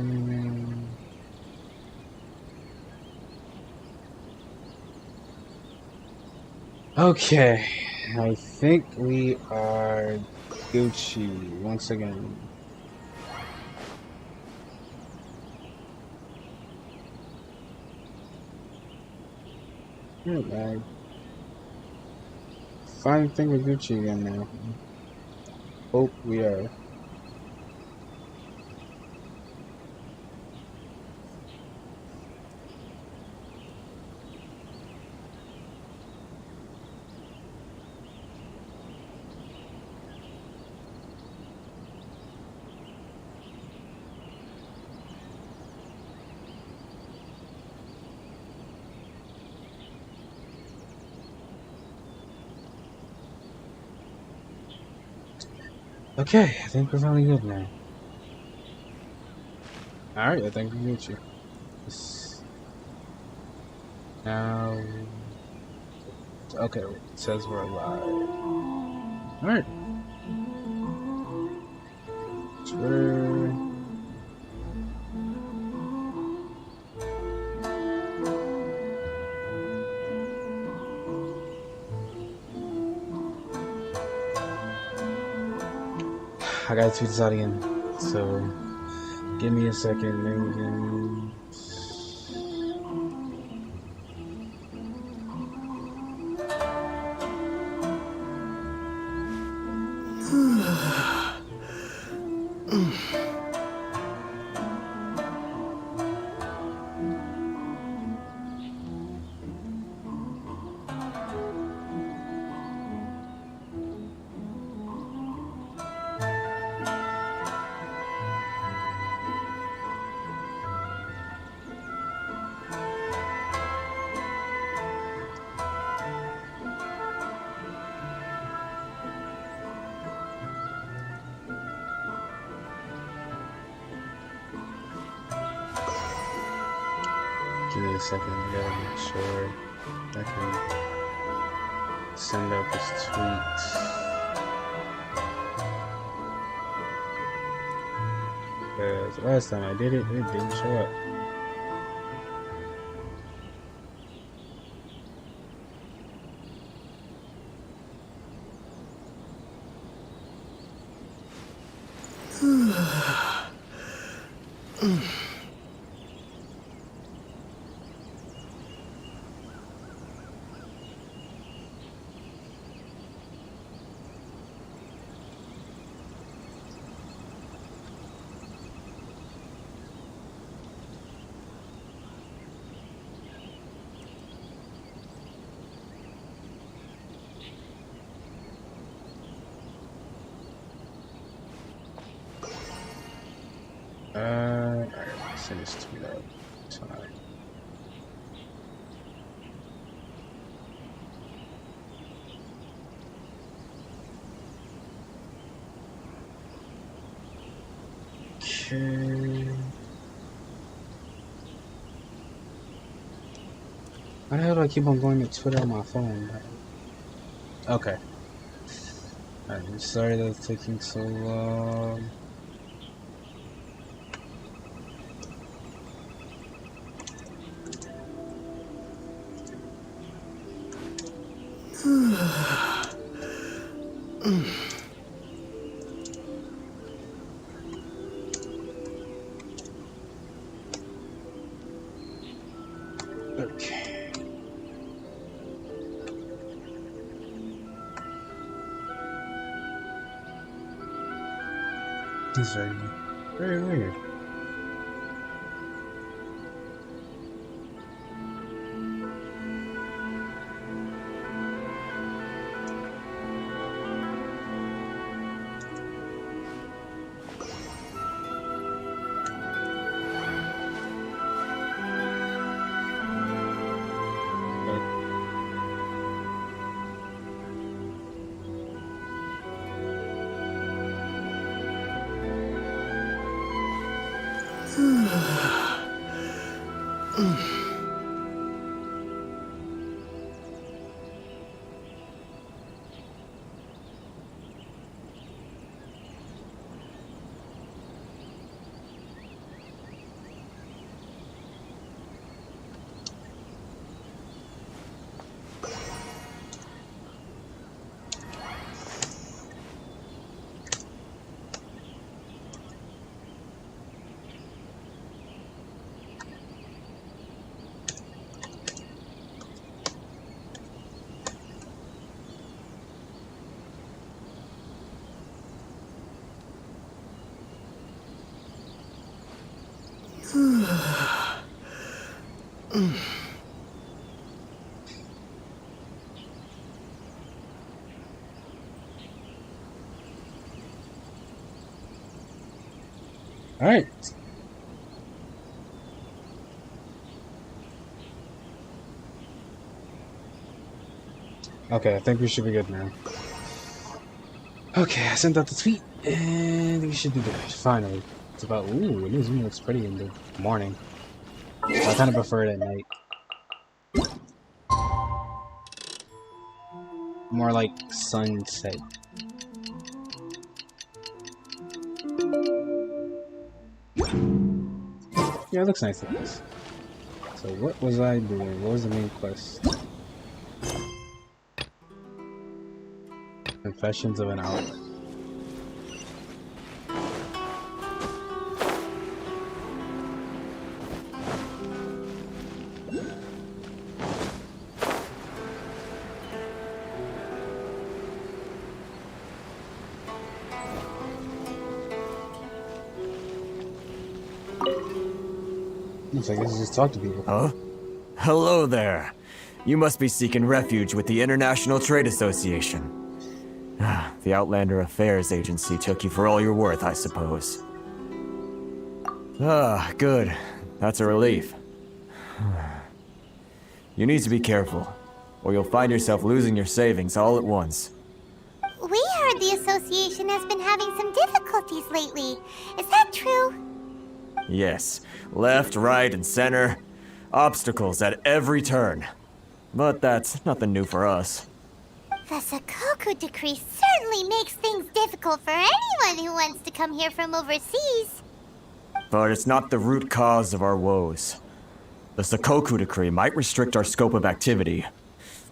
anything. Okay, I think we are Gucci once again. Alright, man. Finally think we're Gucci again now. Hope we are. Okay, I think we're finally good now. Alright, I think we're Gucci. Now, okay, it says we're alive. Alright. Twitter. I gotta tweet this out again, so give me a second. Maybe. Give me a second, I gotta make sure I can send out this tweet. Because last time I did it, it didn't show up. Alright, let's send this tweet out. Time. Okay. Why the hell do I keep on going to Twitter on my phone? Okay. I'm sorry that it's taking so long. Okay. This is very weird. Alright. Okay, I think we should be good now. Okay, I sent out the tweet, and we should be good. Finally. It's about, ooh, the moon looks pretty in the morning. I kind of prefer it at night. More like sunset. Yeah, it looks nice like this. So what was I doing? What was the main quest? Confessions of an Outlander. Looks like I can just talk to people. Huh? Hello there. You must be seeking refuge with the International Trade Association. The Outlander Affairs Agency took you for all you're worth, I suppose. Ah, good. That's a relief. You need to be careful, or you'll find yourself losing your savings all at once. We heard the association has been having some difficulties lately. Is that true? Yes. Left, right, and center. Obstacles at every turn. But that's nothing new for us. The Sakoku decree certainly makes things difficult for anyone who wants to come here from overseas. But it's not the root cause of our woes. The Sakoku decree might restrict our scope of activity,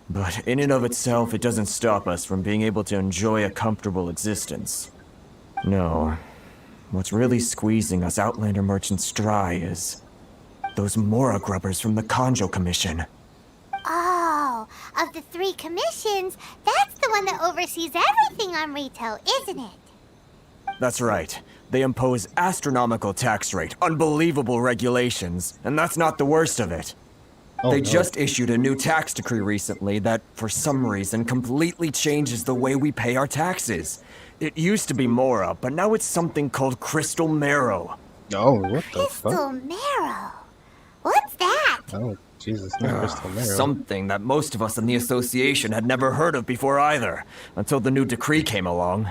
but in and of itself, it doesn't stop us from being able to enjoy a comfortable existence. No. What's really squeezing us Outlander merchants dry is those Mora grubbers from the Kanjo Commission. Oh, of the 3 commissions, that's the one that oversees everything on Rito, isn't it? That's right. They impose astronomical tax rate, unbelievable regulations, and that's not the worst of it. Oh, They no. just issued a new tax decree recently that, for some reason, completely changes the way we pay our taxes. It used to be Mora, but now it's something called Crystal Marrow. Oh, what the Crystal fuck? Marrow. What's that? Oh, Jesus, not Crystal Marrow. Something that most of us in the association had never heard of before either, until the new decree came along.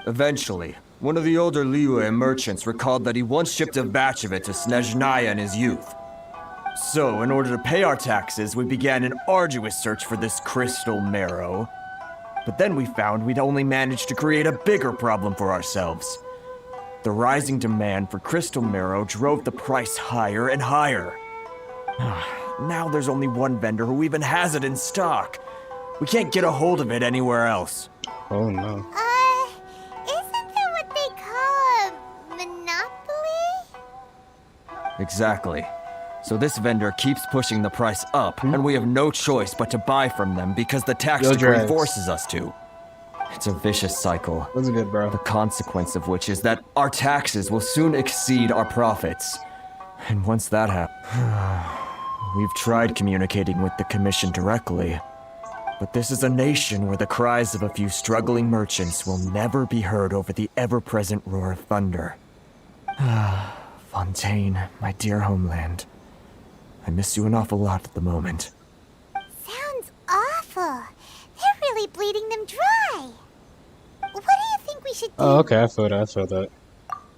Eventually, one of the older Liyue merchants recalled that he once shipped a batch of it to Snezhnaya in his youth. So, in order to pay our taxes, we began an arduous search for this Crystal Marrow. But then we found we'd only managed to create a bigger problem for ourselves. The rising demand for Crystal Marrow drove the price higher and higher. Now there's only one vendor who even has it in stock. We can't get a hold of it anywhere else. Oh, no. Isn't that what they call a monopoly? Exactly. So this vendor keeps pushing the price up, and we have no choice but to buy from them because the tax Yo, decree Drax. forces us to. It's a vicious cycle. That's good, bro. The consequence of which is that our taxes will soon exceed our profits. And once that happens, we've tried communicating with the commission directly. But this is a nation where the cries of a few struggling merchants will never be heard over the ever-present roar of thunder. Fontaine, my dear homeland. I miss you an awful lot at the moment. Sounds awful. They're really bleeding them dry. What do you think we should do? Oh, okay, I feel that.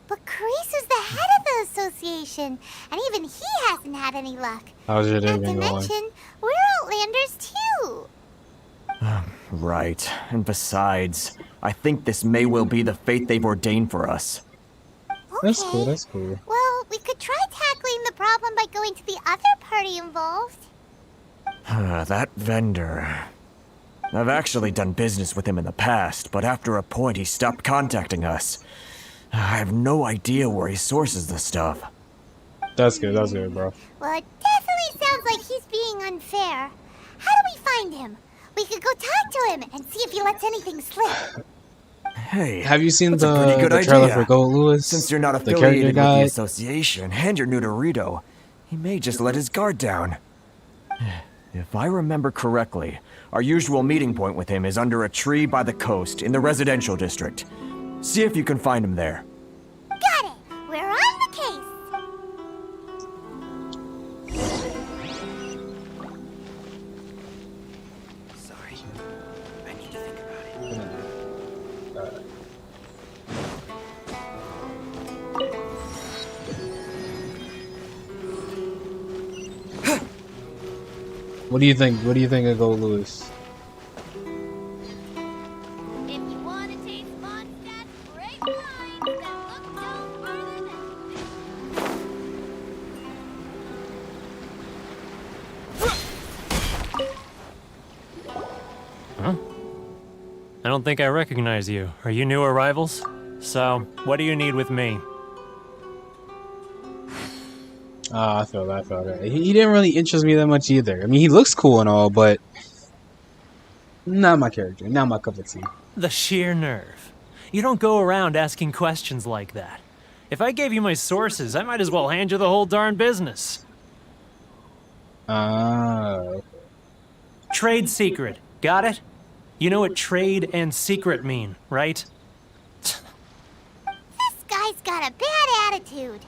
But Carice is the head of the association, and even he hasn't had any luck. How's your day Not to been going? mention, we're Outlanders too. Right, and besides, I think this may well be the fate they've ordained for us. That's Okay. cool, that's cool. Well, we could try tackling the problem by going to the other party involved. That vendor. I've actually done business with him in the past, but after a point he stopped contacting us. I have no idea where he sources the stuff. That's good, bro. Well, it definitely sounds like he's being unfair. How do we find him? We could go talk to him and see if he lets anything slip. Hey, Have you seen that's a pretty the good trailer idea. for Gold Lewis? Since you're not the affiliated with the guide? association and you're new to Rito, He may just let his guard down. If I remember correctly, our usual meeting point with him is under a tree by the coast in the residential district. See if you can find him there. Got it! We're on the case! Sorry. I need to think about it. What do you think? What do you think of Go Lewis? If you want to taste Mondstadt's great wines, then look no further than... Huh? I don't think I recognize you. Are you new arrivals? So, what do you need with me? I feel that. He didn't really interest me that much either. I mean, he looks cool and all, but not my character, not my cup of tea. The sheer nerve. You don't go around asking questions like that. If I gave you my sources, I might as well hand you the whole darn business. Trade secret. Got it? You know what trade and secret mean, right? This guy's got a bad attitude.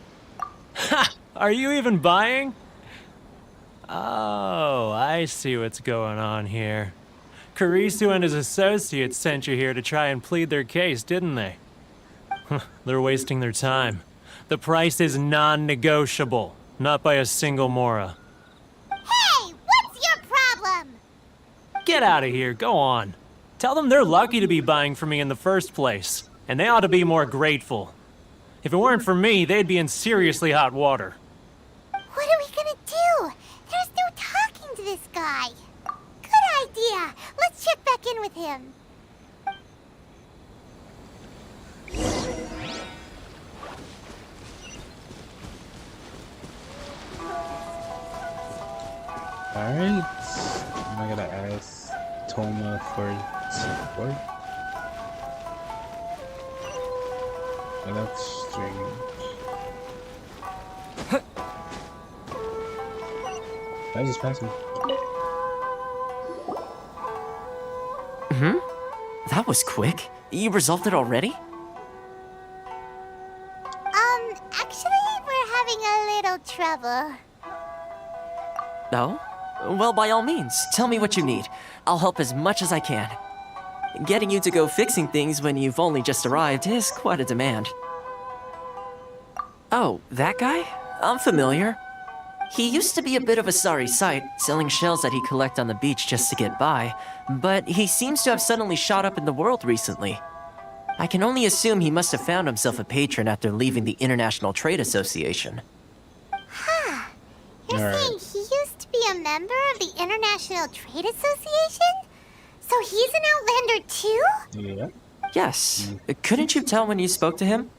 Ha! Are you even buying? Oh, I see what's going on here. Karisu and his associates sent you here to try and plead their case, didn't they? They're wasting their time. The price is non-negotiable, not by a single Mora. Hey, what's your problem? Get out of here, go on. Tell them they're lucky to be buying from me in the first place, and they ought to be more grateful. If it weren't for me, they'd be in seriously hot water. What are we gonna do? There's no talking to this guy. Good idea. Let's check back in with him. Alright. I'm not gonna ask Toma for support. And that's strange. I just passed him. That was quick. You resolved it already? Actually, we're having a little trouble. No? Well, by all means, tell me what you need. I'll help as much as I can. Getting you to go fixing things when you've only just arrived is quite a demand. Oh, that guy? I'm familiar. He used to be a bit of a sorry sight, selling shells that he'd collect on the beach just to get by, but he seems to have suddenly shot up in the world recently. I can only assume he must have found himself a patron after leaving the International Trade Association. Huh. You're All right. saying he used to be a member of the International Trade Association? So he's an Outlander too? Yeah. Yes. Couldn't you tell when you spoke to him?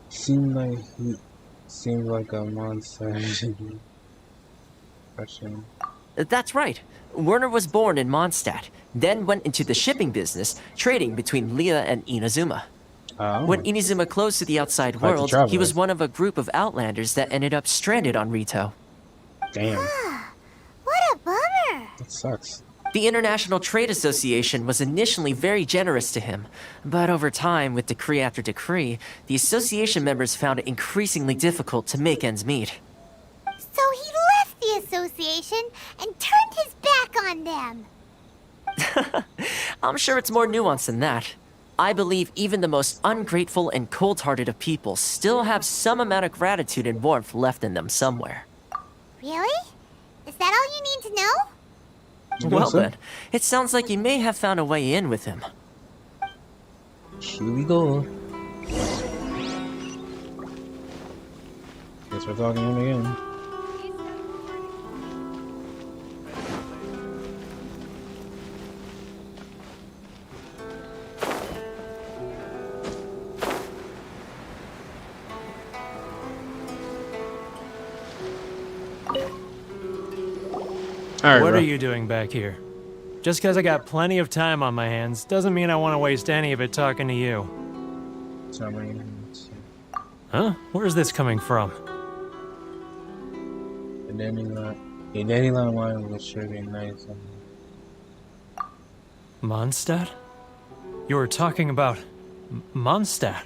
Seemed like a monster. Question. That's right. Werner was born in Mondstadt, then went into the shipping business, trading between Leah and Inazuma. Oh. When Inazuma closed to the outside Quite the world, traveler. he was one of a group of Outlanders that ended up stranded on Rito. Damn. What a bummer. That sucks. The International Trade Association was initially very generous to him, but over time, with decree after decree, the association members found it increasingly difficult to make ends meet. So he left the association and turned his back on them. I'm sure it's more nuanced than that. I believe even the most ungrateful and cold-hearted of people still have some amount of gratitude and warmth left in them somewhere. Really? Is that all you need to know? Well so. then, it sounds like you may have found a way in with him. Here we go. Guess we're talking to him again. Alright, What bro. are you doing back here? Just because I got plenty of time on my hands doesn't mean I want to waste any of it talking to you. Sorry. Huh? Where's this coming from? The dandelion wine was sure be nice. Mondstadt? You were talking about Mondstadt.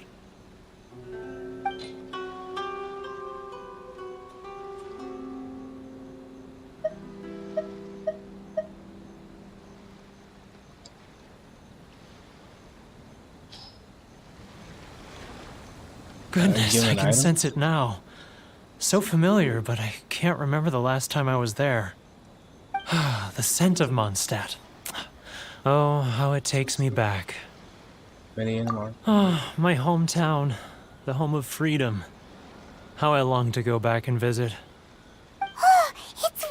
Goodness, Give I an can item? sense it now. So familiar, but I can't remember the last time I was there. The scent of Mondstadt. Oh, how it takes me back. Many anymore. Oh, my hometown, the home of freedom. How I long to go back and visit. Oh, it's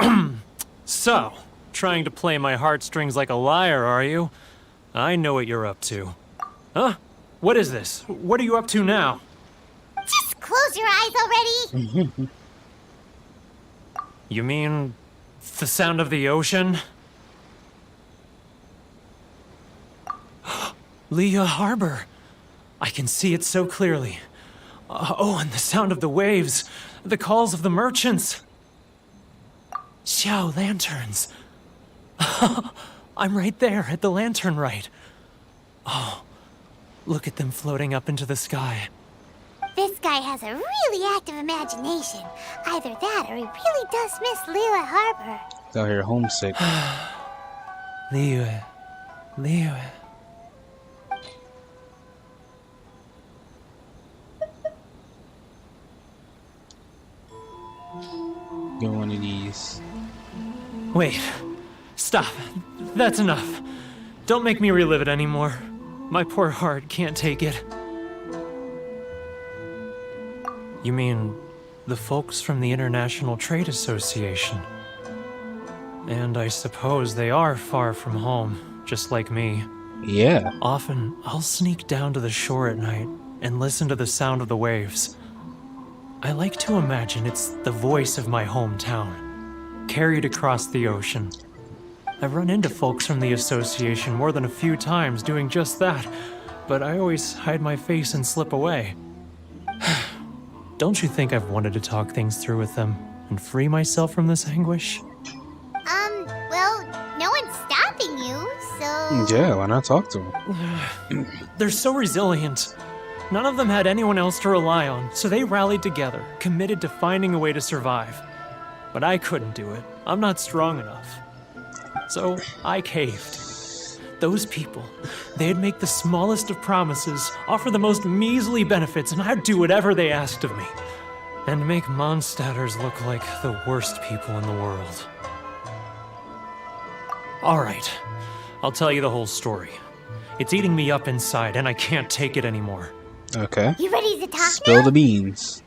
working! So, trying to play my heartstrings like a liar, are you? I know what you're up to. Huh? What is this? What are you up to now? Just close your eyes already! You mean the sound of the ocean? Leah Harbor. I can see it so clearly. Oh, and the sound of the waves. The calls of the merchants. Xiao lanterns. I'm right there at the lantern right. Oh, look at them floating up into the sky. This guy has a really active imagination. Either that or he really does miss Leela Harbor. He's out here homesick. Leah. Get one of these. Wait. Stop. That's enough. Don't make me relive it anymore. My poor heart can't take it. You mean the folks from the International Trade Association? And I suppose they are far from home, just like me. Yeah. Often, I'll sneak down to the shore at night and listen to the sound of the waves. I like to imagine it's the voice of my hometown, carried across the ocean. I've run into folks from the association more than a few times doing just that, but I always hide my face and slip away. Don't you think I've wanted to talk things through with them and free myself from this anguish? Well, no one's stopping you, so... Yeah, why not talk to him? They're so resilient. None of them had anyone else to rely on, so they rallied together, committed to finding a way to survive. But I couldn't do it. I'm not strong enough. So I caved. Those people, they'd make the smallest of promises, offer the most measly benefits, and I'd do whatever they asked of me. And make Mondstadters look like the worst people in the world. All right, I'll tell you the whole story. It's eating me up inside, and I can't take it anymore. Okay. You ready to talk Spill now? the beans.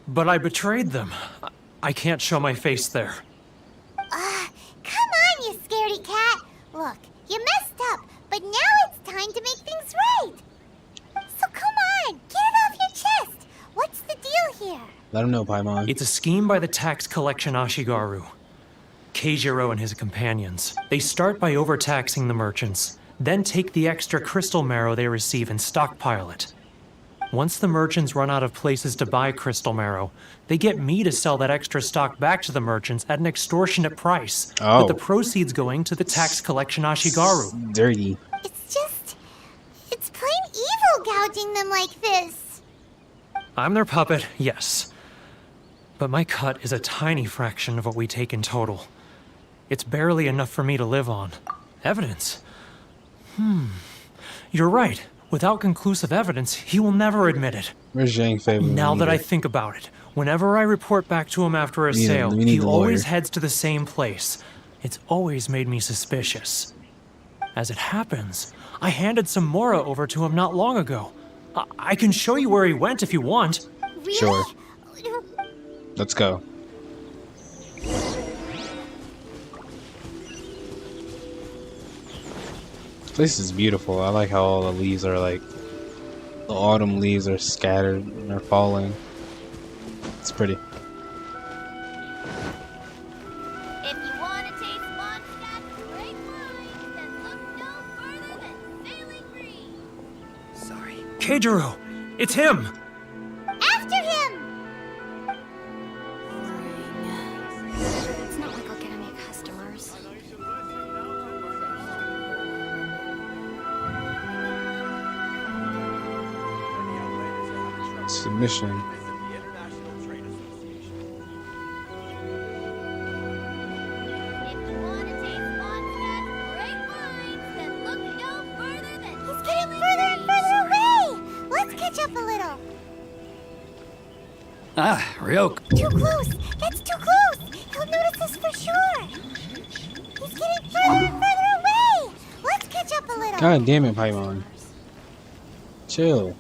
But I betrayed them. I can't show my face there. Come on, you scaredy cat. Look, you messed up, but now it's time to make things right. So come on, get it off your chest. What's the deal here? Let him know, Paimon. It's a scheme by the tax collection Ashigaru. Keijiro and his companions. They start by overtaxing the merchants, then take the extra crystal marrow they receive and stockpile it. Once the merchants run out of places to buy crystal marrow, they get me to sell that extra stock back to the merchants at an extortionate price, with the proceeds going to the tax collection Ashigaru. Dirty. It's plain evil gouging them like this. I'm their puppet, yes. But my cut is a tiny fraction of what we take in total. It's barely enough for me to live on. Evidence? You're right. Without conclusive evidence, he will never admit it. Where's Zhang Fei? Now that I think about it, whenever I report back to him after a sale, we need he the always lawyer. heads to the same place. It's always made me suspicious. As it happens, I handed some Mora over to him not long ago. I can show you where he went if you want. Really? Sure. Let's go. This is beautiful. I like how all the leaves are like, the autumn leaves are scattered and they're falling. It's pretty. If you want to taste Mondstadt's great wine, then look no further than Sailing Green. Sorry. Keijiro! It's him! Submission. If you want to taste Mondstadt's great wines, then look no further than He's getting further and further away! Let's catch up a little. Ah, Ryok. Too close! That's too close! He'll notice us for sure! He's getting further and further away! Let's catch up a little! God damn it, Paimon. Chill.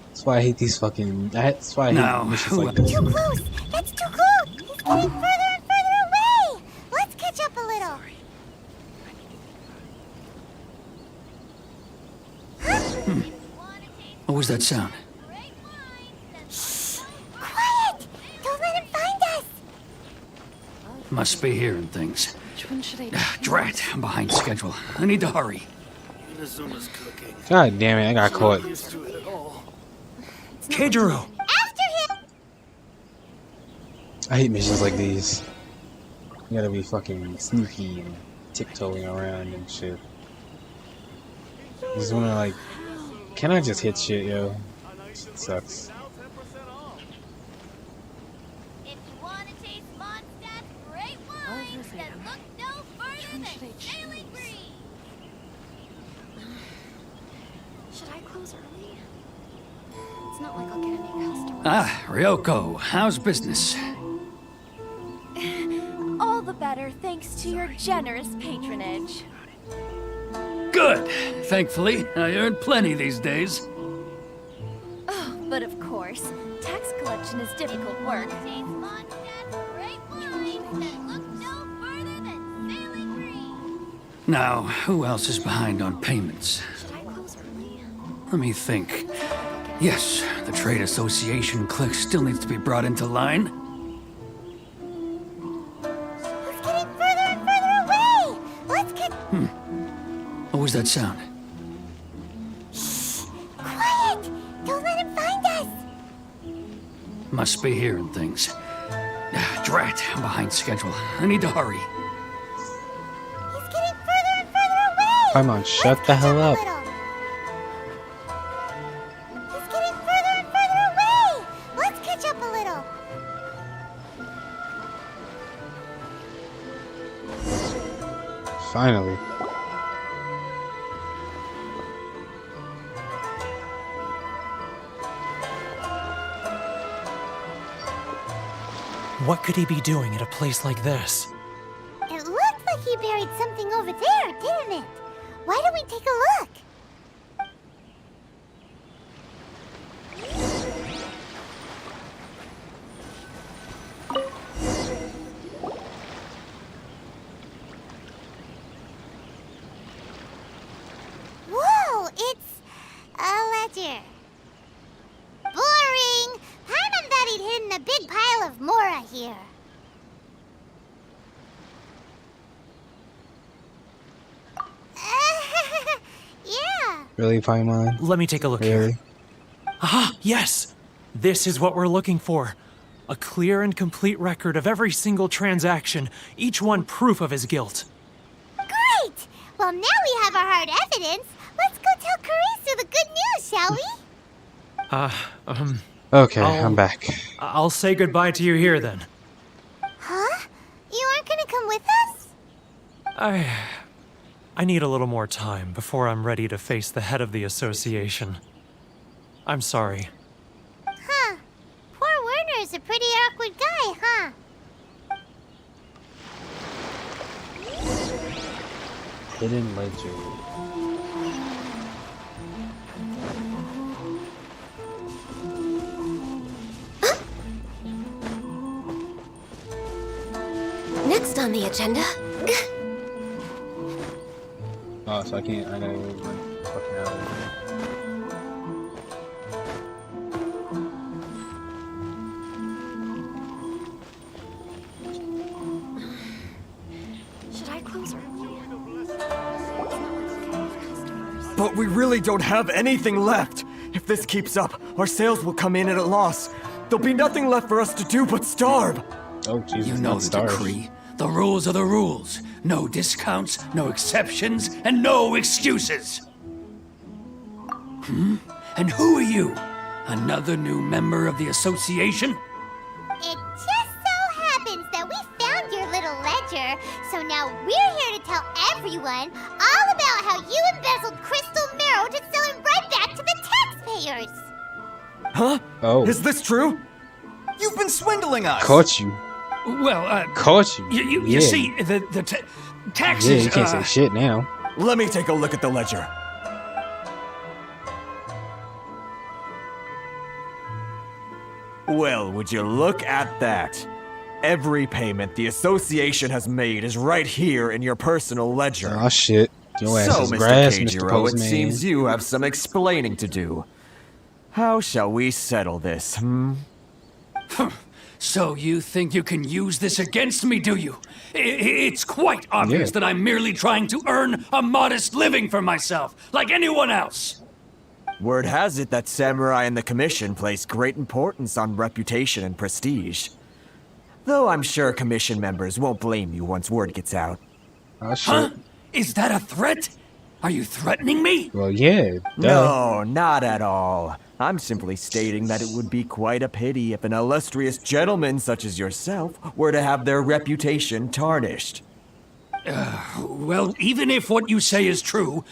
That's why I hate these fucking. That's why I hate No, missions like this. Too close! That's too close! He's getting further and further away! Let's catch up a little! What was that sound? Quiet! Don't let him find us! Must be hearing things. Which one should I do? Drat, I'm behind schedule. I need to hurry. God damn it, I got caught. Keijiro! After him! I hate missions like these. You gotta be fucking sneaky and tiptoeing around and shit. Just wanna like, can I just hit shit, yo? Shit sucks. If you want to taste Mondstadt's great wines, then look no further than Sailing Breeze! Should I close early? It's not like I'll get any customers. Ah, Ryoko, how's business? All the better thanks to your generous patronage. Good. Thankfully, I earn plenty these days. Oh, but of course, tax collection is difficult work. Taste Mondstadt's great wines, then look no further than Sailing Breeze! Now, who else is behind on payments? Should I close early? Let me think. Yes, the trade association clique still needs to be brought into line. He's getting further and further away! Let's get What was that sound? quiet! Don't let him find us! Must be hearing things. Drat, I'm behind schedule. I need to hurry. He's getting further and further away! Paimon, shut the hell up. He's getting further and further away! Let's catch up a little! Finally. What could he be doing at a place like this? It looked like he buried something over there, didn't it? Why don't we take a look? Whoa, it's a ledger. Boring! Paimon thought he'd hidden a big pile of Mora here. Yeah. Really, Paimon? Let me take a look here. Really? Ah, yes! This is what we're looking for. A clear and complete record of every single transaction, each one proof of his guilt. Great! Well, now we have our hard evidence. Let's go tell Karisu the good news, shall we? Okay, I'll- I'm back. I'll say goodbye to you here then. Huh? You aren't gonna come with us? I need a little more time before I'm ready to face the head of the association. I'm sorry. Huh. Poor Werner's a pretty awkward guy, huh? Hidden ledger. Next on the agenda. Oh, so I can't. I gotta move my fucking out of here. Should I close early? It's not like I'll get any customers. But we really don't have anything left. If this keeps up, our sales will come in at a loss. There'll be nothing left for us to do but starve. Oh, Jesus. You know not the stars. decree. The rules are the rules. No discounts, no exceptions, and no excuses. And who are you? Another new member of the association? It just so happens that we found your little ledger, so now we're here to tell everyone all about how you embezzled crystal marrow to sell it right back to the taxpayers. Huh? Oh. Is this true? You've been swindling us! Caught you. Well, Caught you. you Yeah. see, the taxes, Yeah, you can't say shit now. Let me take a look at the ledger. Well, would you look at that? Every payment the association has made is right here in your personal ledger. Oh shit. Your ass So, is Mr. grass, Mr. Keijiro, it Postman. seems you have some explaining to do. How shall we settle this, So you think you can use this against me, do you? It's quite obvious Yeah. that I'm merely trying to earn a modest living for myself, like anyone else. Word has it that Samurai and the Commission place great importance on reputation and prestige. Though I'm sure Commission members won't blame you once word gets out. Oh shit. Huh? Is that a threat? Are you threatening me? Well, yeah. Duh. No, not at all. I'm simply stating that it would be quite a pity if an illustrious gentleman such as yourself were to have their reputation tarnished. Well, even if what you say is true,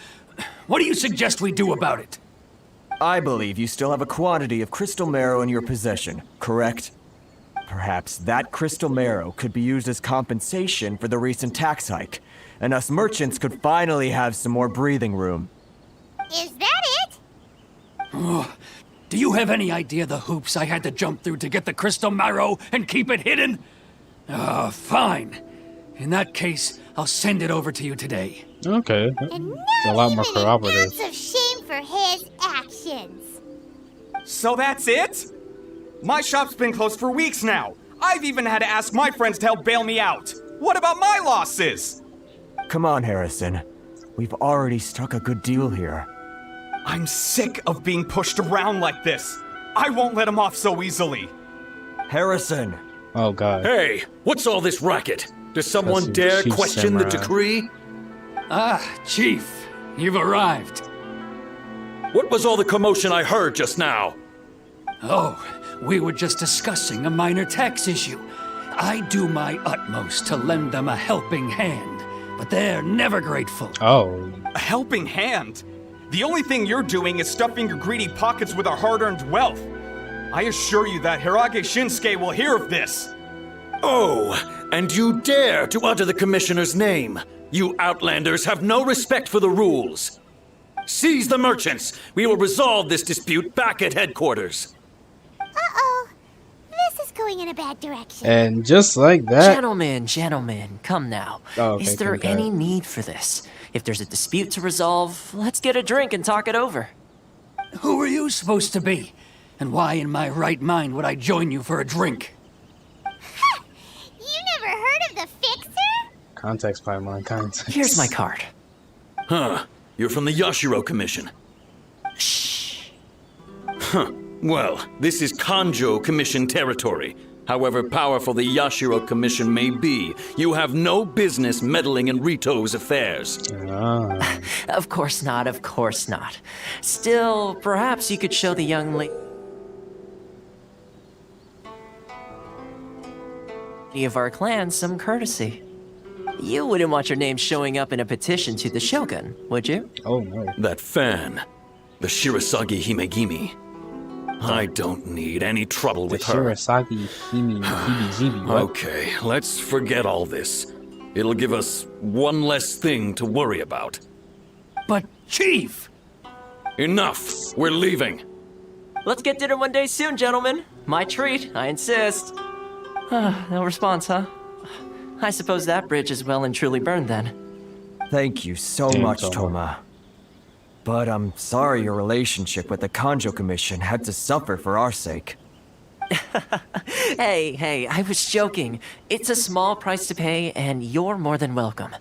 what do you suggest we do about it? I believe you still have a quantity of crystal marrow in your possession, correct? Perhaps that crystal marrow could be used as compensation for the recent tax hike, and us merchants could finally have some more breathing room. Is that it? Do you have any idea the hoops I had to jump through to get the crystal marrow and keep it hidden? Fine. In that case, I'll send it over to you today. Okay. And It's a not lot more even an corroborative. ounce of shame for his actions. So that's it? My shop's been closed for weeks now. I've even had to ask my friends to help bail me out. What about my losses? Come on, Harrison. We've already struck a good deal here. I'm sick of being pushed around like this. I won't let him off so easily. Harrison! Oh god. Hey, what's all this racket? Does someone That's dare Chief question the Samurai. decree? Chief, you've arrived. What was all the commotion I heard just now? Oh, we were just discussing a minor tax issue. I do my utmost to lend them a helping hand, but they're never grateful. Oh. A helping hand? The only thing you're doing is stuffing your greedy pockets with our hard-earned wealth. I assure you that Hirage Shinsuke will hear of this. Oh, and you dare to utter the Commissioner's name. You outlanders have no respect for the rules. Seize the merchants. We will resolve this dispute back at headquarters. Uh-oh. This is going in a bad direction. And just like that. Gentlemen, come now. Oh, okay, Is there okay. any need for this? If there's a dispute to resolve, let's get a drink and talk it over. Who are you supposed to be? And why in my right mind would I join you for a drink? You never heard of the Fixer? Context pipeline. Context. Here's my card. Huh. You're from the Yashiro Commission. Shh. Huh. Well, this is Kanjo Commission territory. However powerful the Yashiro Commission may be, you have no business meddling in Rito's affairs. Ah. Of course not, of course not. Still, perhaps you could show the young lady of our clan some courtesy. You wouldn't want your name showing up in a petition to the Shogun, would you? Oh no. That fan, the Shirasagi Himegimi. I don't need any trouble The with her. Shirasagi Himi what? Okay, let's forget all this. It'll give us one less thing to worry about. But, Chief! Enough! We're leaving. Let's get dinner one day soon, gentlemen. My treat, I insist. No response, huh? I suppose that bridge is well and truly burned then. Thank you so Damn, much, Toma. Toma. But I'm sorry your relationship with the Kanjo Commission had to suffer for our sake. Hey, I was joking. It's a small price to pay, and you're more than welcome.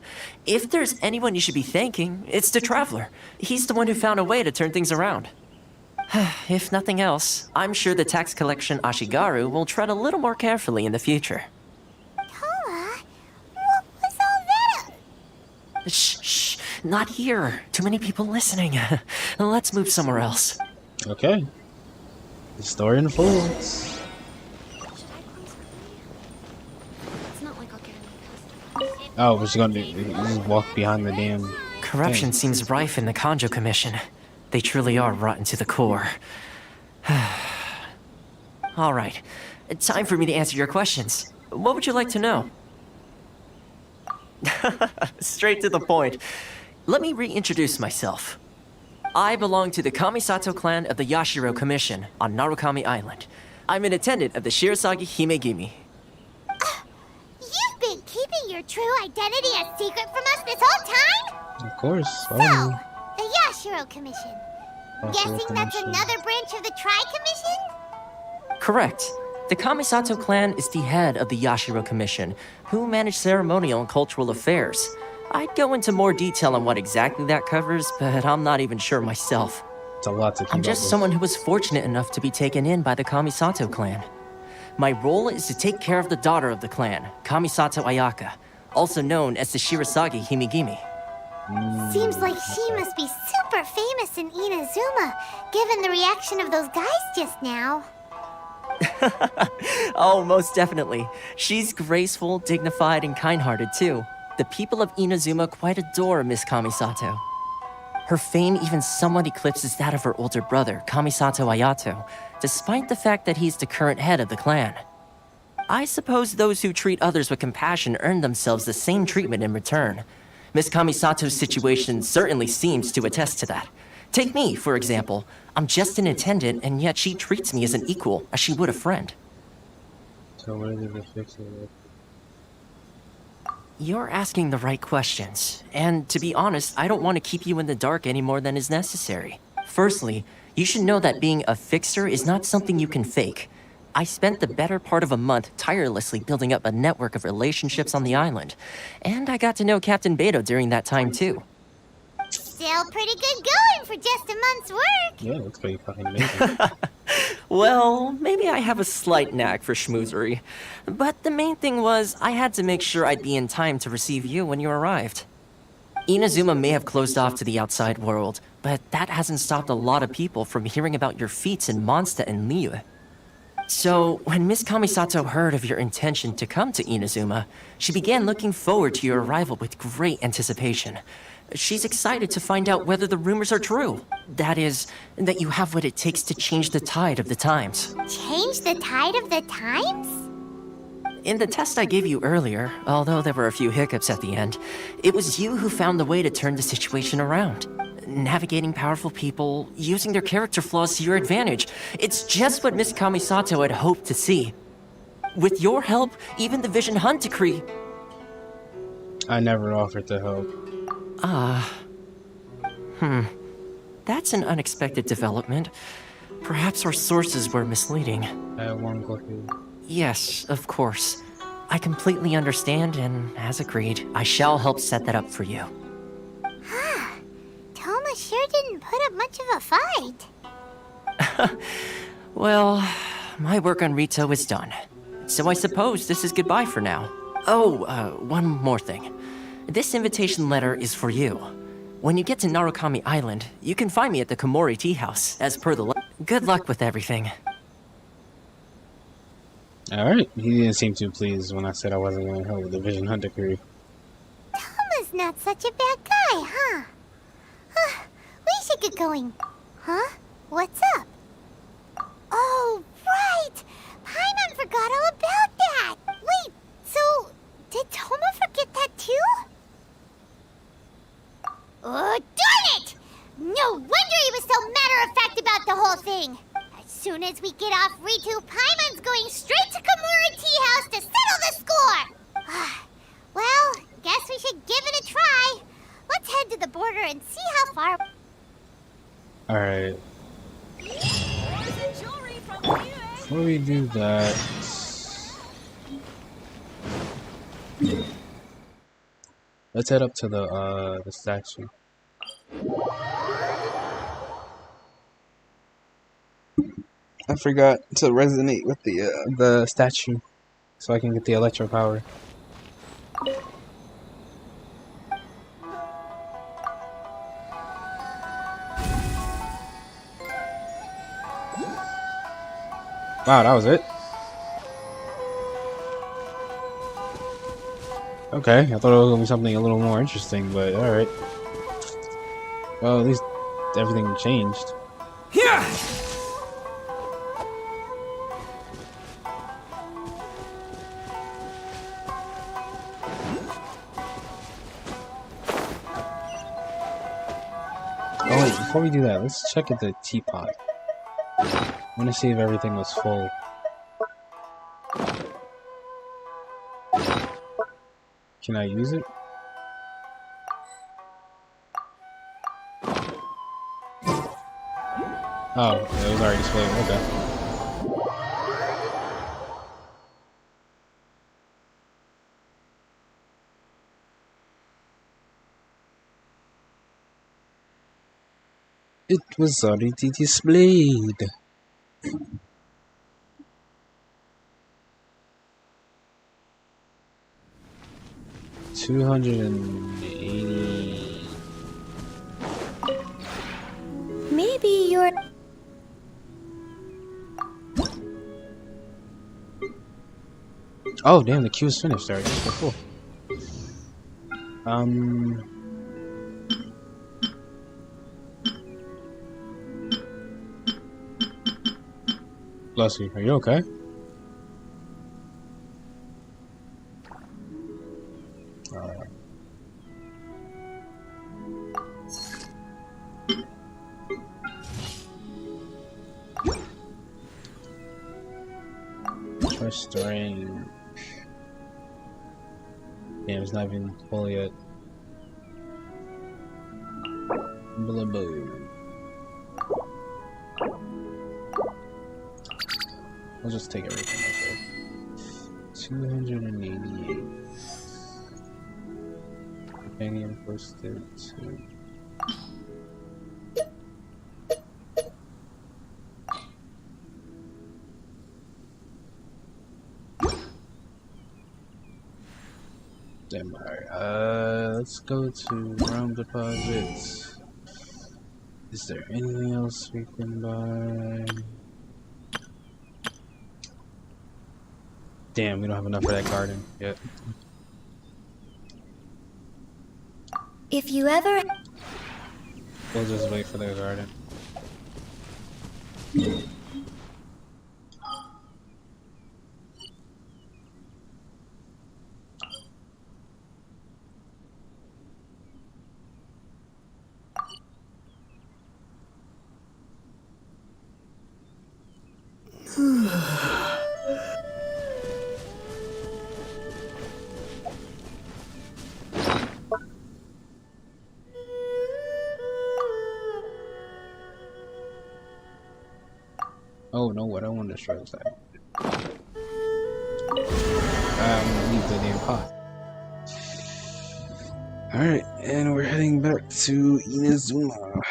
If there's anyone you should be thanking, it's the Traveler. He's the one who found a way to turn things around. If nothing else, I'm sure the tax collection Ashigaru will tread a little more carefully in the future. Toa? What was all that? Shh, not here. Too many people listening. Let's move somewhere else. Okay. The story unfolds. Should I close early? It's not like I'll get any customers. Oh, we're just gonna just walk behind the damn Corruption thing. seems rife in the Kanjo Commission. They truly are rotten to the core. All right. Time for me to answer your questions. What would you like to know? Straight to the point. Let me reintroduce myself. I belong to the Kamisato clan of the Yashiro Commission on Narukami Island. I'm an attendant of the Shirasagi Himegimi. You've been keeping your true identity a secret from us this whole time? Of course. So, Oh, the Yashiro Commission. Guessing that's another branch of the Tri-Commission? Correct. The Kamisato clan is the head of the Yashiro Commission, who manage ceremonial and cultural affairs. I'd go into more detail on what exactly that covers, but I'm not even sure myself. it's a lot to keep I'm up just with. someone who was fortunate enough to be taken in by the Kamisato clan. My role is to take care of the daughter of the clan, Kamisato Ayaka, also known as the Shirasagi Himegimi. Seems like she must be super famous in Inazuma, given the reaction of those guys just now. Oh, most definitely. She's graceful, dignified, and kind-hearted too. The people of Inazuma quite adore Miss Kamisato. Her fame even somewhat eclipses that of her older brother, Kamisato Ayato, despite the fact that he's the current head of the clan. I suppose those who treat others with compassion earn themselves the same treatment in return. Miss Kamisato's situation certainly seems to attest to that. Take me, for example. I'm just an attendant, and yet she treats me as an equal, as she would a friend. So what is it to fix it? You're asking the right questions, and to be honest, I don't want to keep you in the dark any more than is necessary. Firstly, you should know that being a fixer is not something you can fake. I spent the better part of a month tirelessly building up a network of relationships on the island, and I got to know Captain Beto during that time too. Still pretty good going for just a month's work. Yeah, it's pretty fucking amazing. Well, maybe I have a slight knack for schmoozery, but the main thing was I had to make sure I'd be in time to receive you when you arrived. Inazuma may have closed off to the outside world, but that hasn't stopped a lot of people from hearing about your feats in Mondstadt and Liyue. So, when Miss Kamisato heard of your intention to come to Inazuma, she began looking forward to your arrival with great anticipation. She's excited to find out whether the rumors are true. That is, that you have what it takes to change the tide of the times. Change the tide of the times? In the test I gave you earlier, although there were a few hiccups at the end, it was you who found the way to turn the situation around. Navigating powerful people, using their character flaws to your advantage. It's just what Miss Kamisato had hoped to see. With your help, even the Vision Hunt decree... I never offered to help. That's an unexpected development. Perhaps our sources were misleading. I have one cookie. Yes, of course. I completely understand, and as agreed, I shall help set that up for you. Toma sure didn't put up much of a fight. Well, my work on Rito is done. So I suppose this is goodbye for now. Oh, one more thing. This invitation letter is for you. When you get to Narukami Island, you can find me at the Komori Tea House, as per the Good luck with everything. Alright, he didn't seem too pleased when I said I wasn't going to help with the Vision Hunt decree. Toma's not such a bad guy, huh? We should get going. Huh? What's up? Oh, right! Paimon forgot all about that! Wait, so did Toma forget that too? Oh, darn it! No wonder he was so matter-of-fact about the whole thing! As soon as we get off Ritu, Paimon's going straight to Komori Tea House to settle the score! Well, guess we should give it a try. Let's head to the border and see how far... Alright. Before we do that... Let's head up to the statue. I forgot to resonate with the statue, so I can get the electro power. Wow, that was it? Okay, I thought it was gonna be something a little more interesting, but alright. Well, at least everything changed. Yeah! Oh wait, before we do that, let's check at the teapot. I wanna see if everything was full. Can I use it? Oh, it was already displayed. Okay. It was already displayed. $280. Maybe you're... Oh damn, the queue is finished already. So cool. Bless you. Are you okay? Alright. Trust range. Damn, it's not even full yet. Blah boo. I'll just take everything, okay. 288. Companion posted to... Damn, alright. Let's go to realm deposits. Is there anything else we can buy? Damn, we don't have enough for that garden yet. If you ever... We'll just wait for the garden. Oh no, I don't want to destroy this side. I'm gonna leave the damn pot. Alright, and we're heading back to Inazuma.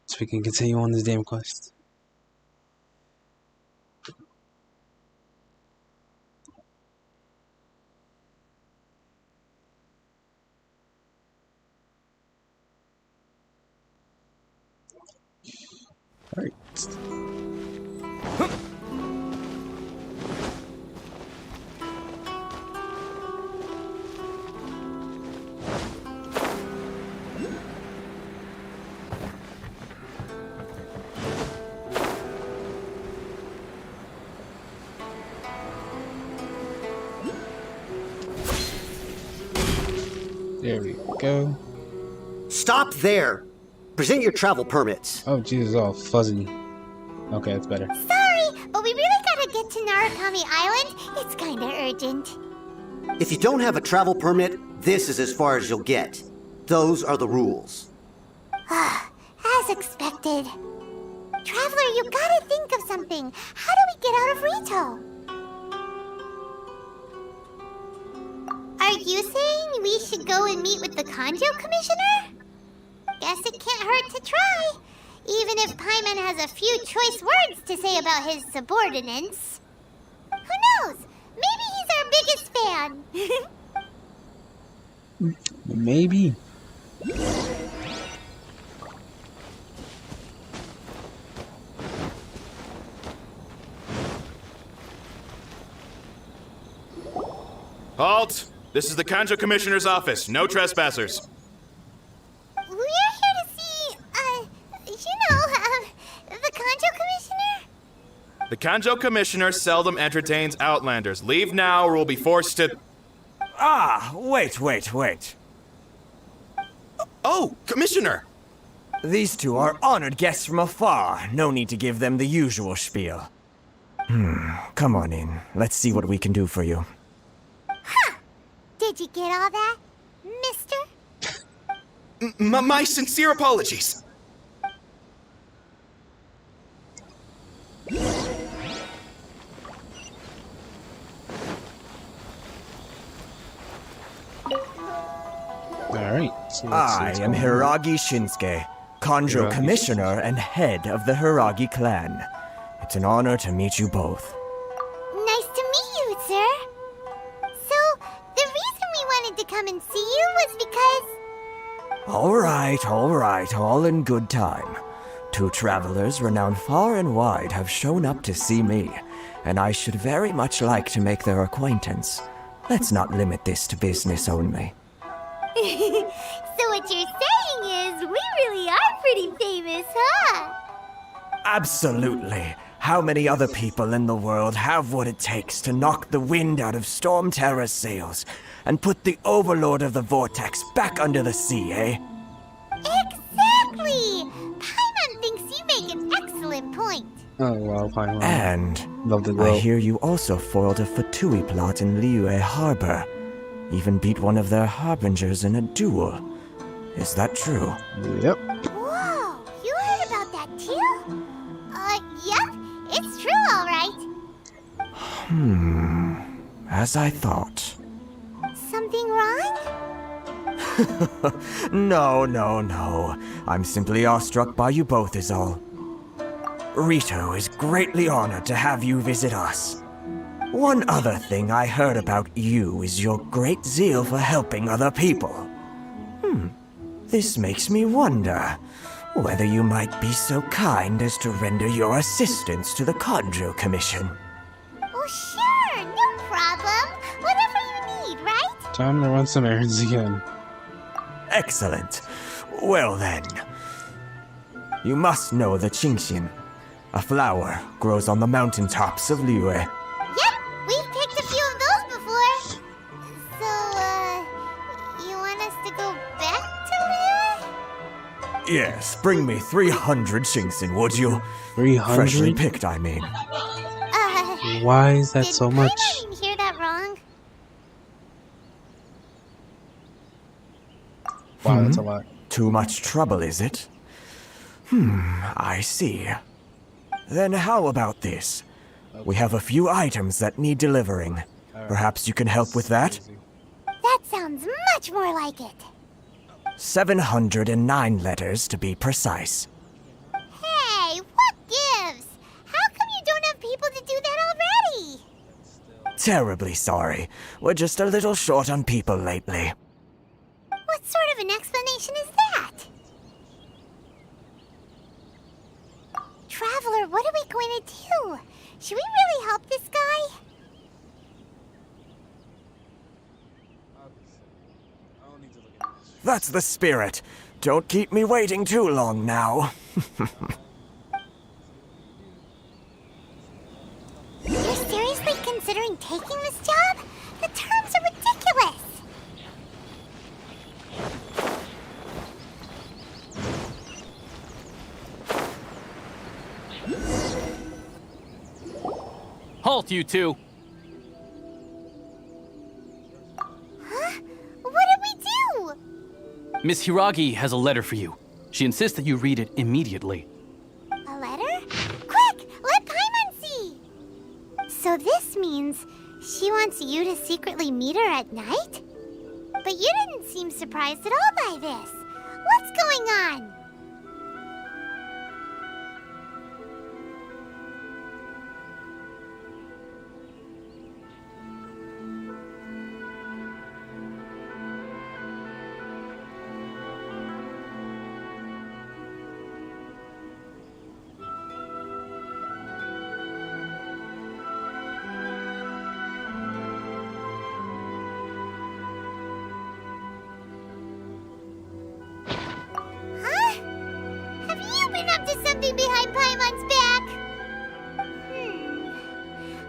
So we can continue on this damn quest. Alright. There we go. Stop there! Present your travel permits. Oh, Jesus, all fuzzy. Okay, that's better. Sorry, but we really gotta get to Narukami Island. It's kinda urgent. If you don't have a travel permit, this is as far as you'll get. Those are the rules. As expected. Traveler, you gotta think of something. How do we get out of Rito? Are you saying we should go and meet with the Kanjo Commissioner? Guess it can't hurt to try. Even if Paimon has a few choice words to say about his subordinates. Who knows? Maybe he's our biggest fan. Maybe. Halt! This is the Kanjo Commissioner's office. No trespassers. We're here to see, the Kanjo Commissioner? The Kanjo Commissioner seldom entertains Outlanders. Leave now or we'll be forced to... Ah, wait. Oh, Commissioner! These two are honored guests from afar. No need to give them the usual spiel. Come on in. Let's see what we can do for you. Did you get all that, mister? My sincere apologies. Alright, so I am Hiragi Shinsuke, Kanjo Hiragi Commissioner and head of the Hiragi clan. It's an honor to meet you both. Nice to meet you, sir. So, the reason we wanted to come and see you was because... All right, all in good time. Two travelers renowned far and wide have shown up to see me, and I should very much like to make their acquaintance. Let's not limit this to business only. So what you're saying is, we really are pretty famous, huh? Absolutely. How many other people in the world have what it takes to knock the wind out of Storm Terror's sails and put the Overlord of the Vortex back under the sea, eh? Exactly! Paimon thinks you make an excellent point. Oh, wow, Paimon. And Love the I girl. hear you also foiled a Fatui plot in Liyue Harbor. Even beat one of their harbingers in a duel. Is that true? Yep. Whoa, you heard about that too? Yep, it's true, all right. As I thought. Something wrong? No. I'm simply awestruck by you both is all. Rito is greatly honored to have you visit us. One other thing I heard about you is your great zeal for helping other people. This makes me wonder whether you might be so kind as to render your assistance to the Kanjo Commission. Oh, sure, no problem. Whatever you need, right? Time to run some errands again. Excellent. Well then, you must know the Genshin. A flower grows on the mountaintops of Liyue. Yep, we've picked a few of those before. So, you want us to go back to Liyue? Yes, bring me 300 Genshin, would you? 300? Freshly picked, I mean. Why is that Did so much? Paimon hear that wrong? Wow, that's a lot. Too much trouble, is it? I see. Then how about this? We have a few items that need delivering. Perhaps you can help with that? That sounds much more like it. 709 letters to be precise. Hey, what gives? How come you don't have people to do that already? Terribly sorry. We're just a little short on people lately. What sort of an explanation is that? Traveler, what are we going to do? Should we really help this guy? That's the spirit. Don't keep me waiting too long now. You're seriously considering taking this job? The terms are ridiculous. Halt, you two! Huh? What did we do? Miss Hiragi has a letter for you. She insists that you read it immediately. A letter? Quick, let Paimon see. So this means she wants you to secretly meet her at night? But you didn't seem surprised at all by this. What's going on? something behind Paimon's back?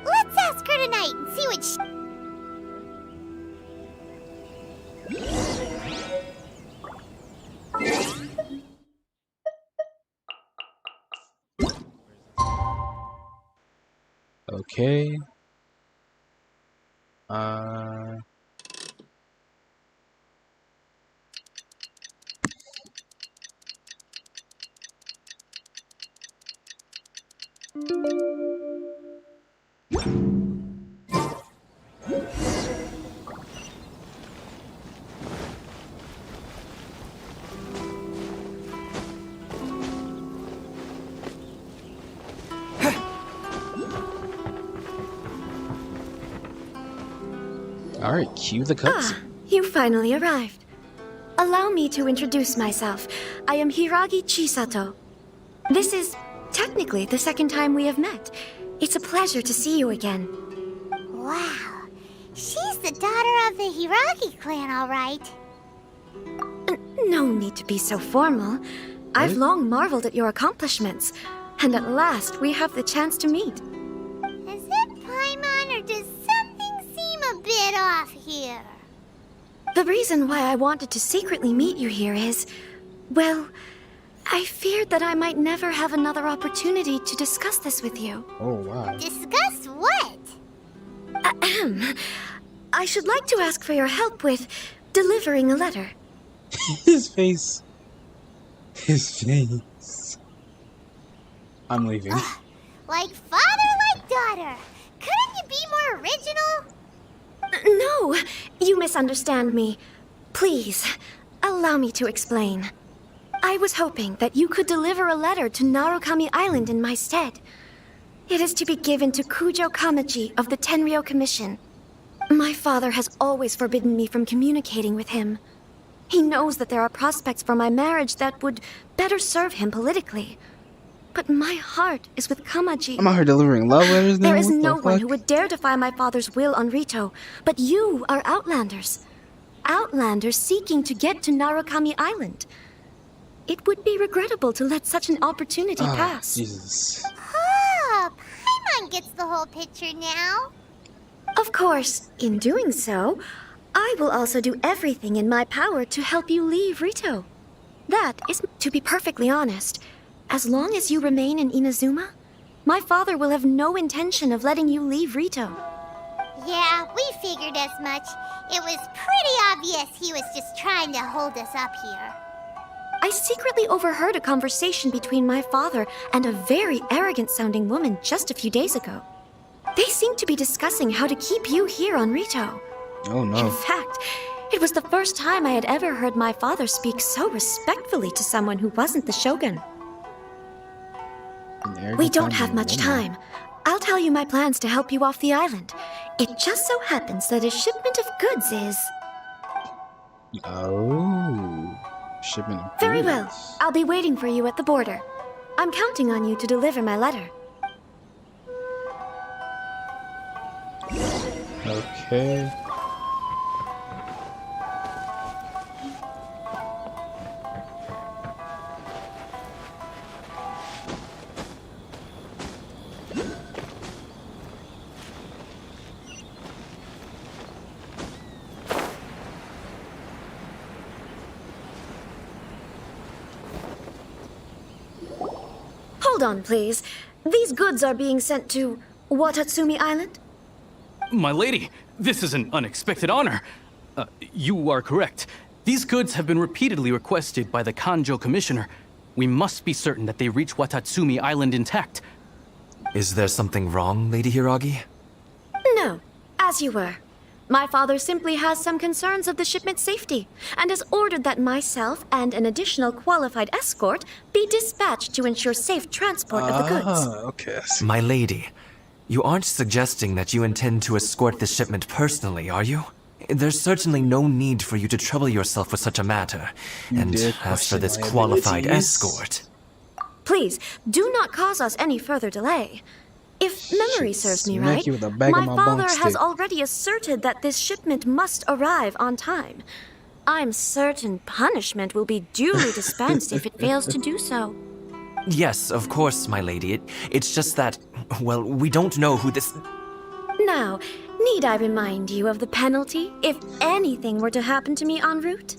Let's ask her tonight and see what she... Okay. Alright, cue the cuts. You finally arrived. Allow me to introduce myself. I am Hiragi Chisato. This is technically the second time we have met. It's a pleasure to see you again. Wow. She's the daughter of the Hiragi clan, all right. No need to be so formal. I've long marveled at your accomplishments. And at last, we have the chance to meet. Is it Paimon, or does something seem a bit off here? The reason why I wanted to secretly meet you here is, well, I feared that I might never have another opportunity to discuss this with you. Oh, wow. Discuss what? Ahem. I should like to ask for your help with delivering a letter. His face. His face. I'm leaving. Like father, like daughter. Couldn't you be more original? No, you misunderstand me. Please, allow me to explain. I was hoping that you could deliver a letter to Narukami Island in my stead. It is to be given to Kujo Kamaji of the Tenryou Commission. My father has always forbidden me from communicating with him. He knows that there are prospects for my marriage that would better serve him politically. But my heart is with Kamaji. I'm out here delivering love letters now? There is What the no one fuck? who would dare defy my father's will on Rito, but you are Outlanders. Outlanders seeking to get to Narukami Island. It would be regrettable to let such an opportunity pass. Jesus. Oh, Paimon gets the whole picture now. Of course, in doing so, I will also do everything in my power to help you leave Rito. That is, to be perfectly honest, as long as you remain in Inazuma, my father will have no intention of letting you leave Rito. Yeah, we figured as much. It was pretty obvious he was just trying to hold us up here. I secretly overheard a conversation between my father and a very arrogant-sounding woman just a few days ago. They seemed to be discussing how to keep you here on Rito. Oh no. In fact, it was the first time I had ever heard my father speak so respectfully to someone who wasn't the shogun. We don't have much time. I'll tell you my plans to help you off the island. It just so happens that a shipment of goods is... Oh. Shipment of Very goods. well. I'll be waiting for you at the border. I'm counting on you to deliver my letter. Okay. Hold on, please. These goods are being sent to Watatsumi Island? My lady, this is an unexpected honor. You are correct. These goods have been repeatedly requested by the Kanjo Commissioner. We must be certain that they reach Watatsumi Island intact. Is there something wrong, Lady Hiragi? No, as you were. My father simply has some concerns of the shipment's safety, and has ordered that myself and an additional qualified escort be dispatched to ensure safe transport of the goods. Okay. I see. My lady, you aren't suggesting that you intend to escort this shipment personally, are you? There's certainly no need for you to trouble yourself with such a matter. And dare as for question this my qualified abilities. escort... Please, do not cause us any further delay. If memory serves me Smack right, you with a bag my of my father bone has stick. already asserted that this shipment must arrive on time. I'm certain punishment will be duly dispensed if it fails to do so. Yes, of course, my lady. It's just that, well, we don't know who this... Now, need I remind you of the penalty if anything were to happen to me en route?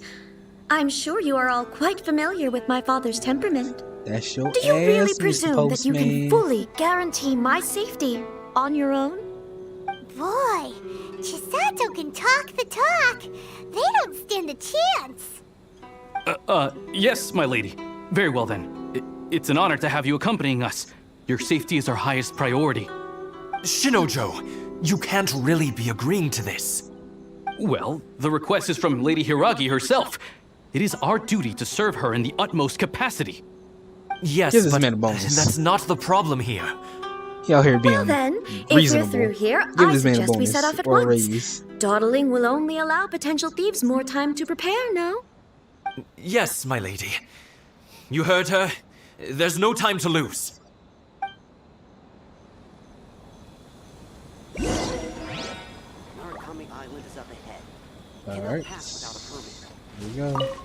I'm sure you are all quite familiar with my father's temperament. That's your Do you really ass, Mr. presume that you can Postman. fully guarantee my safety on your own? Boy, Chisato can talk the talk. They don't stand a chance. Yes, my lady. Very well then. It's an honor to have you accompanying us. Your safety is our highest priority. Shinojo, you can't really be agreeing to this. Well, the request is from Lady Hiragi herself. It is our duty to serve her in the utmost capacity. Yes, Give this but man a bonus. that's not the problem here. He out here being Well then, if reasonable. you're through here, Give I this man a suggest we bonus set off at or a once. raise. Dawdling will only allow potential thieves more time to prepare, no? Yes, my lady. You heard her? There's no time to lose. Narukami Island is up ahead. Alright. Pass without a permit. Here we go.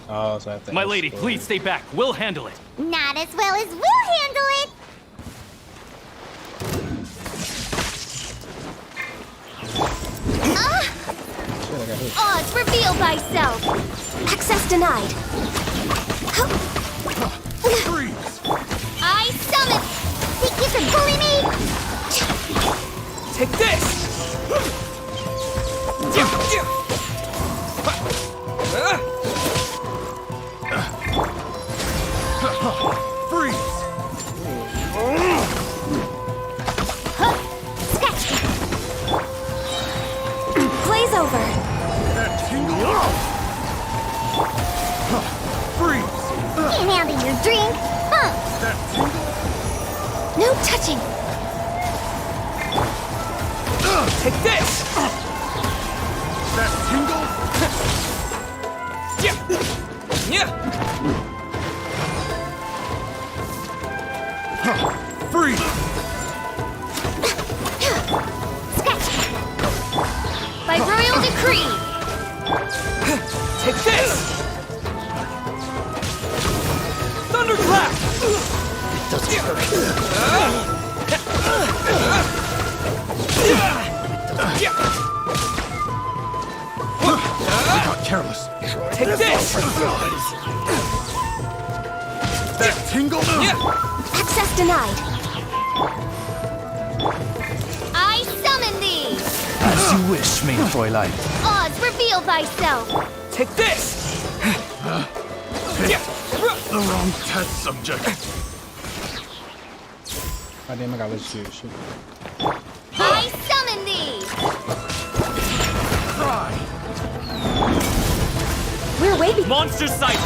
Oh, so I have to My lady, escort. please stay back. We'll handle it. Not as well as we'll handle it. Shit, I got hit. Oz, reveal thyself! Access denied. I summon! Think you can bully me? Take this! Blaze over. Can't handle your drink, huh? No touching. Take this! By royal decree! Take this! Thunderclap! Careless. Take this! Access denied. I summon thee! As you wish, main Fräulein. Oz, reveal thyself! Take this! The wrong test subject. God damn, I gotta let you shoot. I summon thee! We're waiting. Monster sighted!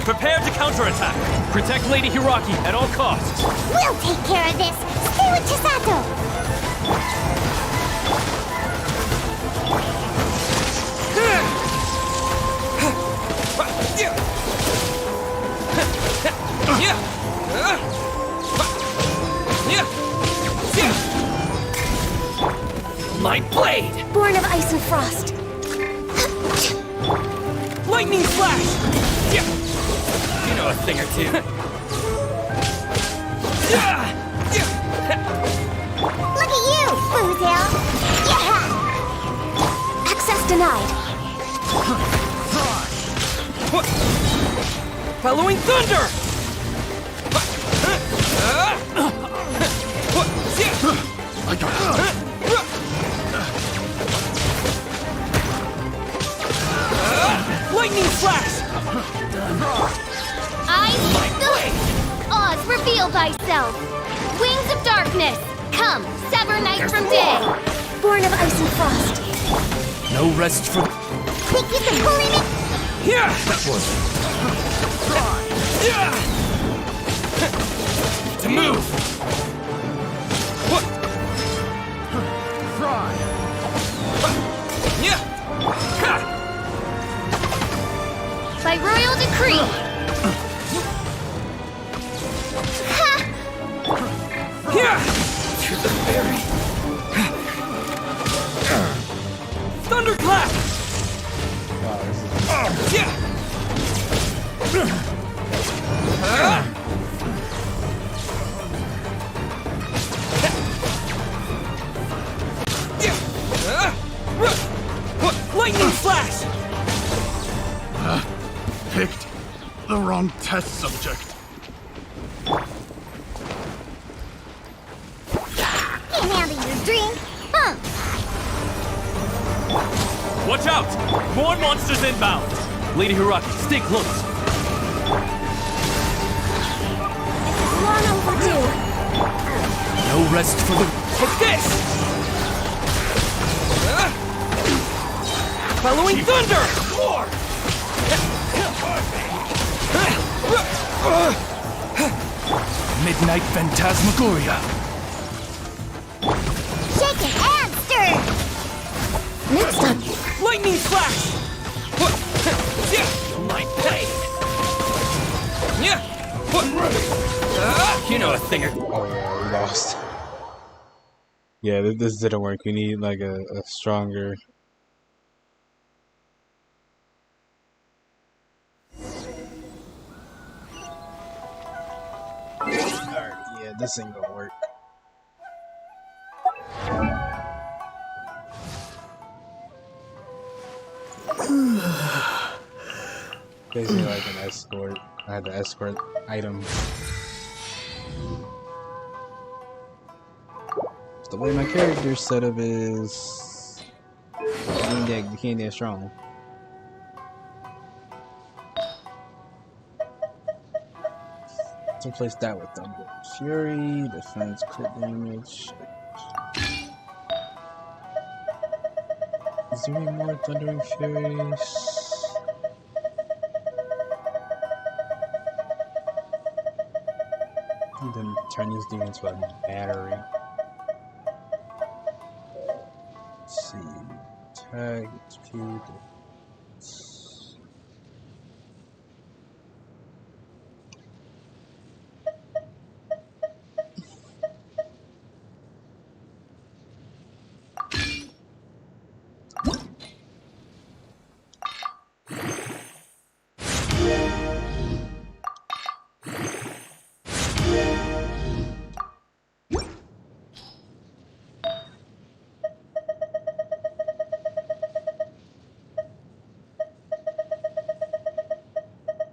Prepare to counterattack! Protect Lady Hiragi at all costs. We'll take care of this. Stay with Chisato. My blade! Born of ice and frost. Lightning flash! You know a thing or two. Look at you, Boozle. Yeah! Access denied. Bellowing thunder! I got Lightning flash! I Oz, reveal thyself! Wings of darkness! Come, sever night from day! Born of ice and frost. no rest for the... Think you can bully me? Here! That was... To move! By royal decree! Here! flash! Picked the wrong test subject. Can't handle your drink, huh? Watch out! More monsters inbound! Lady Hiraki, stay close. Long overdue. No rest for the... Take this! Following thunder! Midnight Phantasmagoria. Shaken and stirred. Next up. Lightning flash! My pain! You know a thing or... Oh yeah, we lost. Yeah, this didn't work. We need like a stronger. Alright, yeah, this ain't gonna work. Basically like an escort. I had the escort item. The way my character's setup is, he ain't that strong. So place that with Thunder Fury, defense, crit damage. Is there any more Thundering Furies? And then turn these demons into a battery. Let's see. Tag, HP,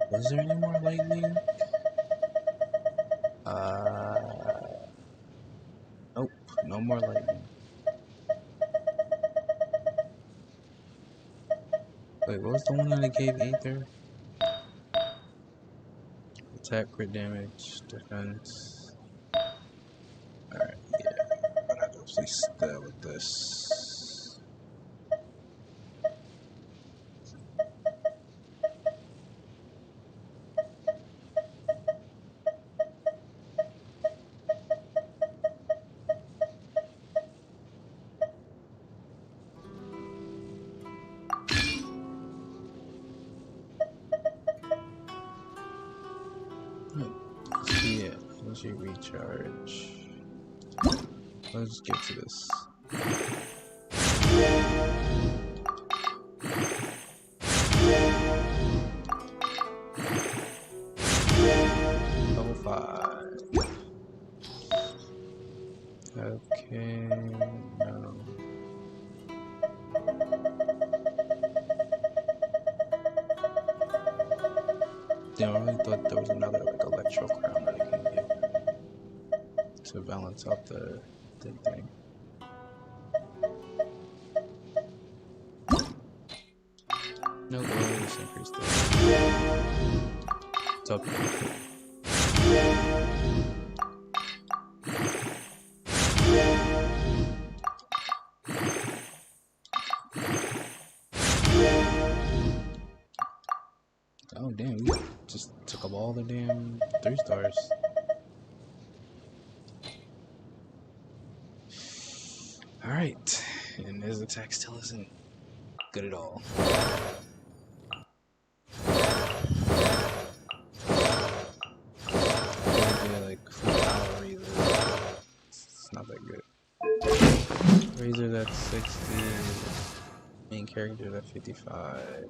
Was there any more lightning? Nope, no more lightning. Wait, what was the one that I gave Aether? Attack, crit damage, defense. Alright, yeah. I'm gonna have to replace that with this. Yeah, energy recharge. Let's get to this. Level 5. Okay, no. Yeah, I really thought there was another like electro crown that I can get to balance out the thing. No, we'll just increase this. It's up. Oh damn, we just took up all the damn 3 stars. Alright, and his attack still isn't good at all. Like full power Razor. It's not that good. Razor's at 60, main character's at 55.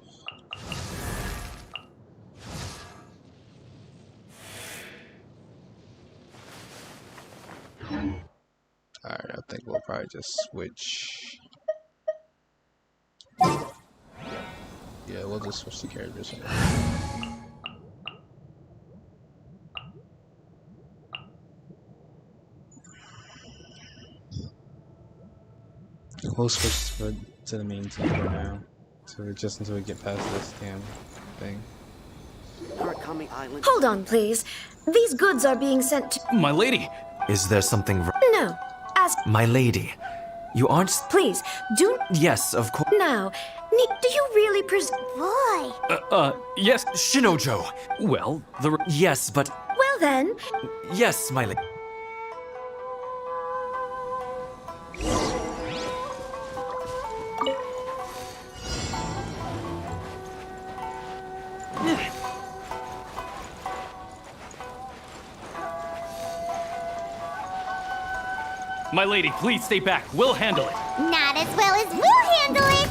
Alright, I think we'll probably just switch. Yeah. Yeah, we'll just switch the characters. We'll switch to the main team for now. So just until we get past this damn thing. Narukami Island. Hold on, please. These goods are being sent to... My lady! Is there something wrong? No. Ask... My lady, you aren't... Please, do... Yes, of course. Now, do you really Boy. Yes, Shinojo. Well, yes, but... Well then... Yes, my lady. My lady, please stay back. We'll handle it. Not as well as we'll handle it.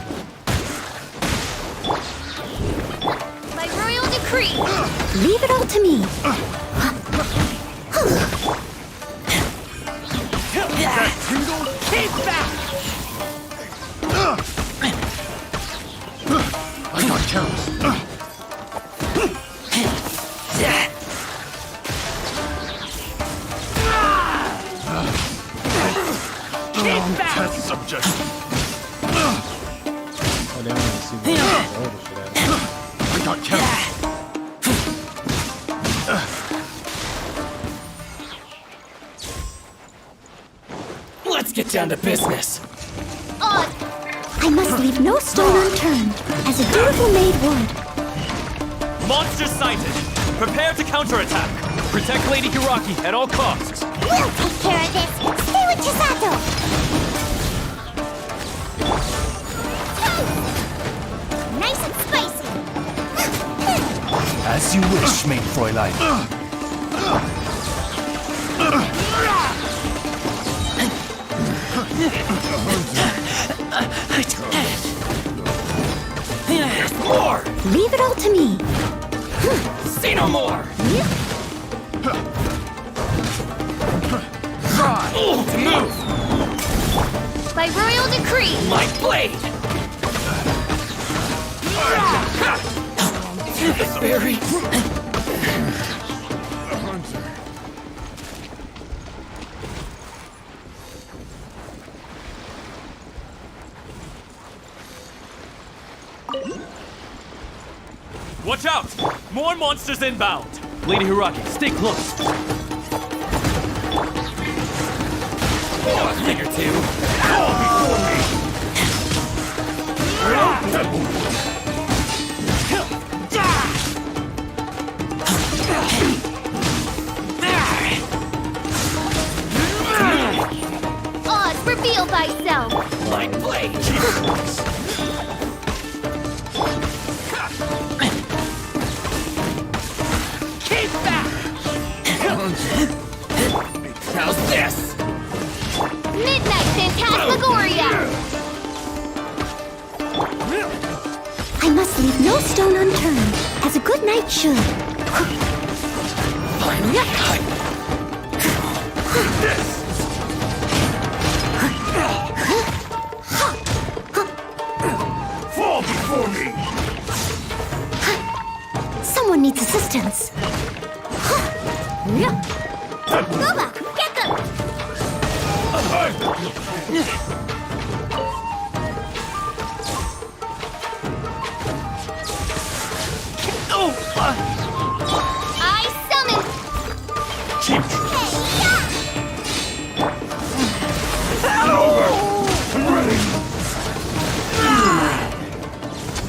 By royal decree. Leave it all to me. Keep back! I got careless. Keep back! Test subject. Oh, they want to see the shit out of it. I got careless. Let's get down to business. Oz, I must leave no stone unturned, as a dutiful maid would. Monster sighted! Prepare to counterattack! Protect Lady Hiraki at all costs! We'll take care of this. Stay with Chisato. Nice and spicy. As you wish, maid Fräulein. More! Leave it all to me. Say no more! Try to move! by royal decree. My blade! Very. Watch out! More monsters inbound! Lady Hiraki, stay close. A thing or two. Fall before me! Oz, reveal thyself! My blade! Keep back! How's this? Midnight Phantasmagoria! I must leave no stone unturned, as a good knight should. Finally, this! Fall before me! Someone needs assistance. Bubba, get them! I summon!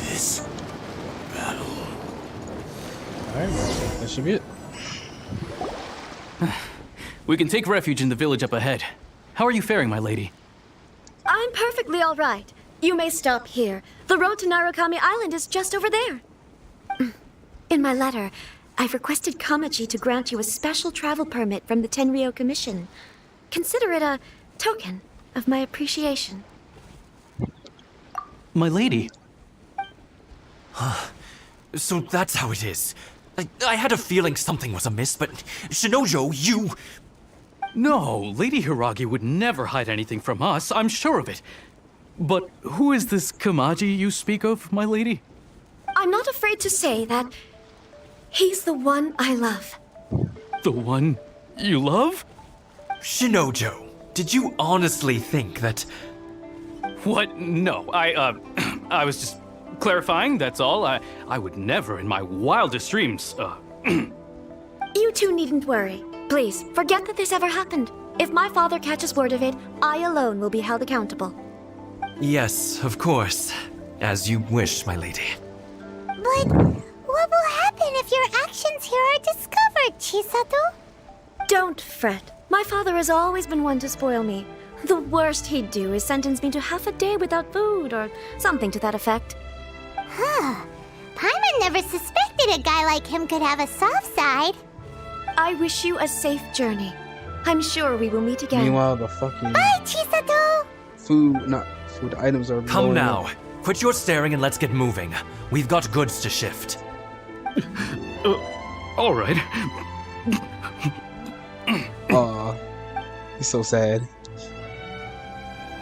This battle. Alright, that should be it. We can take refuge in the village up ahead. How are you faring, my lady? I'm perfectly all right. You may stop here. The road to Narukami Island is just over there. In my letter, I've requested Kamachi to grant you a special travel permit from the Tenryou Commission. Consider it a token of my appreciation. My lady. So that's how it is. I had a feeling something was amiss, but Shinojo, you... No, Lady Hiragi would never hide anything from us, I'm sure of it. But who is this Kamaji you speak of, my lady? I'm not afraid to say that he's the one I love. The one you love? Shinojo, did you honestly think that... What? No, I was just clarifying, that's all. I would never in my wildest dreams, You two needn't worry. Please, forget that this ever happened. If my father catches word of it, I alone will be held accountable. Yes, of course. As you wish, my lady. But what will happen if your actions here are discovered, Chisato? Don't fret. My father has always been one to spoil me. The worst he'd do is sentence me to half a day without food or something to that effect. Huh. Paimon never suspected a guy like him could have a soft side. I wish you a safe journey. I'm sure we will meet again. Meanwhile, the fucking Bye, Chisato! food items are Come blowing now. up. Quit your staring and let's get moving. We've got goods to shift. All right. Aw, he's so sad.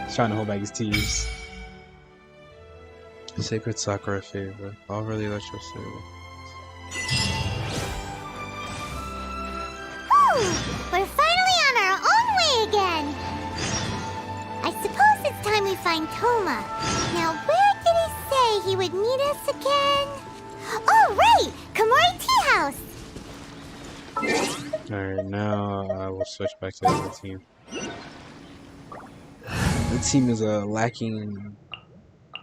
He's trying to hold back his tears. Sacred Sakura favor. I'll really let you say it. We're finally on our own way again. I suppose it's time we find Toma. Now, where did he say he would meet us again? Oh, right! Kamori Tea House! Alright, now I will switch back to the other team. The team is lacking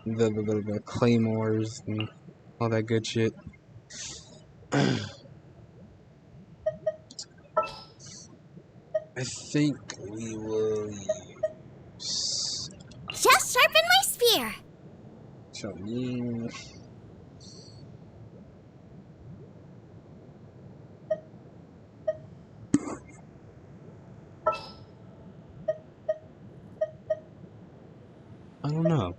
the claymores and all that good shit. I think we will use... Just sharpen my spear! Charlene. I don't know.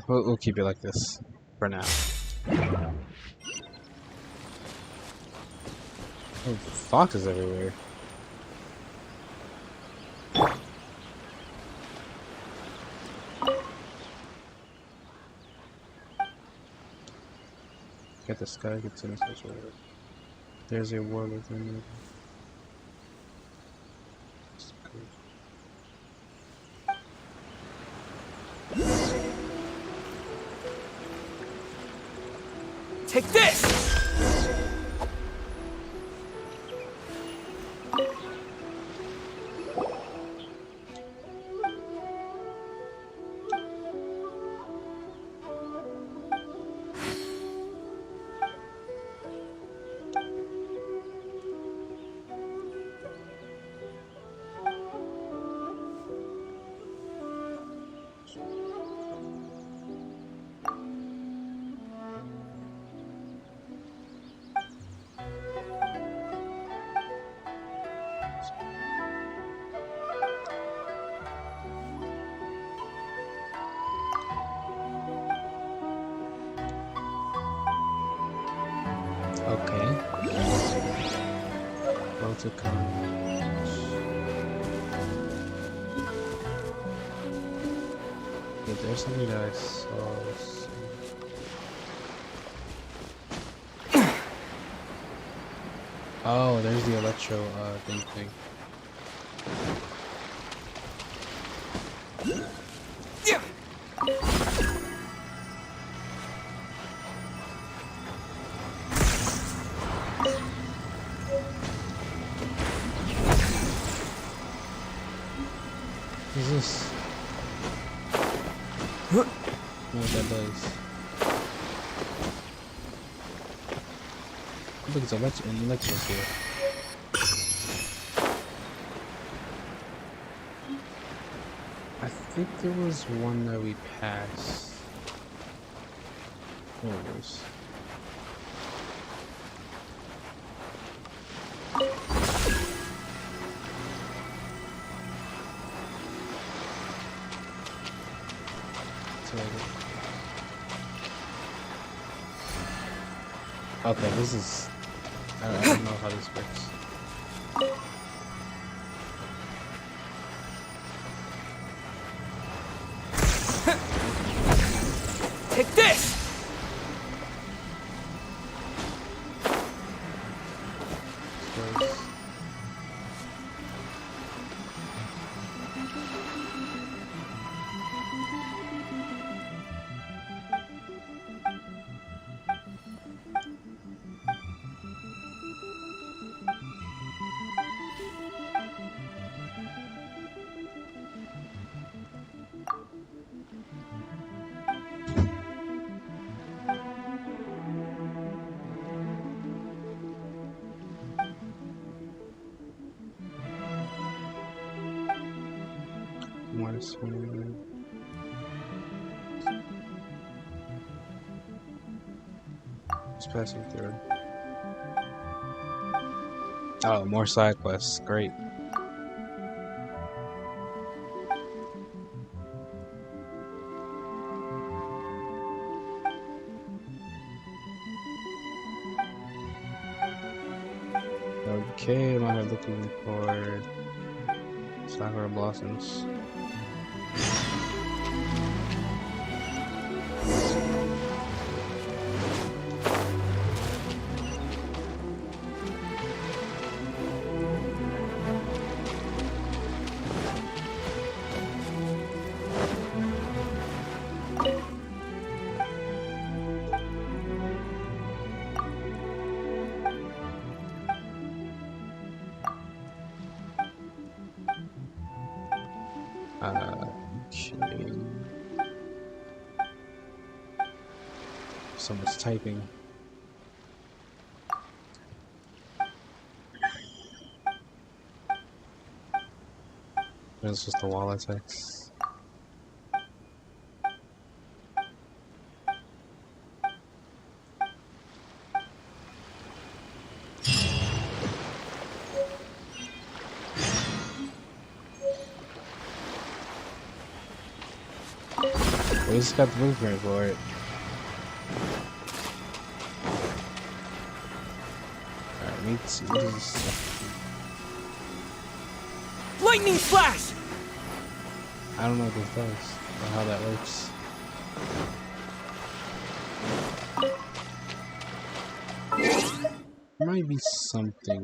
We'll keep it like this for now. Oh, foxes everywhere. Get the sky, get to the switch over. There's a war within me. Take this! Okay. Protocol. Yeah, there's something that I saw. Oh, there's the electro thing. What is this? I don't know what that does. Look, it's an electric here. I think there was one that we passed. There it is. Okay, this is... I don't know how this works. -1. Just passing through. Oh, more side quests. Great. Okay, I'm looking for Sakura Blossoms. Okay. Someone's typing. It's just a wall of text. We just got the blueprint for it. Alright, we need to see what is this stuff. Lightning flash! I don't know what this does or how that works. There might be something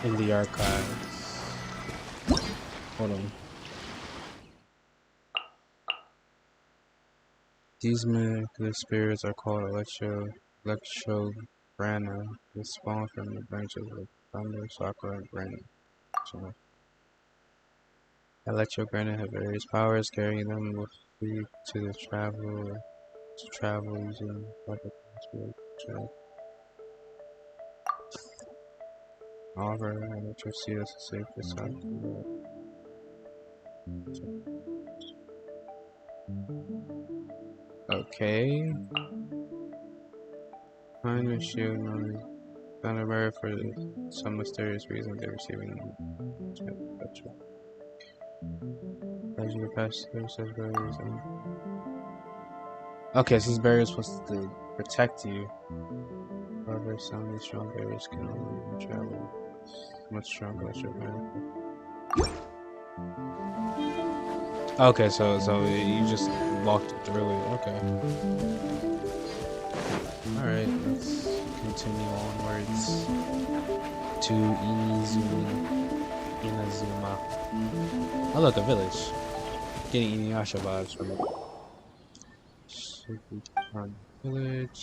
in the archives. Hold on. These miraculous spirits are called Electro-Grana. They spawn from the branches of Thunder, Sakura, and Grana. So, Electro-Grana have various powers, carrying them with you to the travel using weapons. However, Electro seals is safe for Sakura. Okay. Find a shield on Thunderbird for some mysterious reason they're receiving Electro. As you pass through such barriers and okay, so these barriers are supposed to protect you. However, some of these strong barriers can only travel much stronger Electro. Okay, so you just walked through it. Okay. Alright, let's continue onwards to Inazuma. Oh look, a village. Getting Inuyasha vibes from it. Village.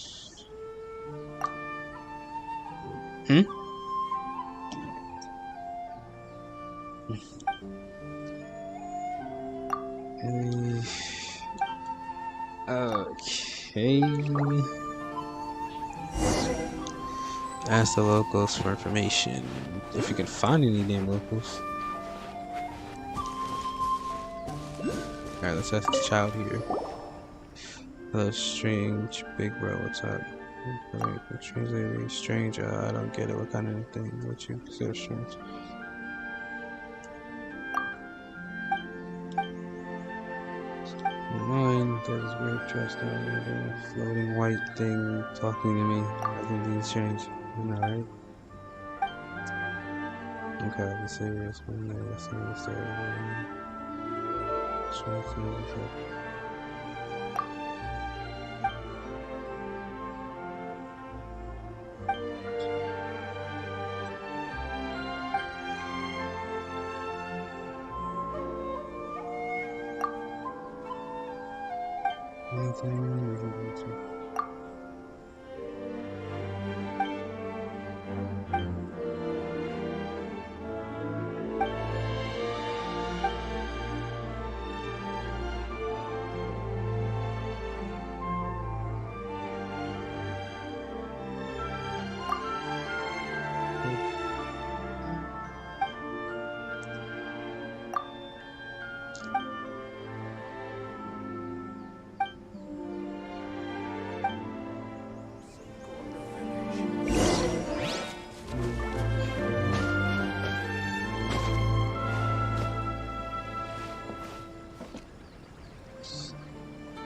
Okay. Ask the locals for information. If you can find any damn locals. Alright, let's ask the child here. Hello, strange big bro, what's up? Translating strange, I don't get it. What kind of thing would you consider strange? Mine, there's weird trust down there. The floating white thing talking to me. I think he's strange. Alright. Okay, I'll be serious. One day, I'll see this there.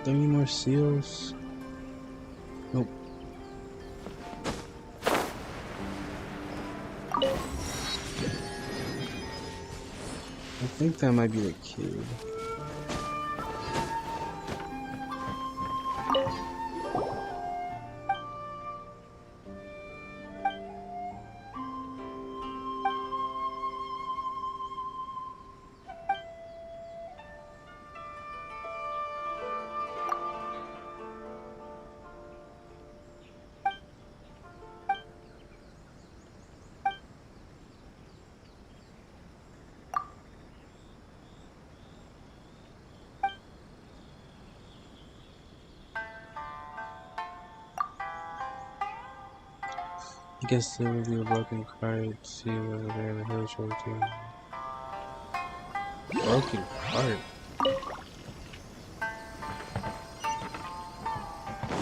there any more seals? Nope. I think that might be the kid. I guess there will be a broken card. See whether they're the hill show too. Broken card.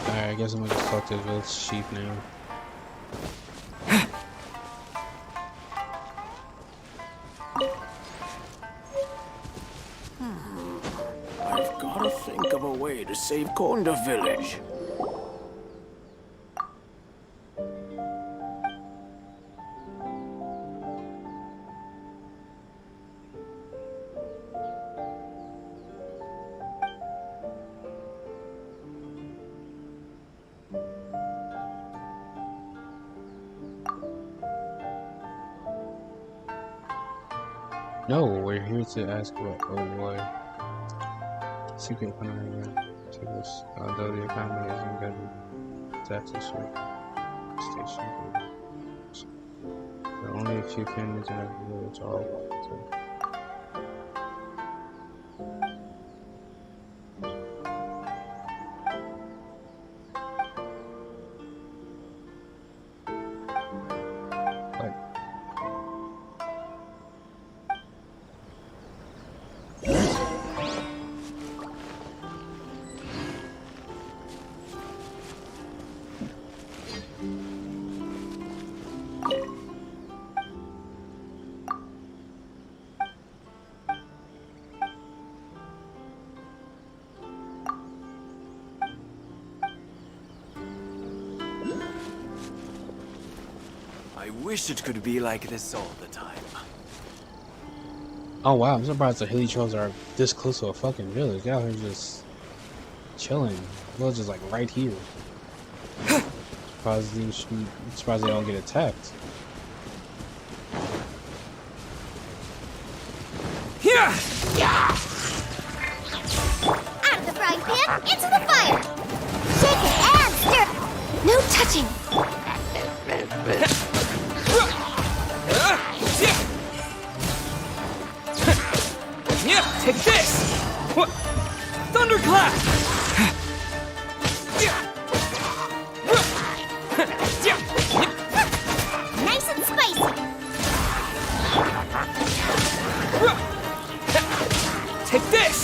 Alright, I guess I'm gonna just talk to the village chief now. I've gotta think of a way to save Konda Village. No, we're here to ask what. Oh boy. Secret economy to this. Although the economy isn't good, taxes station. There are only a few families in our village all want to. I wish it could be like this all the time. Oh wow, I'm surprised the hilly trolls are this close to a fucking village. Y'all are just chilling. The village is like right here. Surprised they don't get attacked. Out of the frying pan, into the fire! Shake it and stir! No touching! Take this! Thunderclap! Nice and spicy! Take this!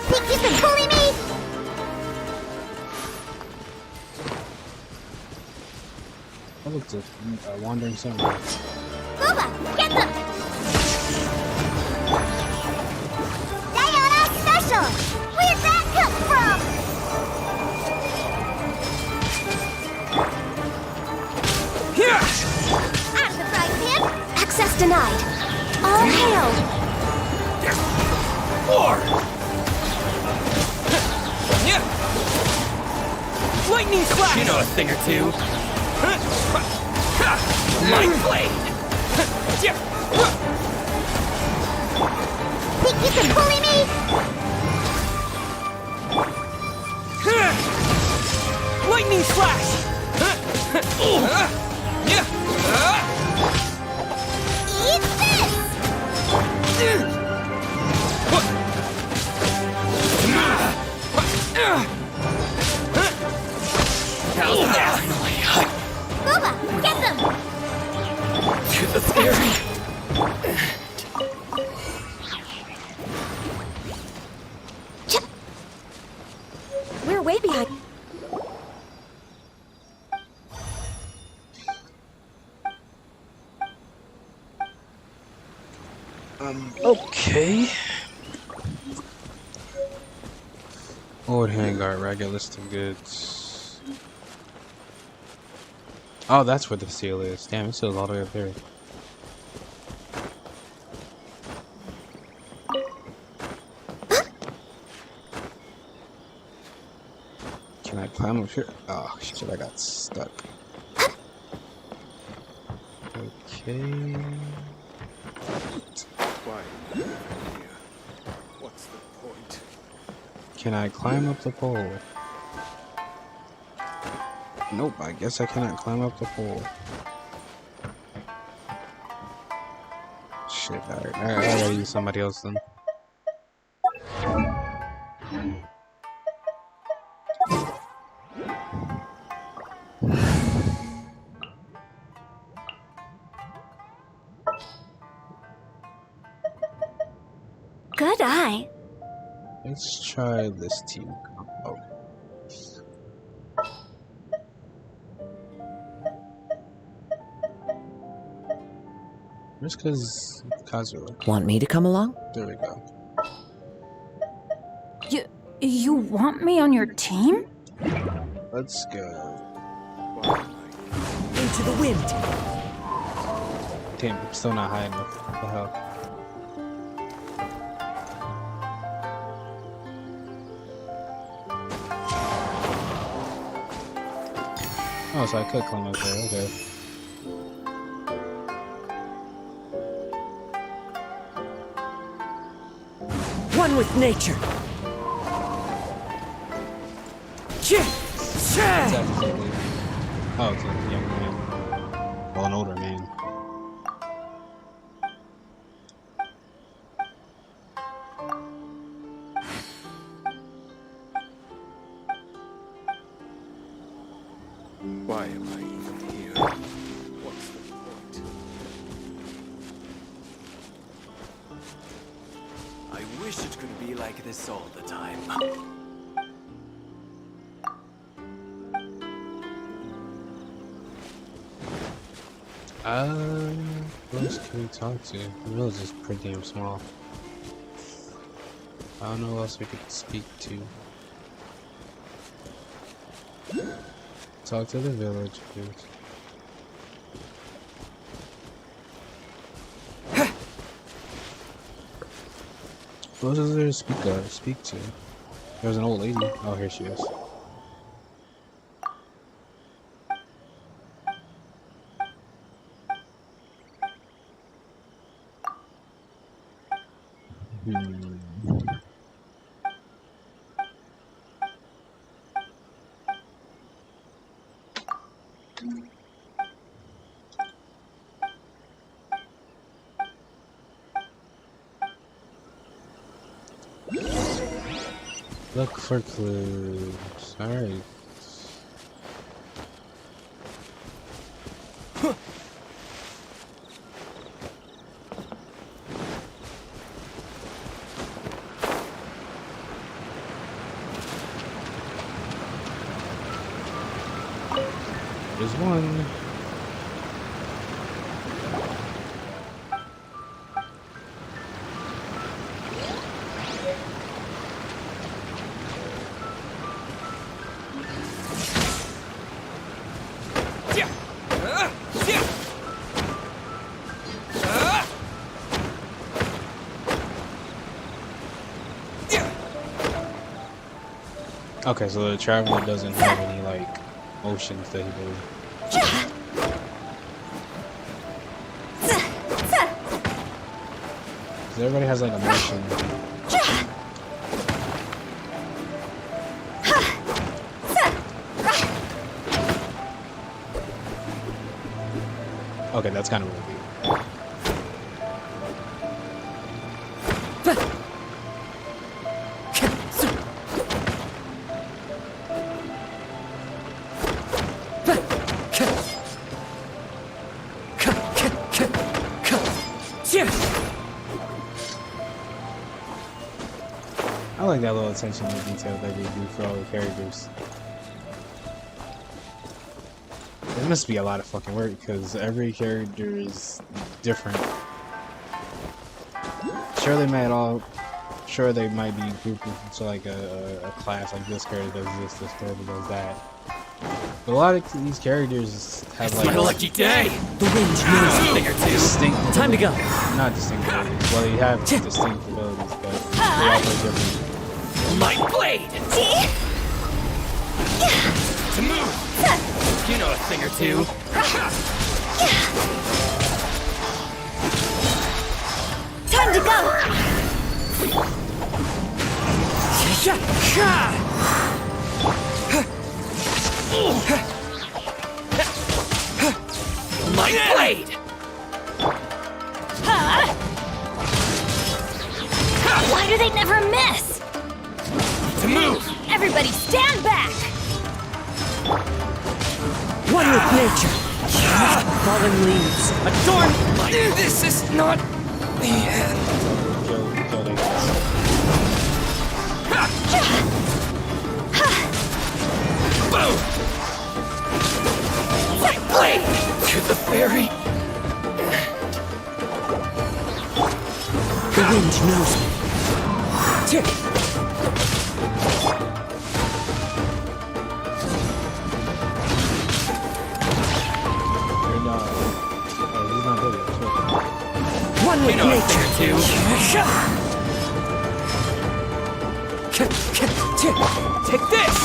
Think you can bully me? I looked at wandering somewhere. Booba, get them! Diana Special! Where'd that come from? Out of the frying pan! Access denied. All hail! War! Lightning slash! You know a thing or two. Mind blade! Think you can bully me? Lightning slash! Eat this! Booba, get them! To the scary. We're way behind. Okay. Old handguard, regular list of goods. Oh, that's where the seal is. Damn, it seal's all the way up there. Can I climb up here? Oh shit, I got stuck. Okay. What's the point? Can I climb up the pole? Nope, I guess I cannot climb up the pole. Shit, alright. I gotta use somebody else then. Good eye. Let's try this team. Oh. Just because Kazuo. Want me to come along? There we go. You want me on your team? Let's go. Into the wind. Damn, I'm still not high enough. What the hell? Oh, so I could climb up there, okay. One with nature. Technically. Oh, it's a young man. Well, an older man. Why am I even here? What's the point? I wish it could be like this all the time. Who else can we talk to? The village is pretty damn small. I don't know who else we could speak to. Talk to the village, please. Who else is there to speak to? There's an old lady. Oh, here she is. Look for clues. Alright. There's one. Okay, so the traveler doesn't have any like motions that he does. Everybody has like a motion. Okay, that's kind of weird. I like that little attention to detail that they do for all the characters. It must be a lot of fucking work because every character is different. Sure, they might be grouped into like a class, like this character does this character does that. But a lot of these characters have like my lucky day. The wind knows a thing or two. distinct Time to go. Not distinct abilities. Well, they have distinct abilities, but they all play different. My blade. To move. You know a thing or two. Time to go! My blade! Why do they never miss? To move! Everybody stand back! One with nature. Fallen leaves. Adorn! This is not the end. Boom! My blade! To the fairy! The wind knows me. Tick. One with nature. Take this!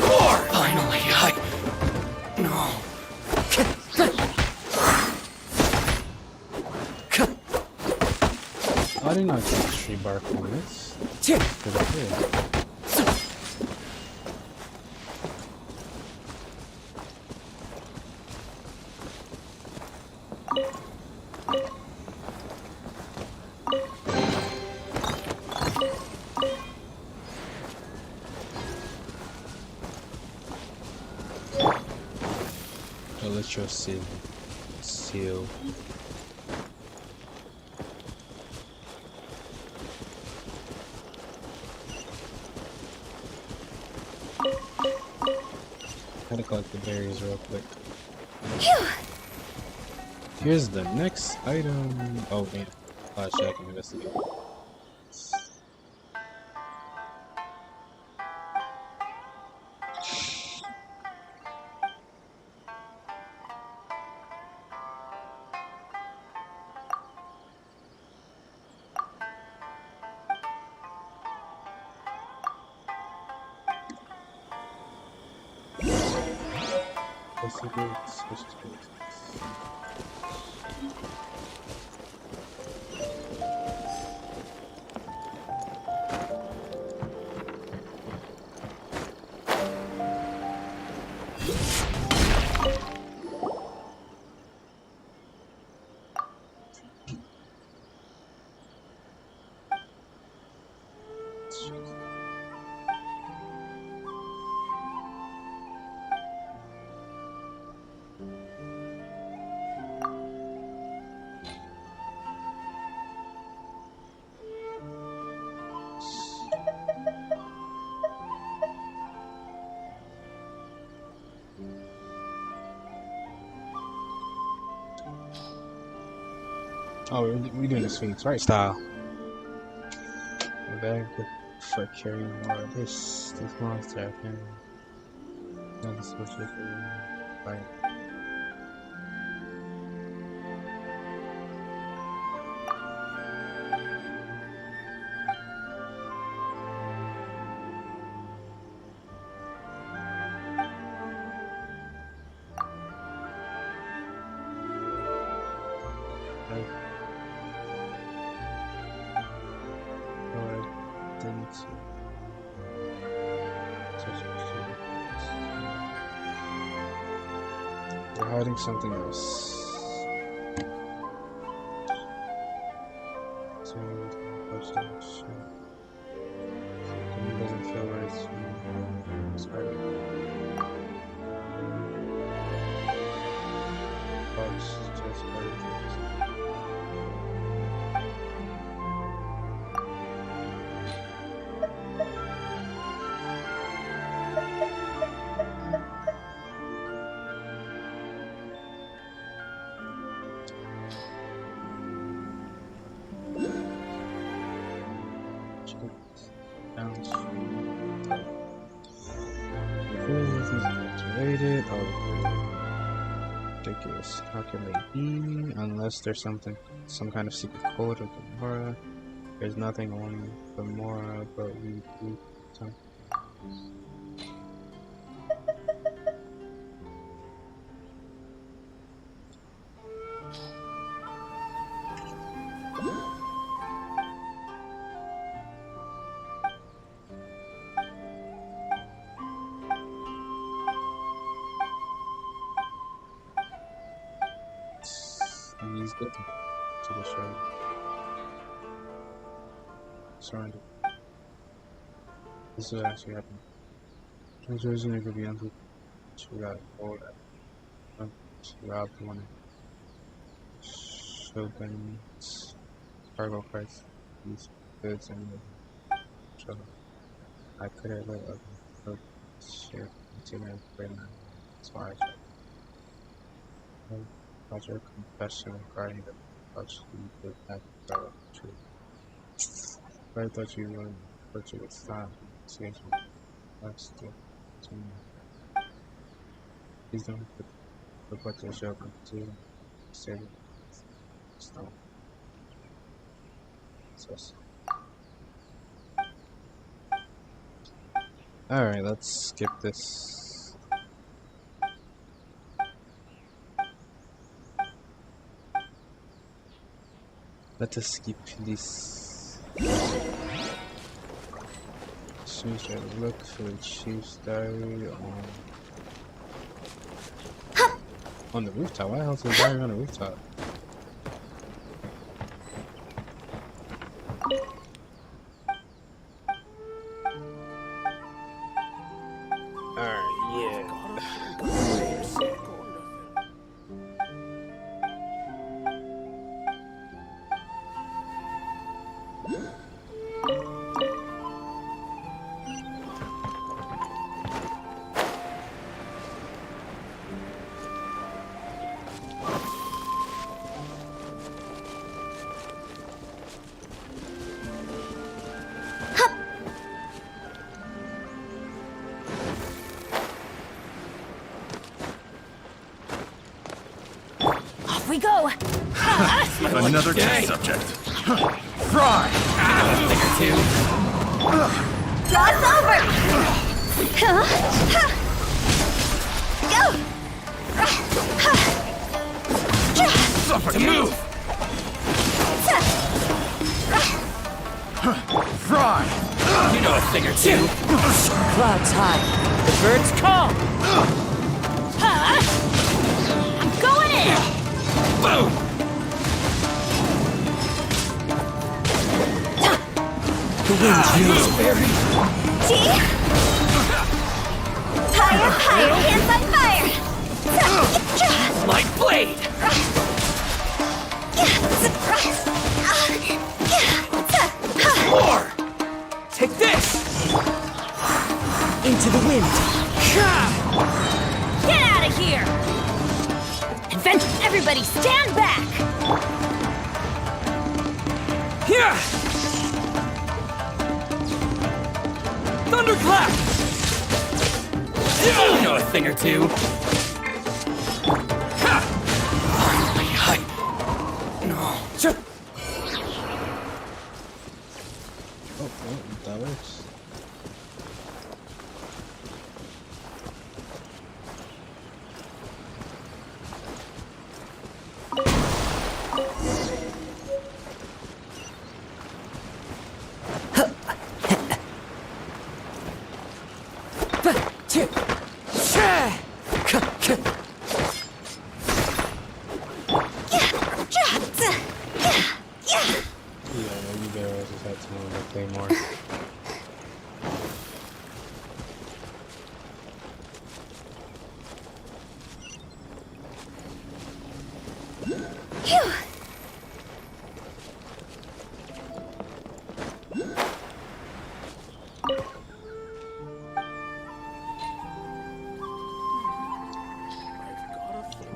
More! Finally, No. I did not get tree bark on this. Because I did. Electro seal. Gotta collect the berries real quick. Here's the next item. Oh wait, last check and investigate. Oh, we're doing the Sphinx, right? Style. A bag for carrying more. This monster, I think. Not this much right. We're hiding something else. Something doesn't feel right to me. Sorry. Bugs, just Bounce. Rated. Oh, ridiculous. How can they be? Unless there's some kind of secret code of the Mora. There's nothing on the Mora, but we do some. He's good to the show. Surrender. This is actually happening. Transversion could be until she got all that. She robbed one of Shogun's cargo carts. These goods and the trouble. I could have let her share continuing right now. That's why I tried. About your confession regarding the touch you did not develop true. But I thought you would put you would stop negotiation. That's the please don't put your joke to save it. Stop. Alright, let's skip this. Let us skip this. Seems to look for the chief's diary on the rooftop. Why the hell is the diary on the rooftop? Alright, yeah. We go! Another test subject. Fry! Thing or two. Cross over! Go! Suffer to move! Fry! You know a thing or two. Clouds high. The birds call! I'm going in! Boom! The wind knows very. Gee! Higher, higher, hands on fire! My blade! More! Take this! Into the wind. Get out of here! Adventure! Everybody stand back! Here! Thunderclap! You know a thing or two. No. Oh, that works.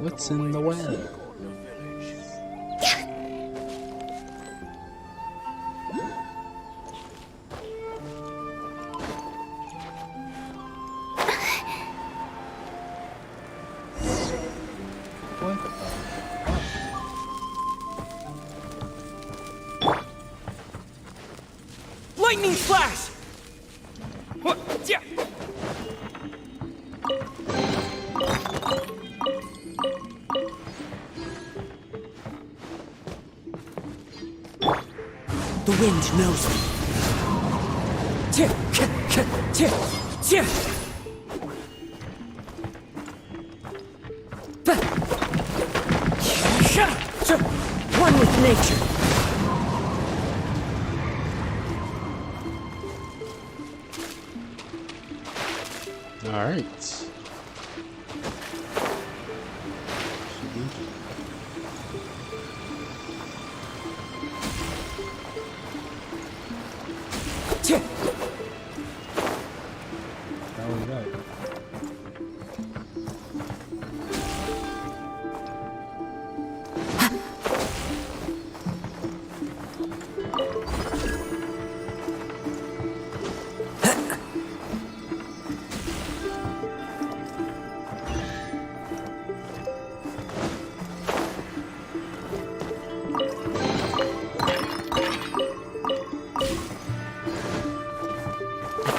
What's in the well? Lightning flash! What? Yeah. The wind knows me. One with nature. All right. How was that?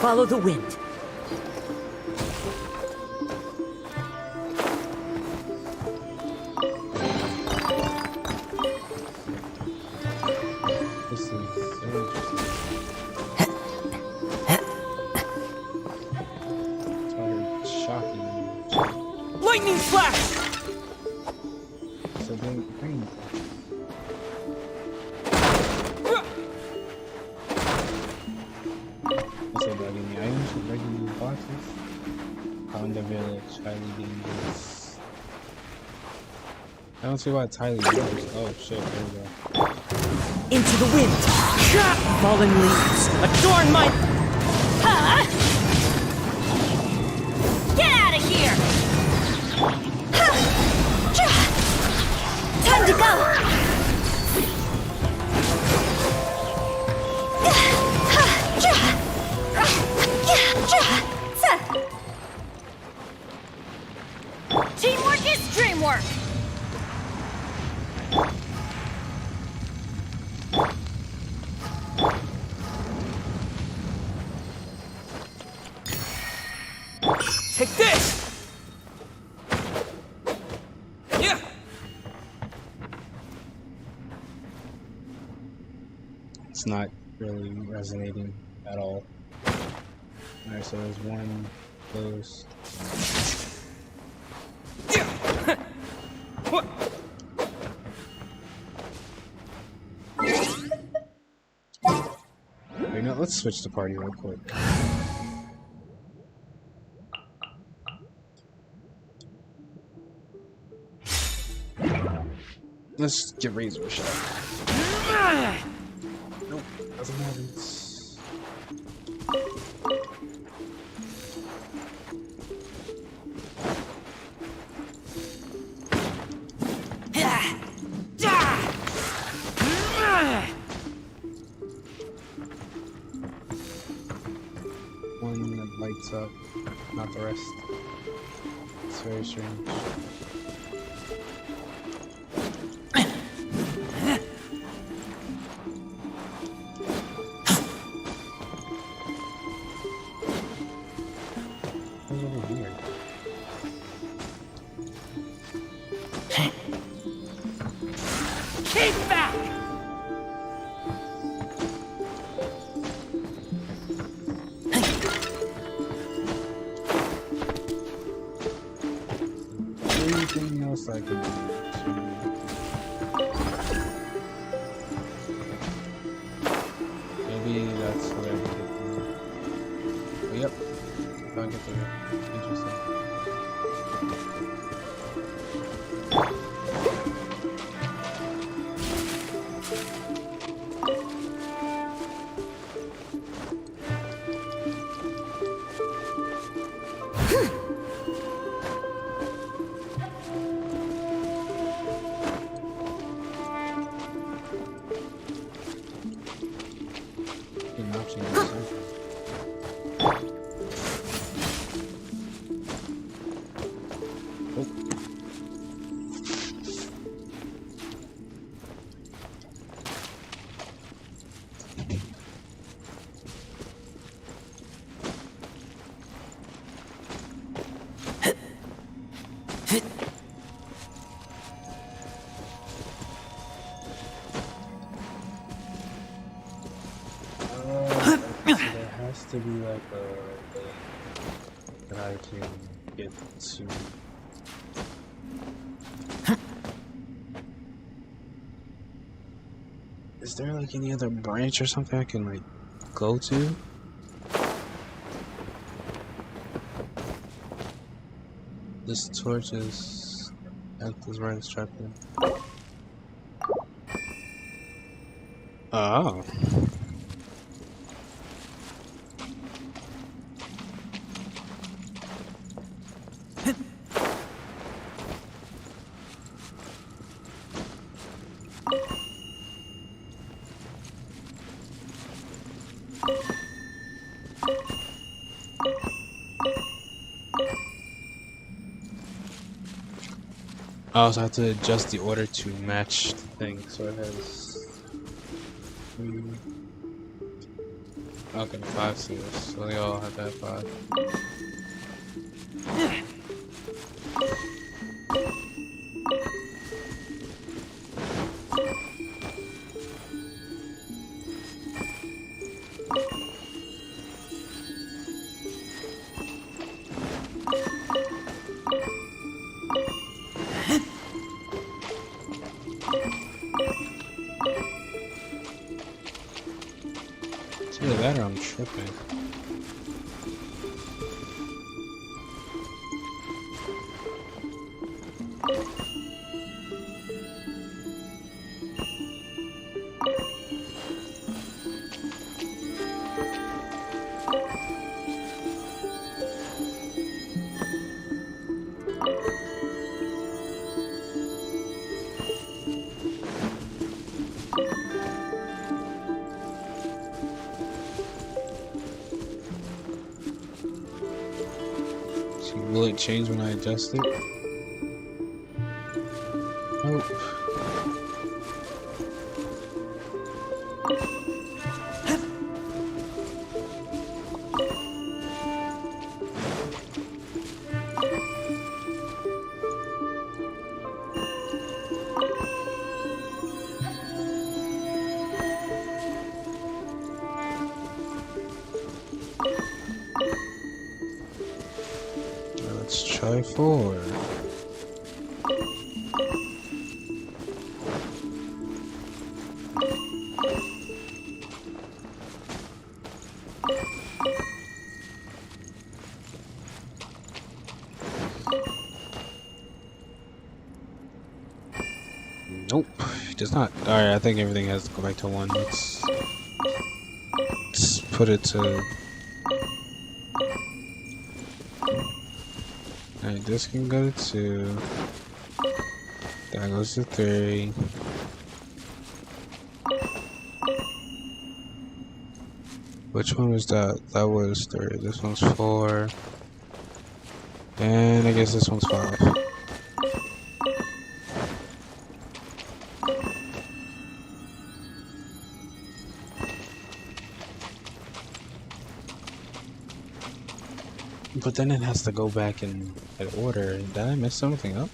Follow the wind. This is so interesting. It's very shocking. Lightning flash! So bring so bugging the items for breaking these boxes. Found the village, highly dangerous. I don't see why it's highly dangerous. Oh shit, there we go. Into the wind. Fallen leaves. Adorn my... Huh? Get out of here! Time to go! Teamwork is dreamwork! Take this! Yeah! It's not really resonating at all. Alright, so there's one close. What? Wait, no, let's switch the party real quick. Let's get Razor a shot. Nope, doesn't happen. One that lights up, not the rest. It's very strange. What's over here? Keep back! Anything else I can do? Maybe that's what I get to. Oh, yep. Don't get to. Interesting. An option in the center. Oh. has to be like a way that I can get to. Is there like any other branch or something I can like go to? This torch is at this right instructor. Oh. I also have to adjust the order to match the thing, so it has okay, 5 seals, so they all have to have 5. Either that or I'm tripping. Will it change when I adjust it? Nope. Let's try 4. Nope, it does not. Alright, I think everything has to go back to 1. Let's put it to. Alright, this can go to 2. That goes to 3. Which one was that? That was 3. This one's 4. And I guess this one's 5. But then it has to go back in order. Did I mess something up?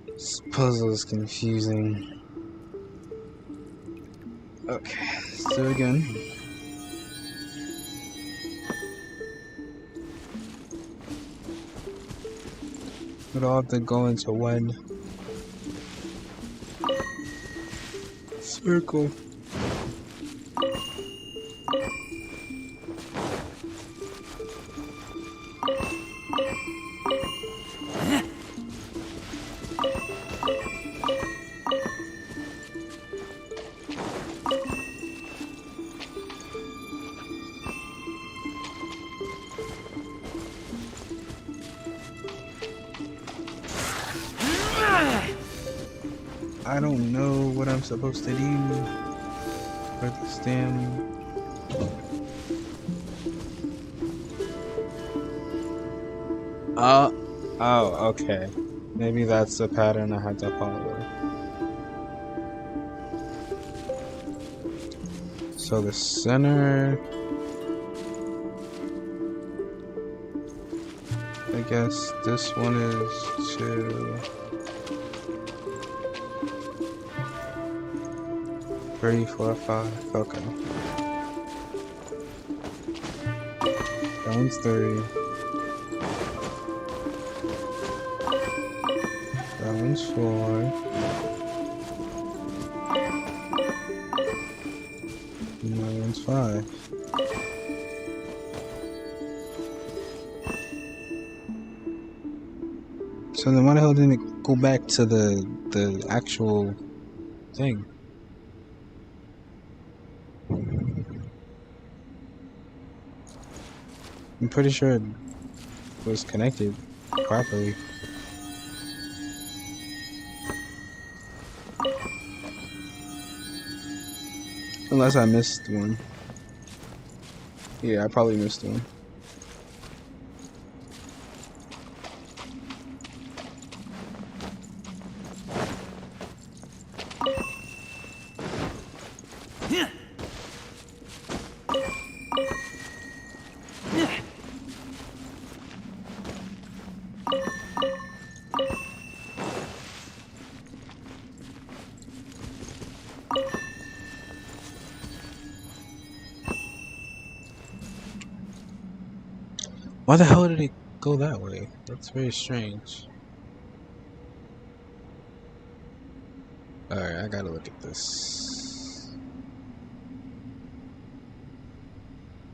This puzzle is confusing. Okay, let's do it again. It all have to go into 1 circle. I don't know what I'm supposed to do for this damn. Oh, okay. Maybe that's the pattern I had to follow. So the center, I guess this one is 2, 3, 4, 5. Okay. That one's 3. That one's 4. And that one's 5. So then why the hell didn't it go back to the actual thing? I'm pretty sure it was connected properly. Unless I missed one. Yeah, I probably missed one. Why the hell did it go that way? That's very strange. Alright, I gotta look at this.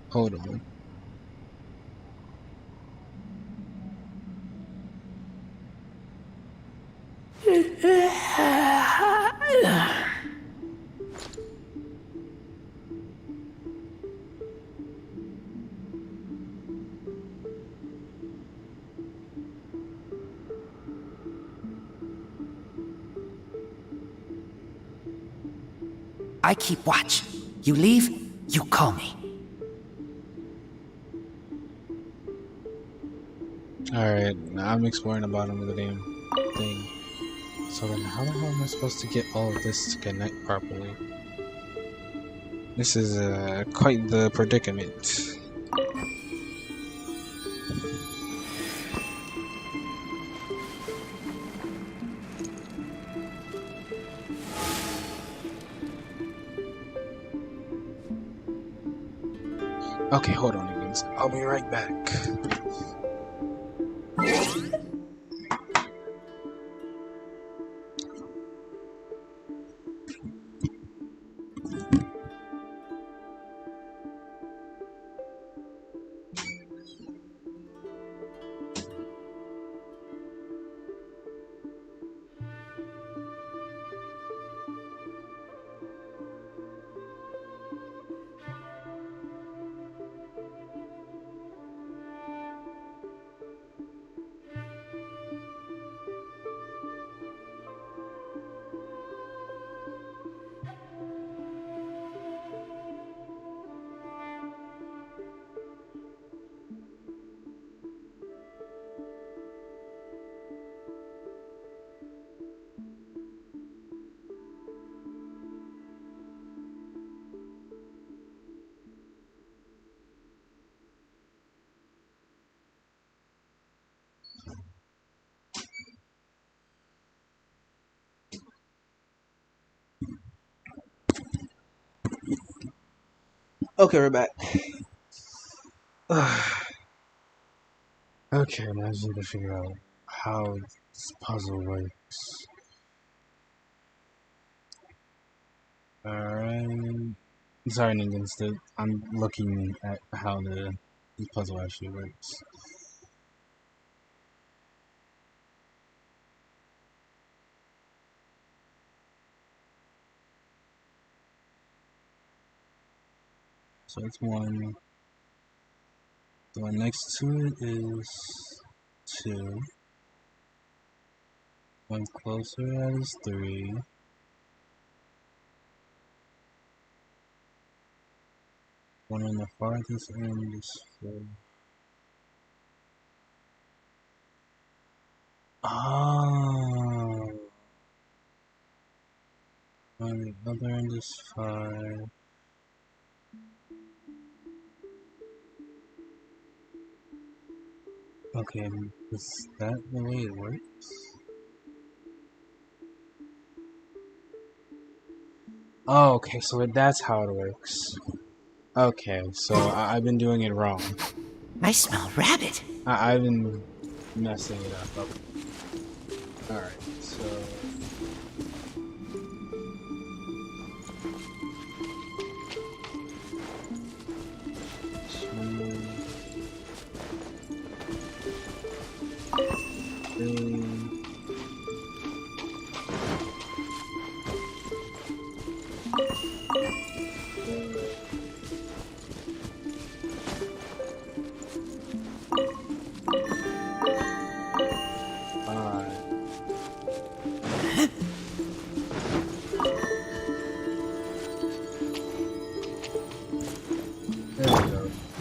Hold on. I keep watch. You leave, you call me. Alright, now I'm exploring the bottom of the damn thing. So then how the hell am I supposed to get all of this to connect properly? This is quite the predicament. Okay, hold on, guys. I'll be right back. Okay, we're back. Okay, now I just need to figure out how this puzzle works. Alright. Sorry, Ninjas, I'm looking at how the puzzle actually works. So it's 1. The one next to it is 2. One closer that is 3. One on the farthest end is 4. Oh. On the other end is fine. Okay, is that the way it works? Oh, okay, so that's how it works. Okay, so I've been doing it wrong. I smell rabbit. I've been messing it up. Okay. Alright, so...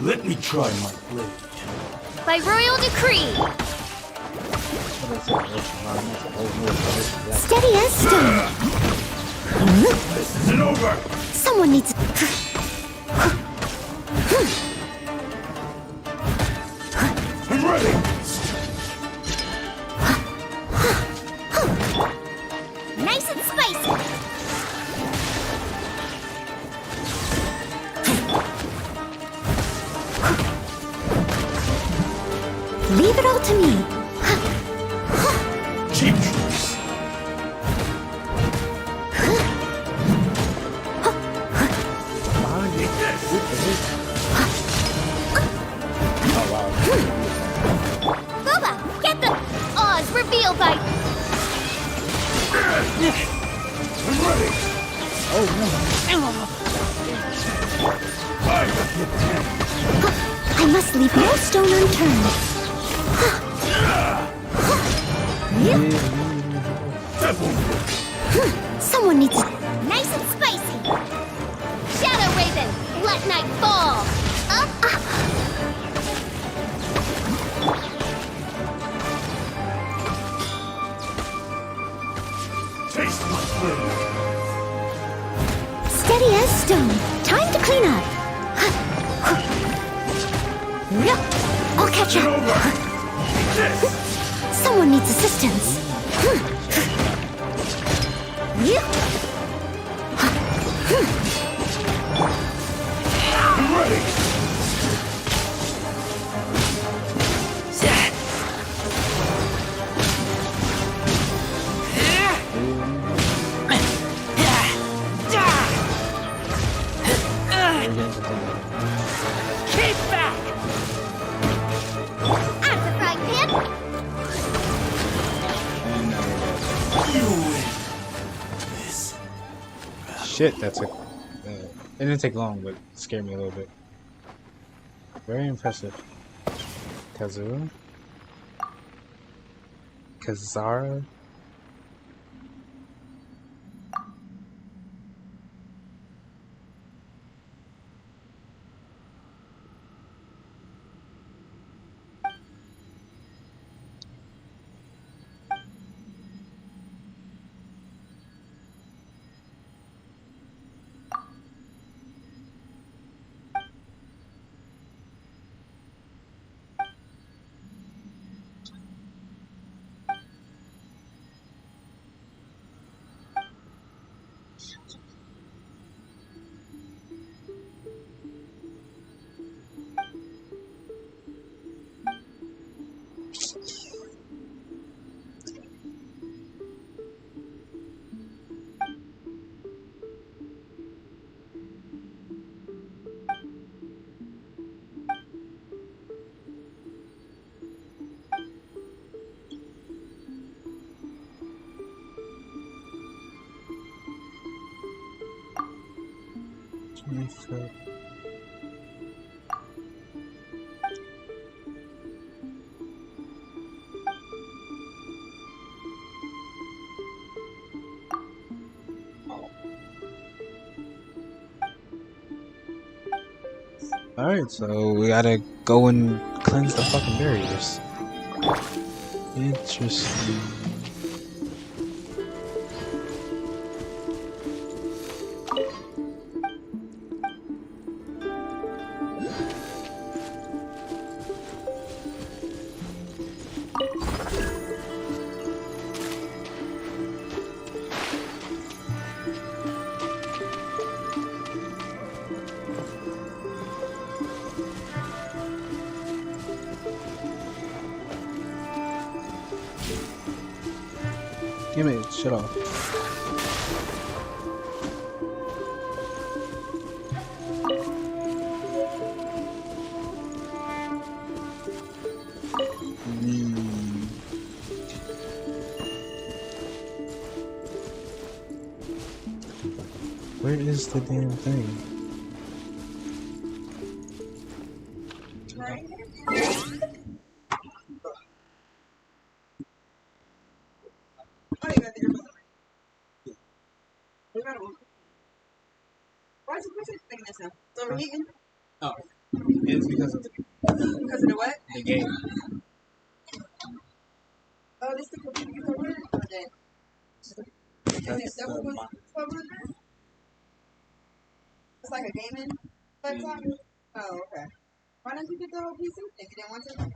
Let me try my blade. By royal decree. Steady as stone. This isn't over! Someone needs... I'm ready! Nice and spicy. Leave it all to me. Cheap shots. Booba, get the Oz revealed by. I'm ready! I must leave no stone unturned. Someone needs... Nice and spicy. Shadow Raven, let night fall. Up. Taste my blade. Steady as stone. Time to clean up. I'll catch up. Someone needs assistance. I'm ready! Keep back! At the frying pan. Shit, that took... it didn't take long, but it scared me a little bit. Very impressive. Kazuo? Kazara? Alright, so we gotta go and cleanse the fucking barriers. Interesting. Give me it, shut off. Where is the damn thing? Why is the thinking this now? It's overheating? Oh, it's because of the what? the game. Oh, this is the computer over there? Or that? Is it several over there? It's like a gaming laptop? Oh, okay. Why don't you get the whole PC if you didn't want to? Okay.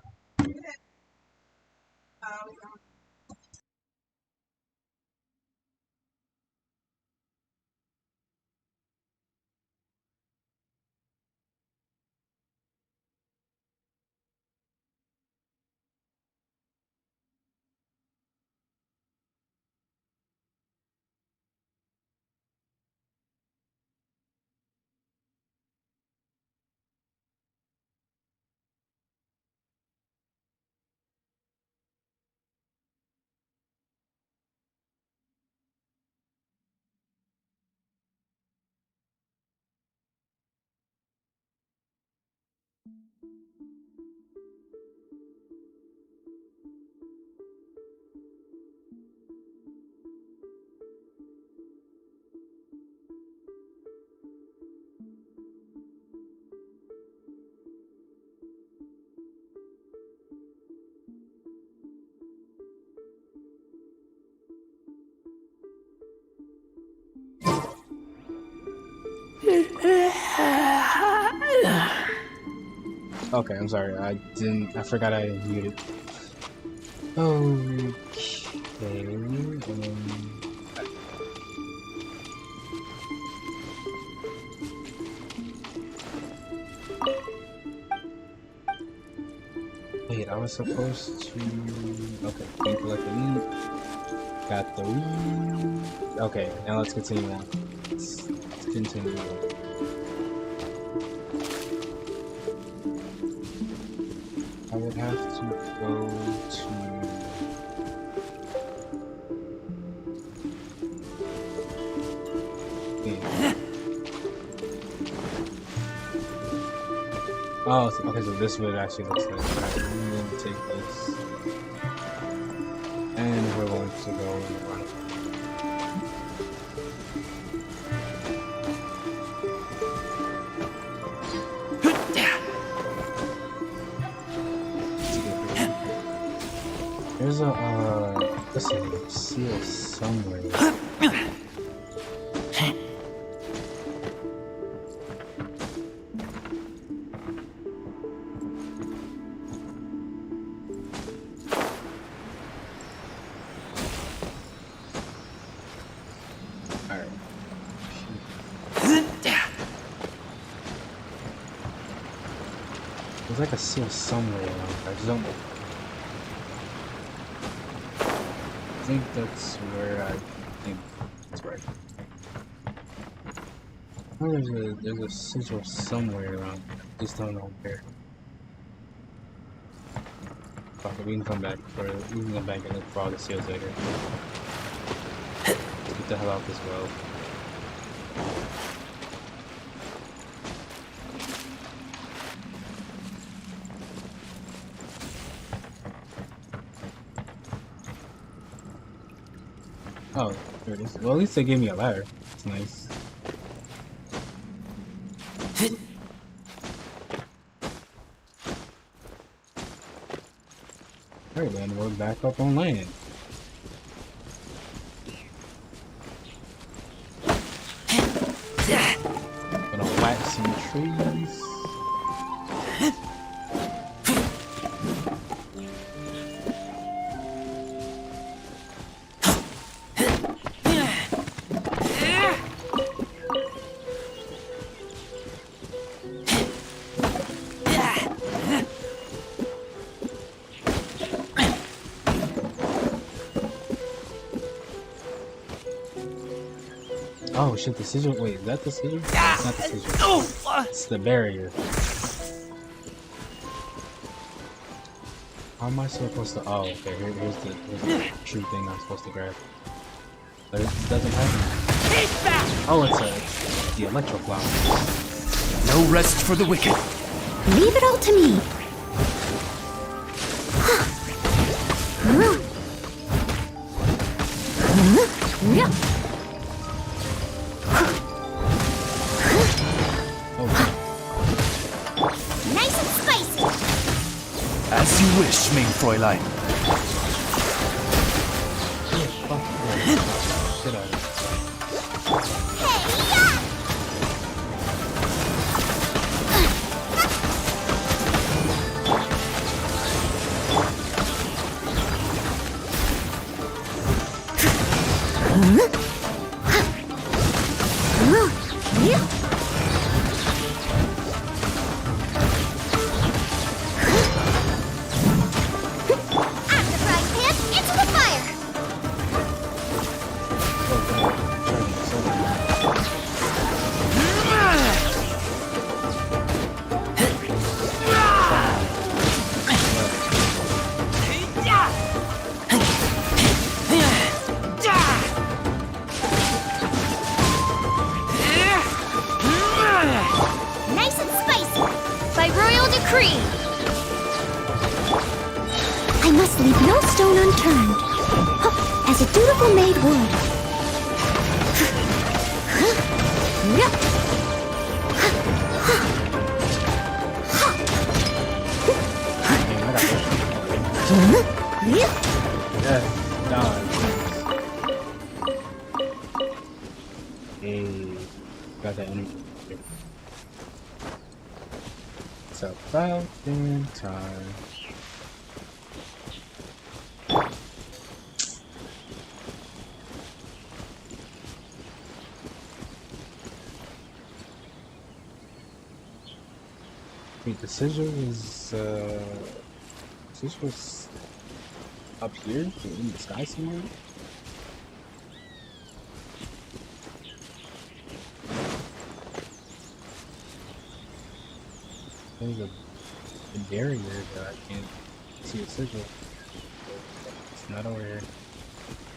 Okay, I'm sorry. I forgot I muted. Okay. Wait, I was supposed to. Okay, can collect the meat. Got the weed. Okay, now let's continue now. Let's continue. I would have to go to. Yeah. Oh, okay, so this is what it actually looks like. Alright, I'm going to take this. And we're going to go and run. There's a, let's see, seal somewhere. Alright. There's like a seal somewhere around. I just don't know. I think that's where I think that's right. Oh, there's a sigil somewhere around. Just don't know where. Fuck it, we can come back and look for all the seals later. Get the hell out this well. Oh, there it is. Well, at least they gave me a ladder. It's nice. Alright, then we're back up on land. Gonna whack some trees. Oh shit, the sigil. Wait, is that the sigil? It's not the sigil. It's the barrier. How am I supposed to? Oh, okay. Here's the true thing I'm supposed to grab. But it doesn't happen. Oh, it's the electro flower. No rest for the wicked. Leave it all to me. Nice and spicy. As you wish, mein Fräulein. Nice and spicy. By royal decree. I must leave no stone unturned, as a dutiful maid would. Got that energy. It's about damn time. Wait, the sigil was up here in the sky somewhere? There's a barrier that I can't see a sigil. It's not over here.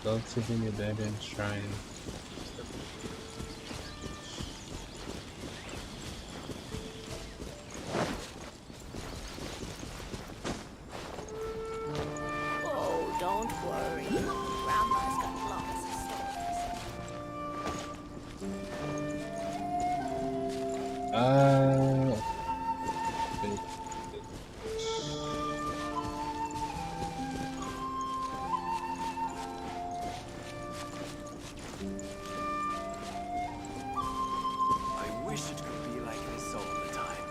Go to the abandoned shrine. Oh, don't worry. Grandma's got lots of stories. I wish it could be like this all the time.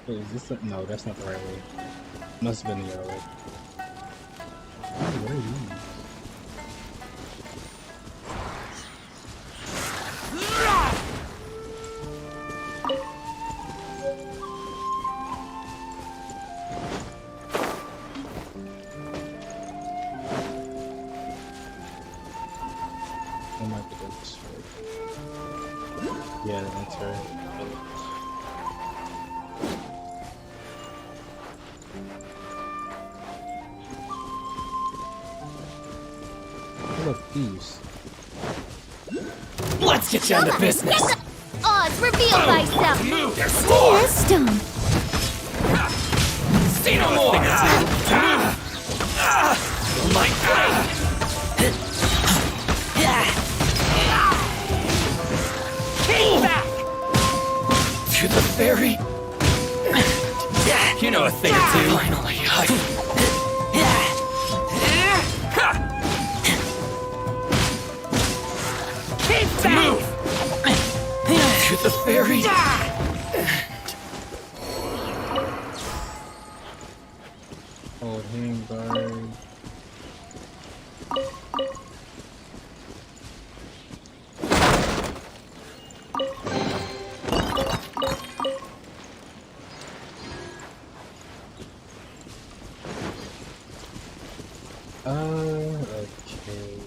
Wait, is this the, no, that's not the right way. Must have been the other way. What are you doing? I might be this way. Yeah, that's right. Look, thieves. Let's get down to business. Oz, reveal thyself. Stone. See no more. My King back! to the ferry. You know a thing or two. Finally, King back! to the ferry. Hold hang guard. Okay.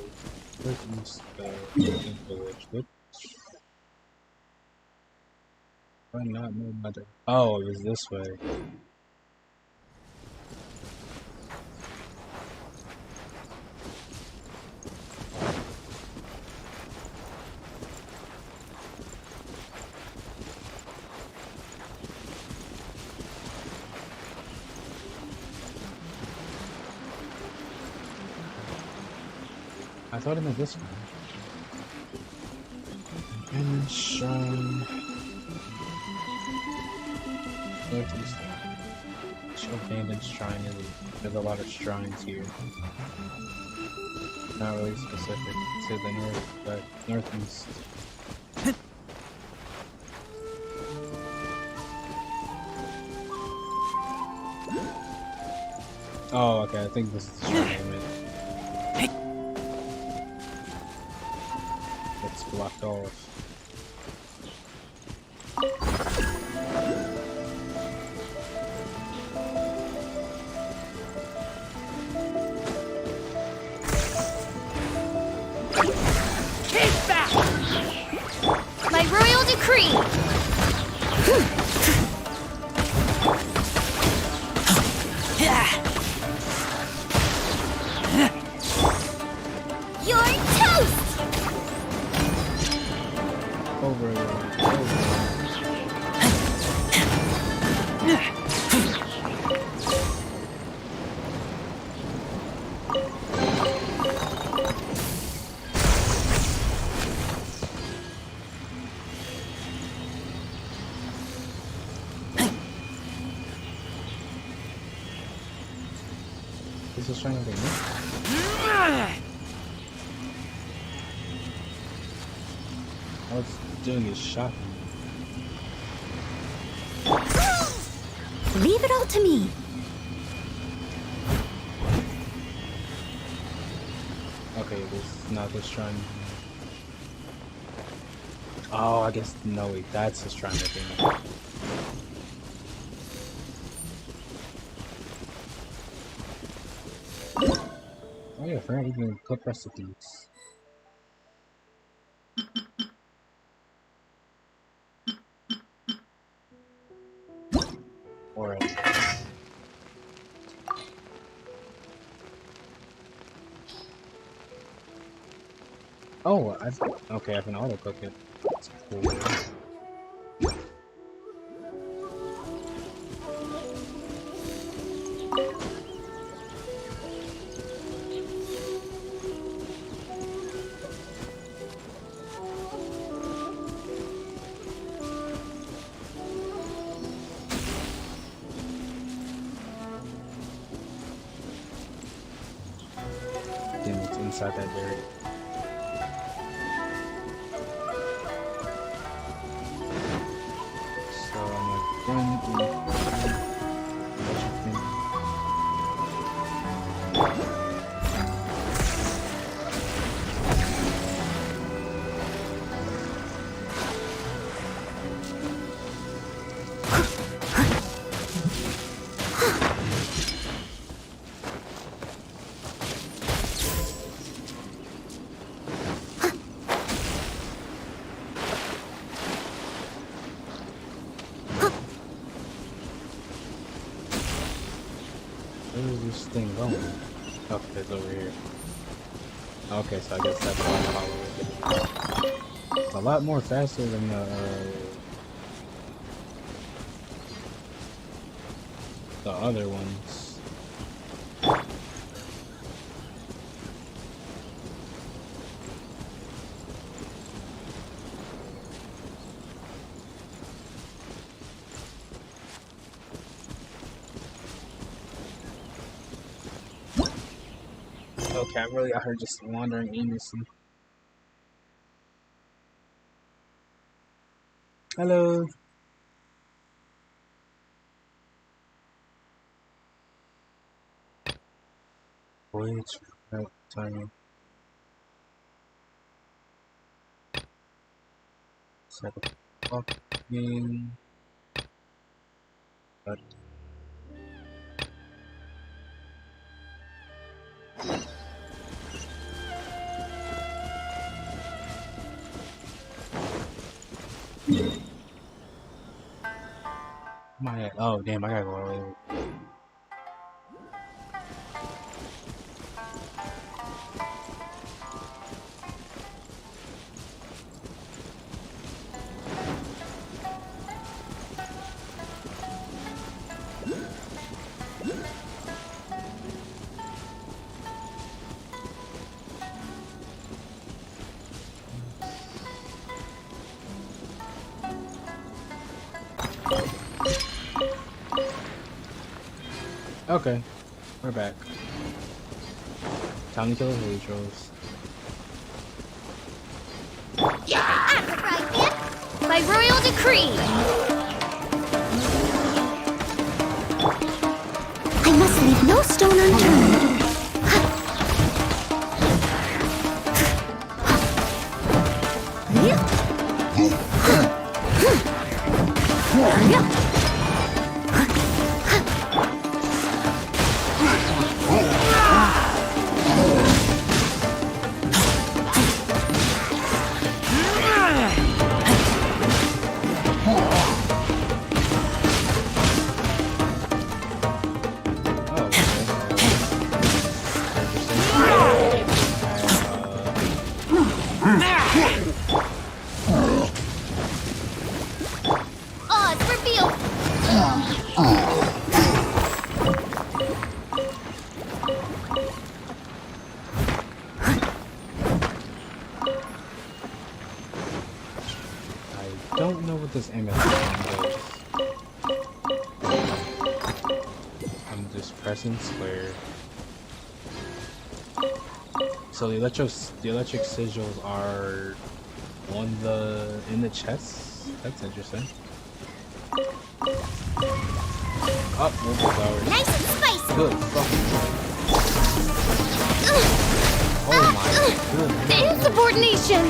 Where's the village? What? Why not know mother? Oh, it was this way. I thought it meant this one. And shrine. Northeast. Abandoned shrine. There's a lot of shrines here. Not really specific to the north, but northeast. Oh, okay. I think this is the shrine I meant. It's blocked off. Kick back! My royal decree! You're toast! Over. This is trying to be me. All it's doing is shocking me. Leave it all to me. Okay, this is not this shrine. Oh, I guess no wait, that's his shrine thing. Oh yeah, I forgot you can cook recipes. Or oh, okay, I can auto cook it. That's cool. Damn, it's inside that berry. So I'm gonna where is this thing going? Oh, it's over here. Okay, so I guess that's why I follow it. It's a lot more faster than the other ones. okay, I'm really out here just wandering aimlessly. Hello. Wait, right timing. Set up fucking. But my oh damn, I gotta go all the way. Okay, we're back. Time to kill the Hadros. By royal decree! I must leave no stone unturned. Odds revealed! I don't know what this animation does. I'm just pressing square. So the electric sigils are in the chest. That's interesting. Oh, flowers. Nice and spicy. Good fucking. Oh my goodness. Insubordination!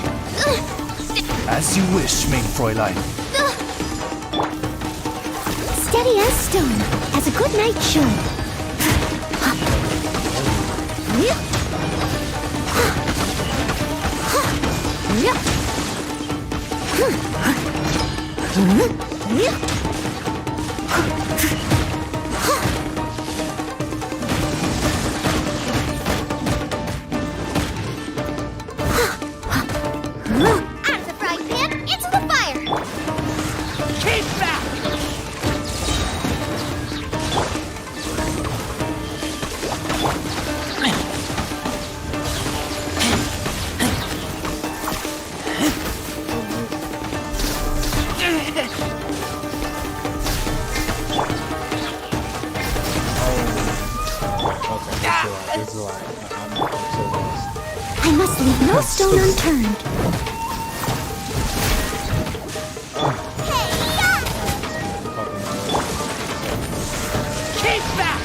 As you wish, main Fräulein. Steady as stone, as a good knight should. Out of the frying pan, into the fire! Keep back! This is why I'm so lost. I must leave no stone unturned. Keep back!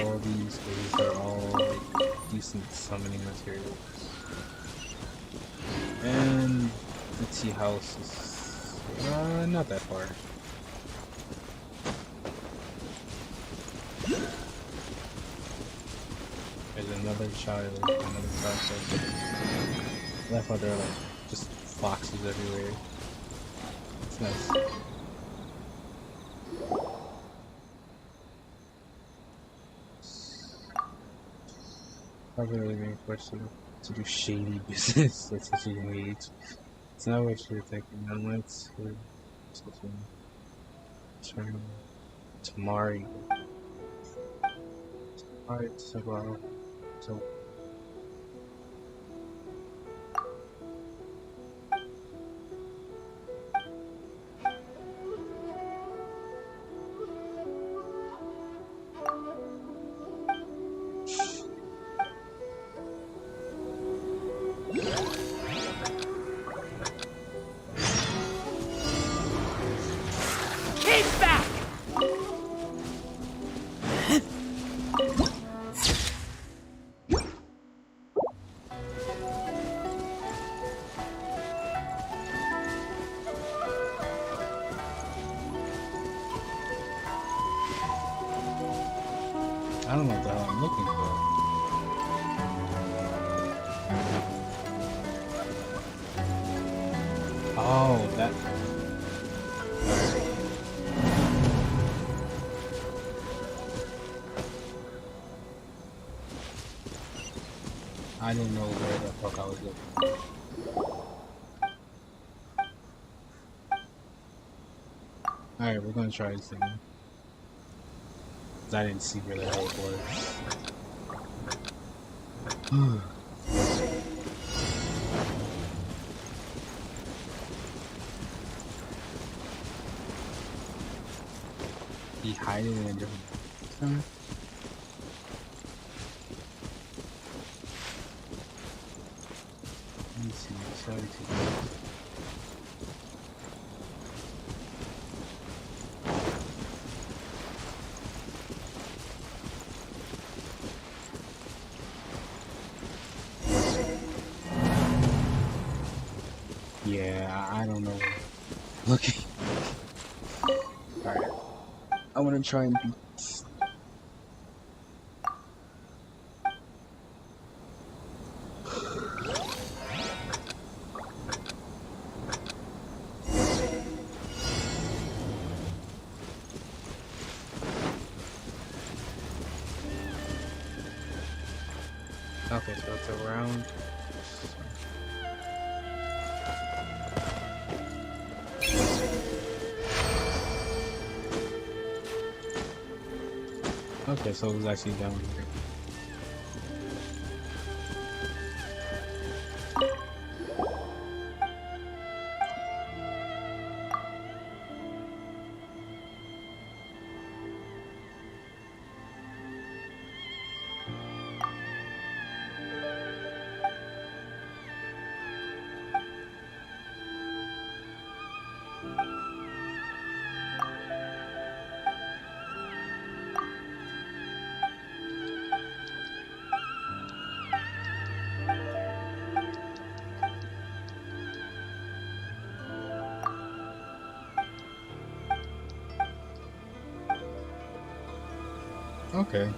All these are all like decent summoning materials. And the tea house is not that far. There's another child, another child. Left out there are like just foxes everywhere. It's nice. Probably really being forced to do shady business at such a young age. It's not what you're thinking. Unless we're turn Tamari. Alright, so I don't know what the hell I'm looking for. Oh, that. I didn't know where the fuck I was looking. Alright, we're gonna try this again. Cause I didn't see where the hell it was. He hiding in a different time. Let me see, sorry to yeah, I don't know. Looking. Alright. I wanna try and beat this. Okay, so it's around. Okay, so it was actually down here. Okay.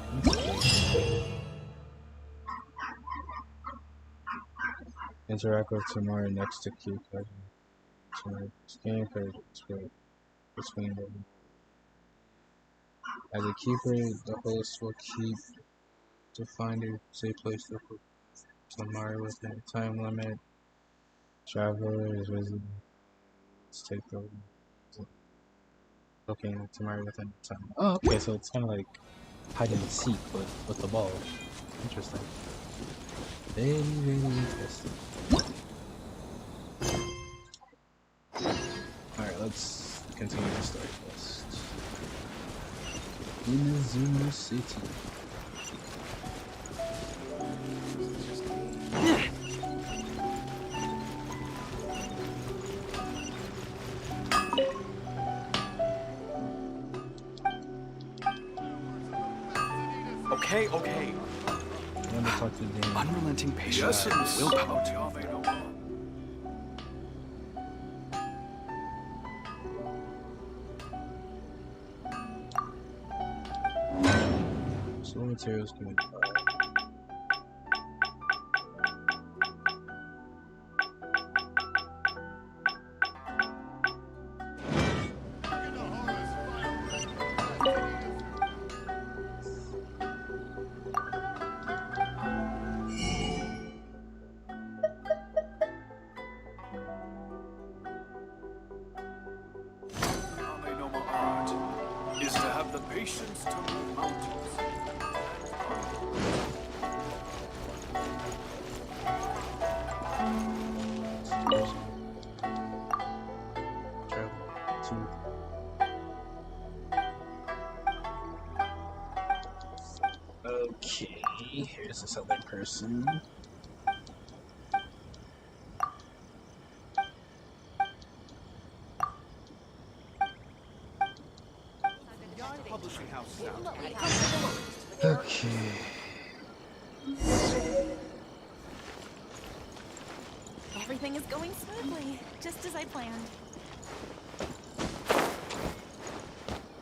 Interact with Tamara next to key card. Scan card between them. As a keeper, the host will keep the finder safe place to put Tamara within a time limit. Traveler is visible. Let's take the looking at Tamara within a time. Oh, okay, so it's kind of like hide and seek, but with the ball. Interesting. Very, very interesting. Alright, let's continue the story quest. Inazuma City. Okay. Never talk to the Unrelenting patience and willpower. So materials can be is to have the patience to move mountains. Okay, here's this other person. Okay. Everything is going smoothly, just as I planned.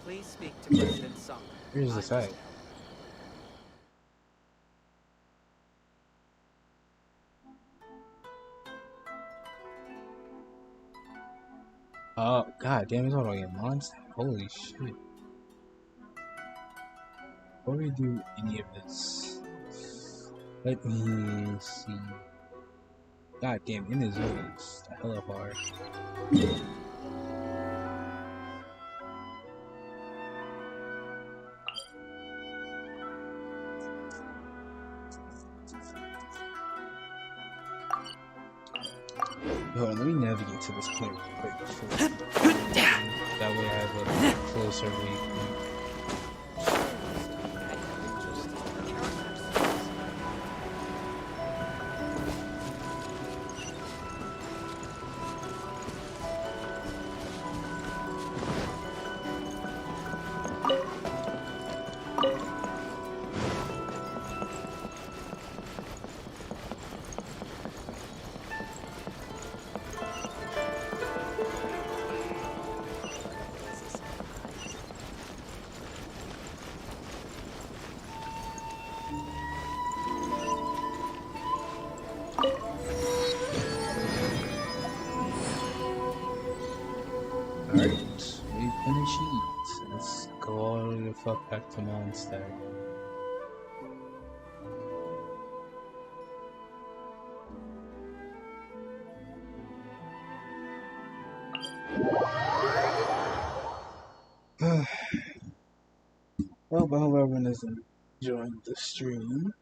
Please speak to President Song. Here's the side. Oh, god damn, it's all like a monster. Holy shit. Before we do any of this, let me see. God damn, Inazuki is hella hard. Hold on, let me navigate to this point real quick before. That way I have a closer read. Alright, we finished it. Let's go all the fuck back to Mondstadt. Well, I hope everyone is enjoying the stream.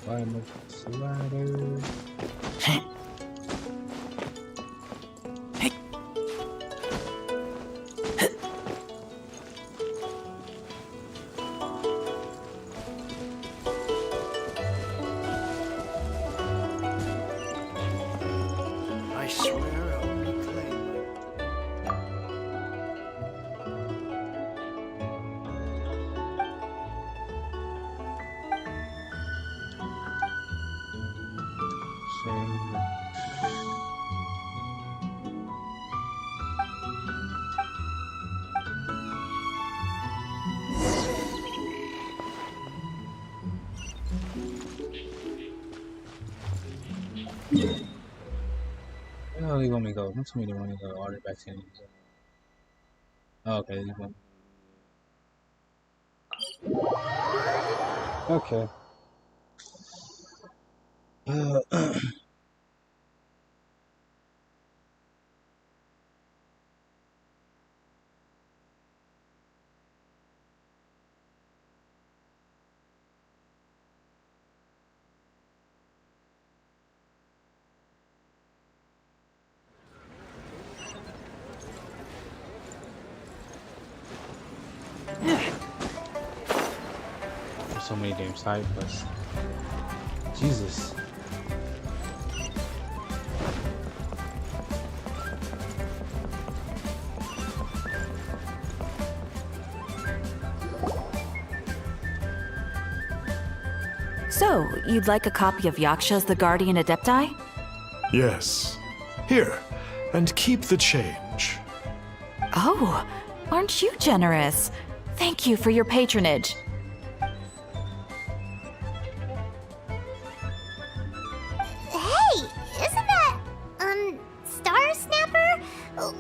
Climb up this ladder. I swear I'll reclaim Oh, they want me to go. Don't tell me they want me to go all the way back to India. Oh, okay, they want. Okay. There's so many damn side quests. Jesus. So, you'd like a copy of Yaksha's The Guardian Adepti? Yes. Here, and keep the change. Oh, aren't you generous? Thank you for your patronage. Hey, isn't that, Star Snapper?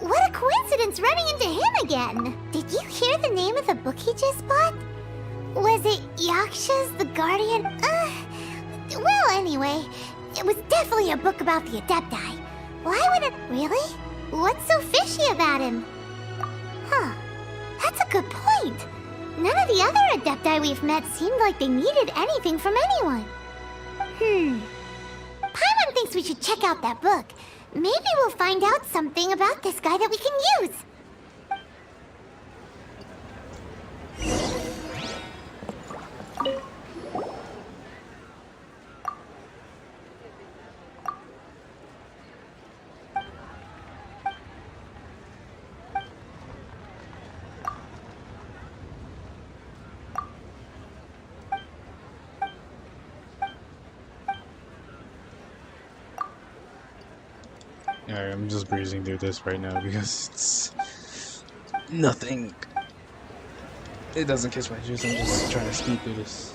What a coincidence running into him again. Did you hear the name of the book he just bought? Was it Yaksha's The Guardian? Well, anyway, it was definitely a book about the Adepti. Why would it... Really? What's so fishy about him? Huh. That's a good point. None of the other Adepti we've met seemed like they needed anything from anyone. Paimon thinks we should check out that book. Maybe we'll find out something about this guy that we can use. Alright, I'm just breezing through this right now because it's nothing. It doesn't catch my juice. I'm just trying to speed through this.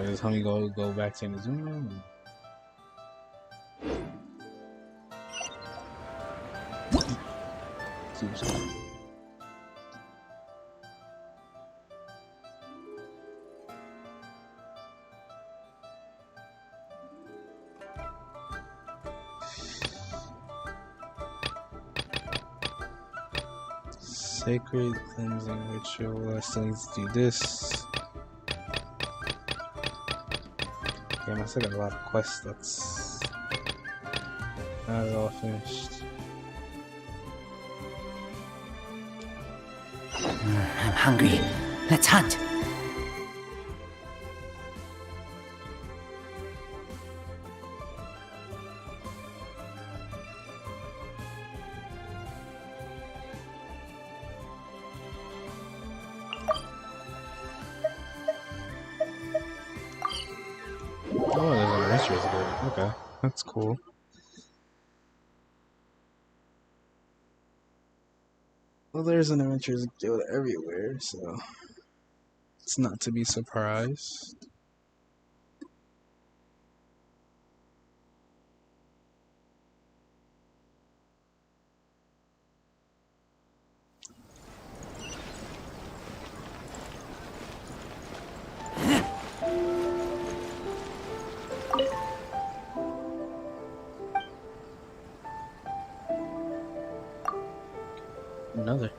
Does homie go back to Inazuma? Sacred cleansing ritual. I still need to do this. Damn, I still got a lot of quests that's not all finished. I'm hungry. Let's hunt. Oh, there's an adventurous guild. Okay, that's cool. Well, there's an adventurous guild everywhere, so it's not to be surprised. Another.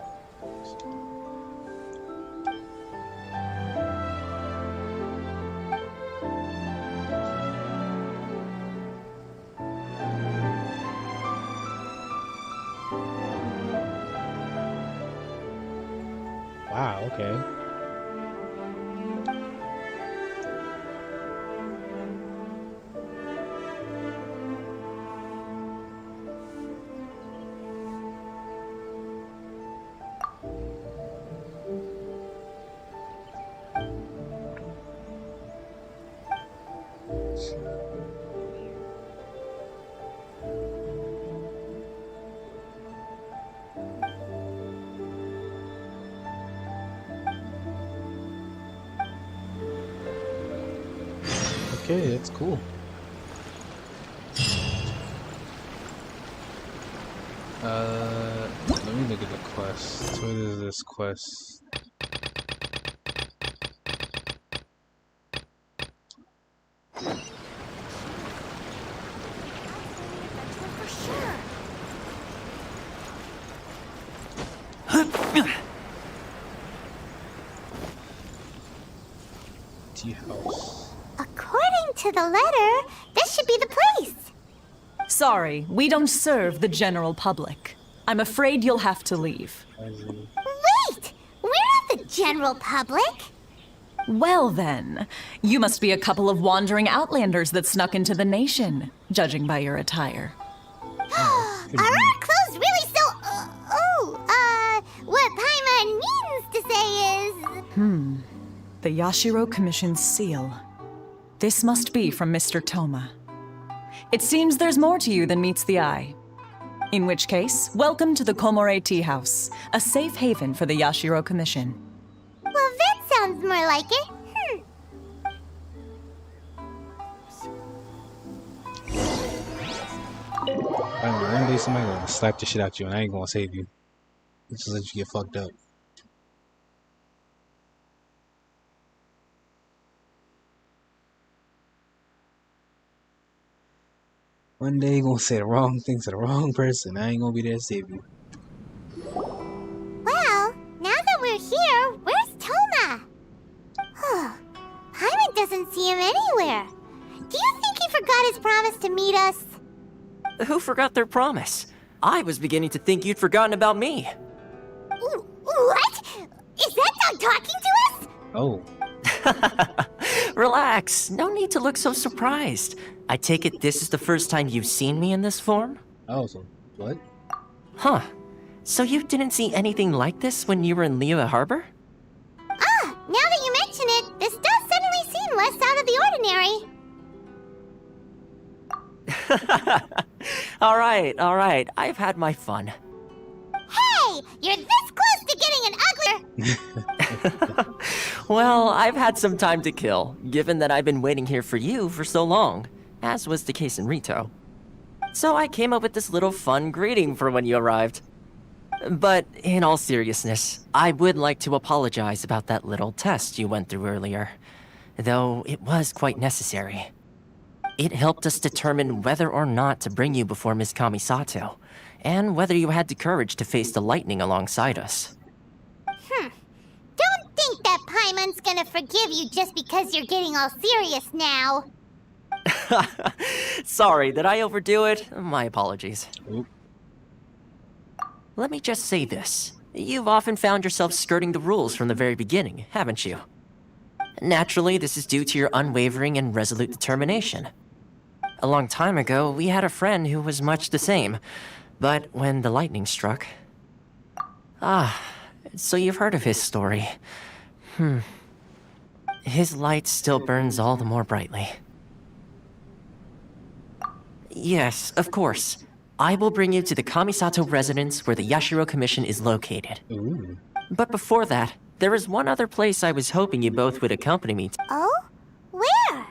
Wow, okay. Okay, that's cool. Let me look at the quest. What is this quest? Tea house. According to the letter, this should be the place. Sorry, we don't serve the general public. I'm afraid you'll have to leave. Wait! We're not the general public. Well then, you must be a couple of wandering outlanders that snuck into the nation, judging by your attire. Are our clothes really so... what Paimon means to say is... The Yashiro Commission's seal. This must be from Mr. Toma. It seems there's more to you than meets the eye. In which case, welcome to the Komore Tea House, a safe haven for the Yashiro Commission. Well, that sounds more like it. I don't know, one day somebody gonna slap the shit out you and I ain't gonna save you. Just let you get fucked up. One day you gonna say the wrong thing to the wrong person. I ain't gonna be there to save you. Well, now that we're here, where's Toma? Paimon doesn't see him anywhere. Do you think he forgot his promise to meet us? Who forgot their promise? I was beginning to think you'd forgotten about me. What? Is that dog talking to us? Oh. Relax. No need to look so surprised. I take it this is the first time you've seen me in this form? Oh, so what? Huh. So you didn't see anything like this when you were in Liyue Harbor? Now that you less out of the ordinary. All right. I've had my fun. Hey, you're this close to getting an uglier. Well, I've had some time to kill, given that I've been waiting here for you for so long, as was the case in Rito. So I came up with this little fun greeting for when you arrived. But in all seriousness, I would like to apologize about that little test you went through earlier, though it was quite necessary. It helped us determine whether or not to bring you before Ms. Kamisato, and whether you had the courage to face the lightning alongside us. Don't think that Paimon's gonna forgive you just because you're getting all serious now. Sorry, did I overdo it? My apologies. Let me just say this. You've often found yourself skirting the rules from the very beginning, haven't you? Naturally, this is due to your unwavering and resolute determination. A long time ago, we had a friend who was much the same, but when the lightning struck... so you've heard of his story. His light still burns all the more brightly. Yes, of course. I will bring you to the Kamisato residence where the Yashiro Commission is located. Ooh. But before that, there is one other place I was hoping you both would accompany me to. Oh? Where?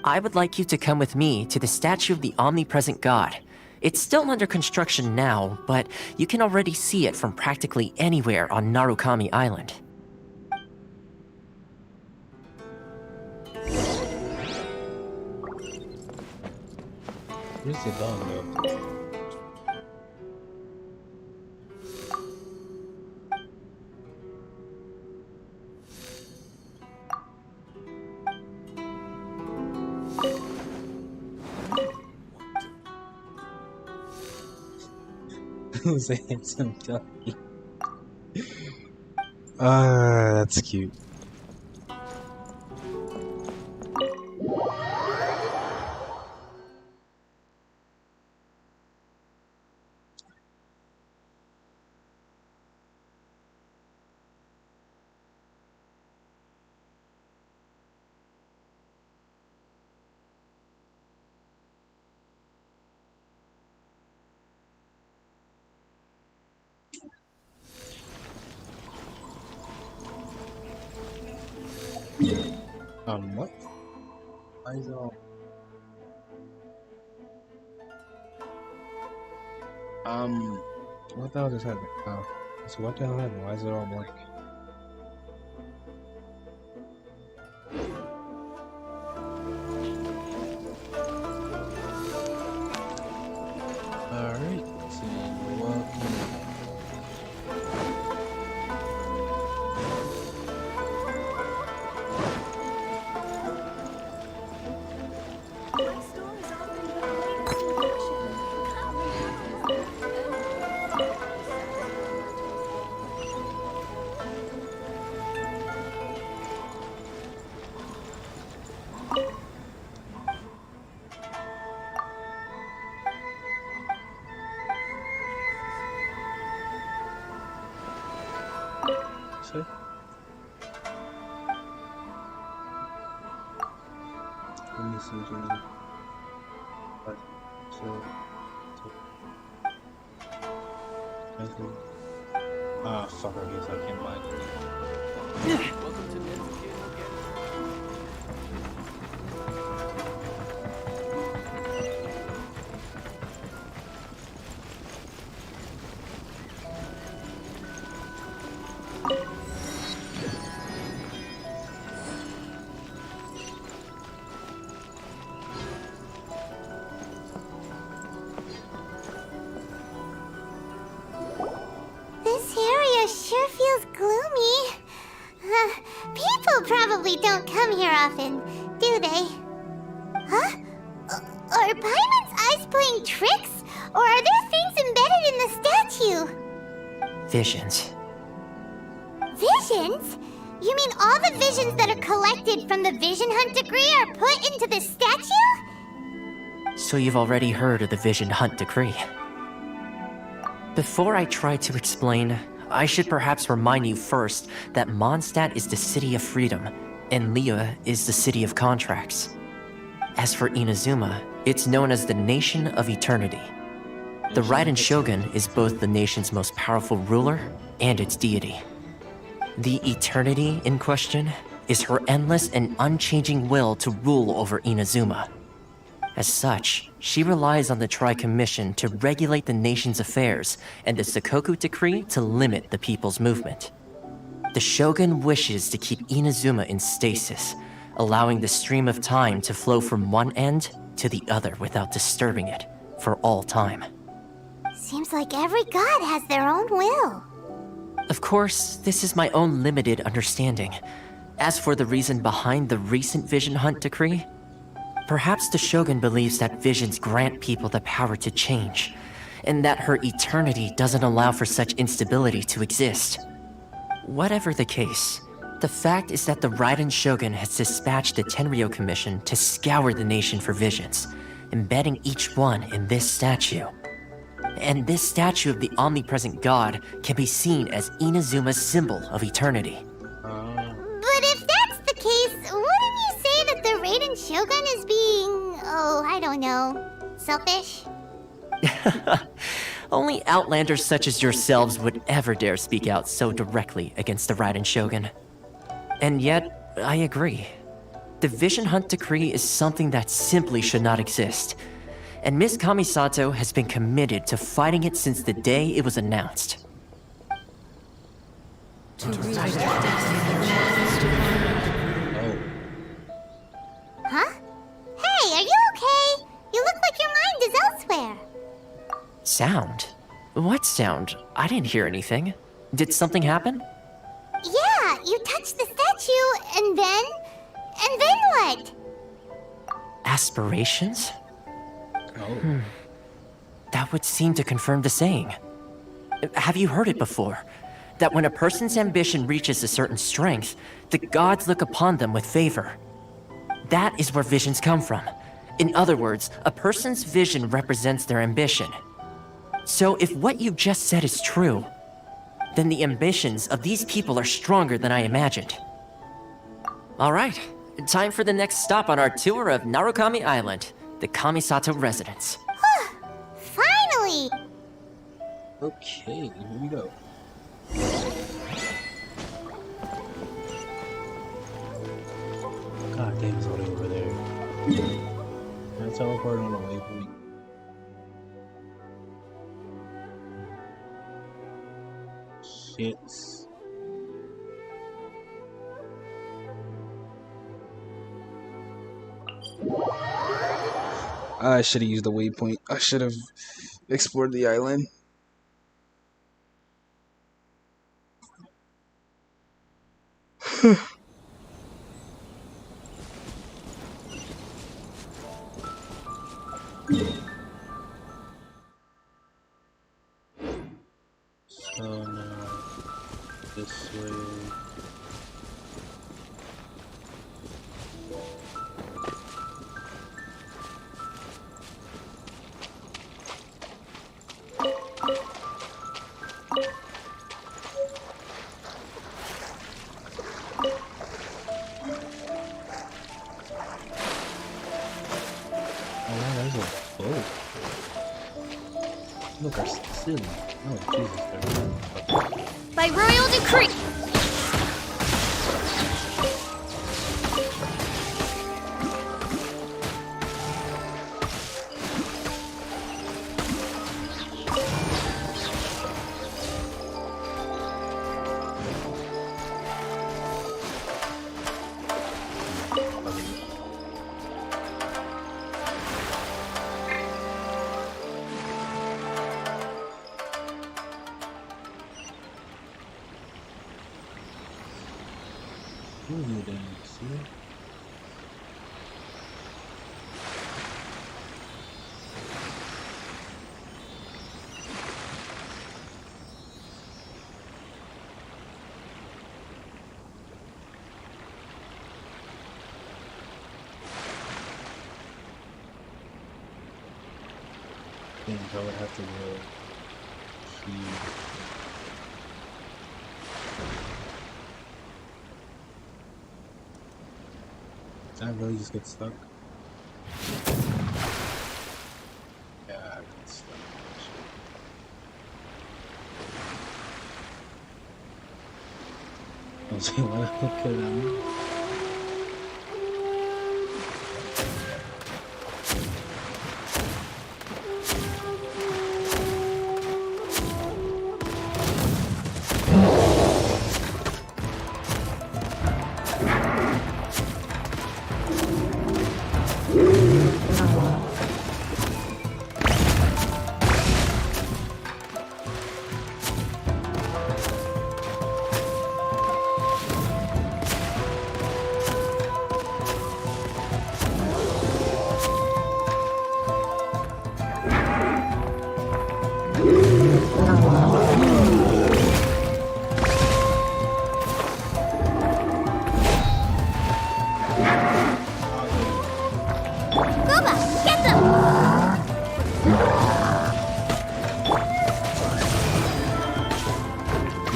I would like you to come with me to the statue of the omnipresent god. It's still under construction now, but you can already see it from practically anywhere on Narukami Island. Where's the dog though? Who's a handsome doggy? That's cute. What? Why is it all... what the hell just happened? Oh, so what the hell happened? Why is it all blank? Alright, so welcome. Let me see. Ah, fuck, I guess I can't buy it. Welcome to This area sure feels gloomy. People probably don't come here often, do they? Huh? Are Paimon's eyes playing tricks? Or are there things embedded in the statue? Visions. Visions? You mean all the visions that are collected from the Vision Hunt decree are put into the statue? So you've already heard of the Vision Hunt decree. Before I try to explain, I should perhaps remind you first that Mondstadt is the city of freedom, and Liyue is the city of contracts. As for Inazuma, it's known as the Nation of Eternity. The Raiden Shogun is both the nation's most powerful ruler and its deity. The Eternity in question is her endless and unchanging will to rule over Inazuma. As such, she relies on the Tri-Commission to regulate the nation's affairs and the Sakoku Decree to limit the people's movement. The Shogun wishes to keep Inazuma in stasis, allowing the stream of time to flow from one end to the other without disturbing it for all time. Seems like every god has their own will. Of course, this is my own limited understanding. As for the reason behind the recent Vision Hunt decree, perhaps the Shogun believes that visions grant people the power to change, and that her eternity doesn't allow for such instability to exist. Whatever the case, the fact is that the Raiden Shogun has dispatched the Tenryo Commission to scour the nation for visions, embedding each one in this statue. And this statue of the omnipresent god can be seen as Inazuma's symbol of eternity. But if that's the case, wouldn't you say that the Raiden Shogun is being, I don't know, selfish? Only outlanders such as yourselves would ever dare speak out so directly against the Raiden Shogun. And yet, I agree. The Vision Hunt decree is something that simply should not exist. And Miss Kamisato has been committed to fighting it since the day it was announced. Huh? Hey, are you okay? You look like your mind is elsewhere. Sound? What sound? I didn't hear anything. Did something happen? Yeah, you touched the statue, and then what? Aspirations? That would seem to confirm the saying. Have you heard it before? That when a person's ambition reaches a certain strength, the gods look upon them with favor. That is where visions come from. In other words, a person's vision represents their ambition. So if what you just said is true, then the ambitions of these people are stronger than I imagined. All right, time for the next stop on our tour of Narukami Island, the Kamisato residence. Finally! Okay, here we go. God damn, it's all the way over there. Can I teleport on a waypoint? Shit. I should have used the waypoint. I should have explored the island. So now this way. Look, our ceiling. Oh, Jesus, they're By royal decree. Who are you then? See? I think I would have to go here. Did I really just get stuck? Yeah, I got stuck. I was like, what the heck could I mean?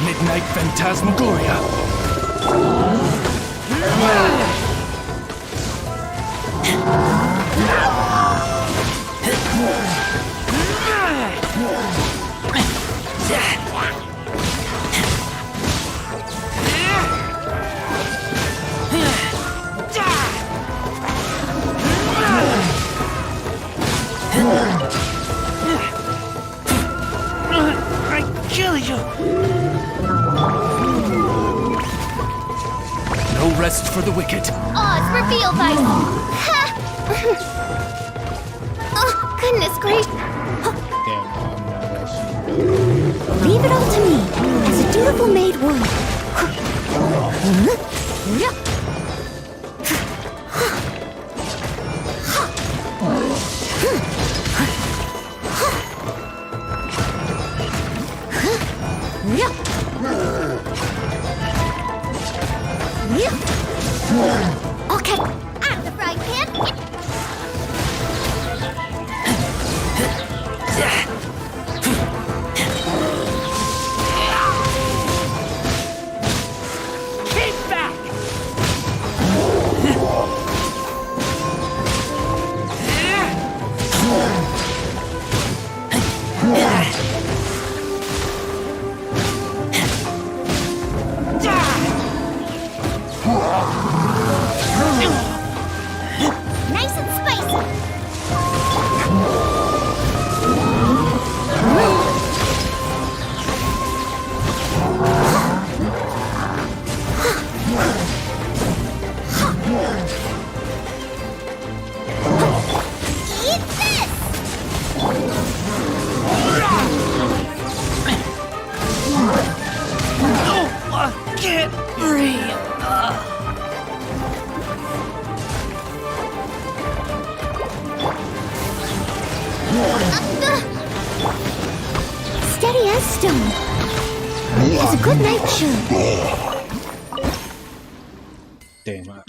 Midnight Phantasmagoria. I kill you! No rest for the wicked. Oz, reveal thyself! Ha! Oh, goodness gracious! Leave it all to me, as a dutiful maid would. Okay, out of the frying pan. Keep back! Nice and spicy. Eat this! I can't breathe. Steady as stone. As a good knight should. Damn.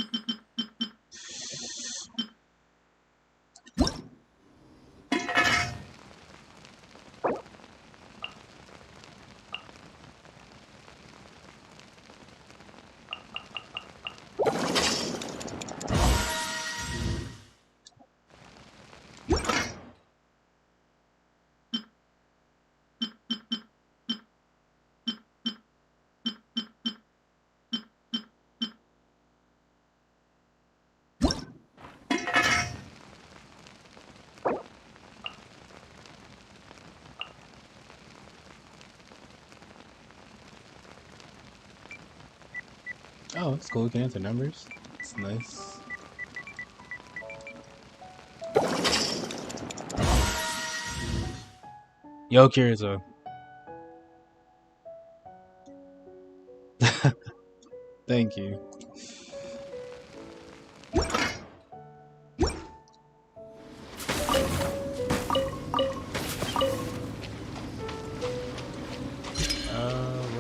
Oh, it's cool. We can enter numbers. It's nice. Yo, Kirito. Thank you. Where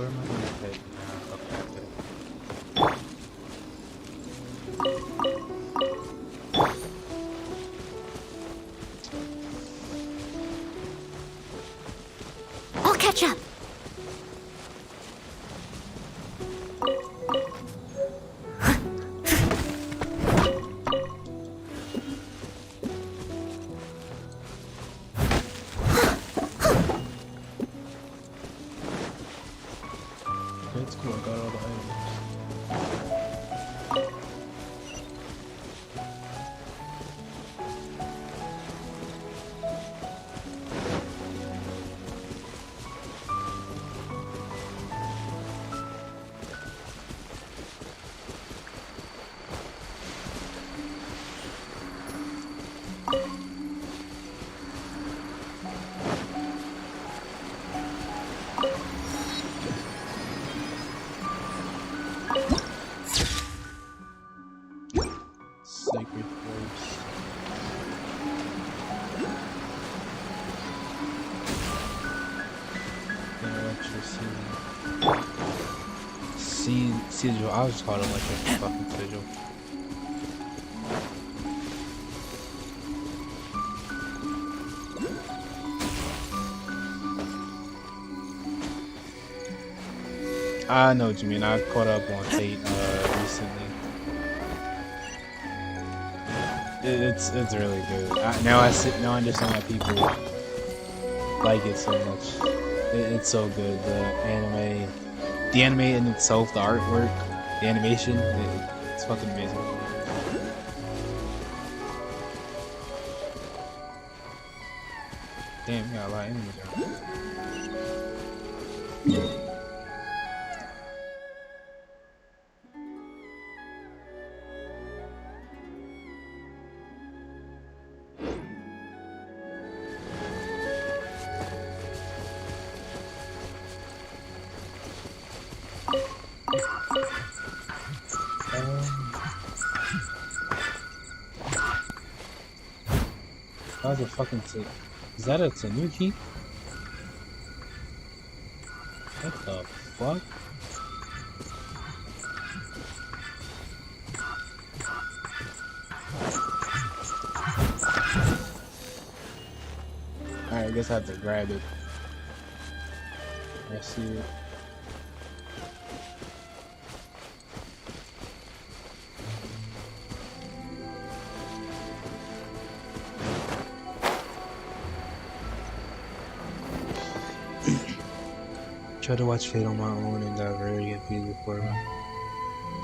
am I going to head now? Okay. I'll catch up. Sigil. I'll just call it like a fucking sigil. I know what you mean. I caught up on Fate recently. It's really good. Now I understand why people like it so much. It's so good. The anime in itself, the artwork, the animation, it's fucking amazing. Damn, you got a lot of enemies there. That was a fucking is that a Tanuki? What the fuck? Alright, I guess I have to grab it. I see it. Tried to watch Fate on my own and got very confused before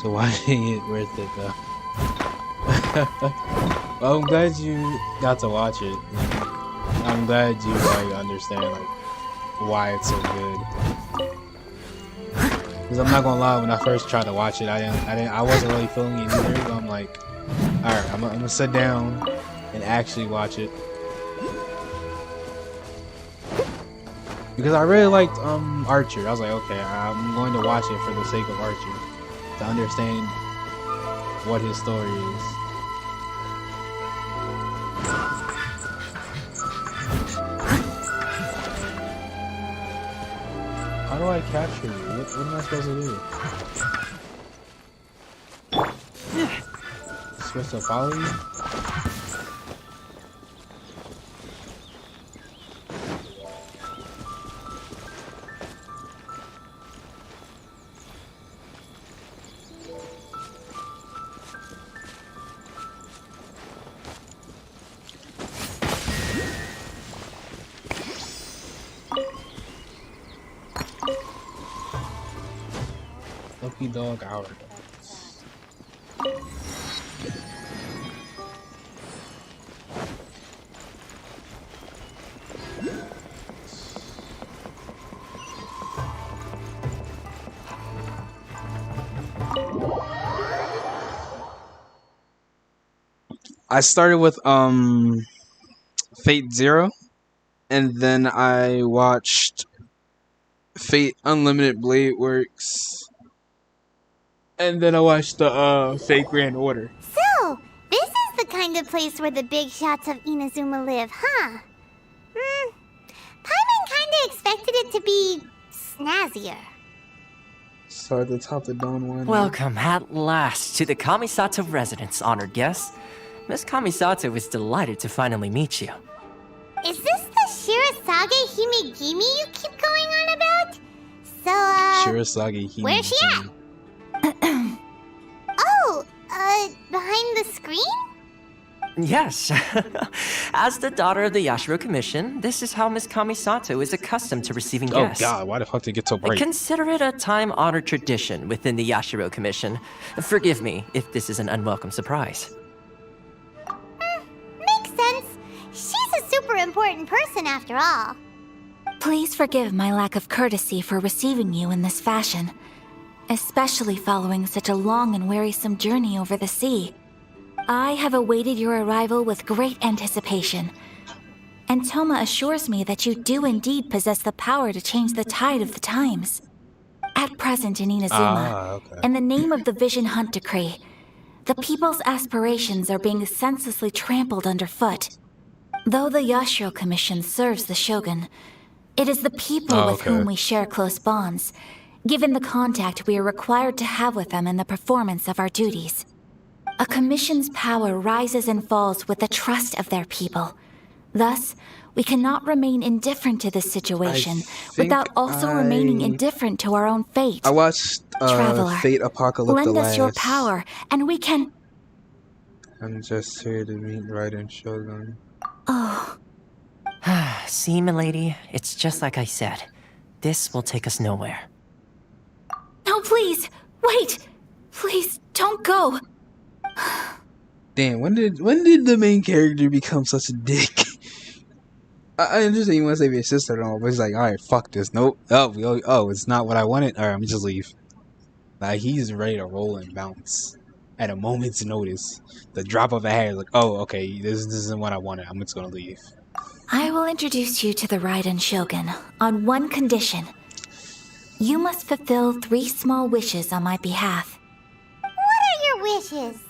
so watching it worth it though. Well, I'm glad you got to watch it. I'm glad you understand why it's so good. Because I'm not gonna lie, when I first tried to watch it, I wasn't really feeling it either. But I'm like, all right, I'm gonna sit down and actually watch it. Because I really liked Archer. I was like, okay, I'm going to watch it for the sake of Archer, to understand what his story is. How do I capture you? What am I supposed to do? Supposed to follow you? Lucky dog hour. I started with Fate Zero, and then I watched Fate Unlimited Blade Works, and then I watched the Fate Grand Order. So, this is the kind of place where the big shots of Inazuma live, huh? Paimon kinda expected it to be snazzier. So at the top the Dawn one. Welcome at last to the Kamisato residence, honored guest. Miss Kamisato is delighted to finally meet you. Is this the Shirasage Himegimi you keep going on about? So, Shirasage Himegimi. where's she at? Behind the screen? Yes. As the daughter of the Yashiro Commission, this is how Miss Kamisato is accustomed to receiving guests. Oh god, why the fuck did it get so bright? Consider it a time-honored tradition within the Yashiro Commission. Forgive me if this is an unwelcome surprise. Makes sense. She's a super important person after all. Please forgive my lack of courtesy for receiving you in this fashion, especially following such a long and wearisome journey over the sea. I have awaited your arrival with great anticipation, and Toma assures me that you do indeed possess the power to change the tide of the times. At present in Inazuma, in the name of the Vision Hunt Decree, the people's aspirations are being senselessly trampled underfoot. Though the Yashiro Commission serves the Shogun, it is the people with whom we share close bonds, given the contact we are required to have with them in the performance of our duties. A commission's power rises and falls with the trust of their people. Thus, we cannot remain indifferent to this situation without also remaining indifferent to our own fate. I watched Traveler, Fate Apocalypse lend us your last. power, and we can... I'm just here to meet Raiden Shogun. Oh. See, milady, it's just like I said. This will take us nowhere. No, please! Wait! Please, don't go! Damn, when did the main character become such a dick? I understand you want to save your sister and all, but he's like, alright, fuck this. Nope. Oh, it's not what I wanted? Alright, I'm just leave. Like, he's ready to roll and bounce at a moment's notice. The drop of a hat, like, oh, okay, this isn't what I wanted. I'm just gonna leave. I will introduce you to the Raiden Shogun on one condition. You must fulfill 3 small wishes on my behalf. What are your wishes?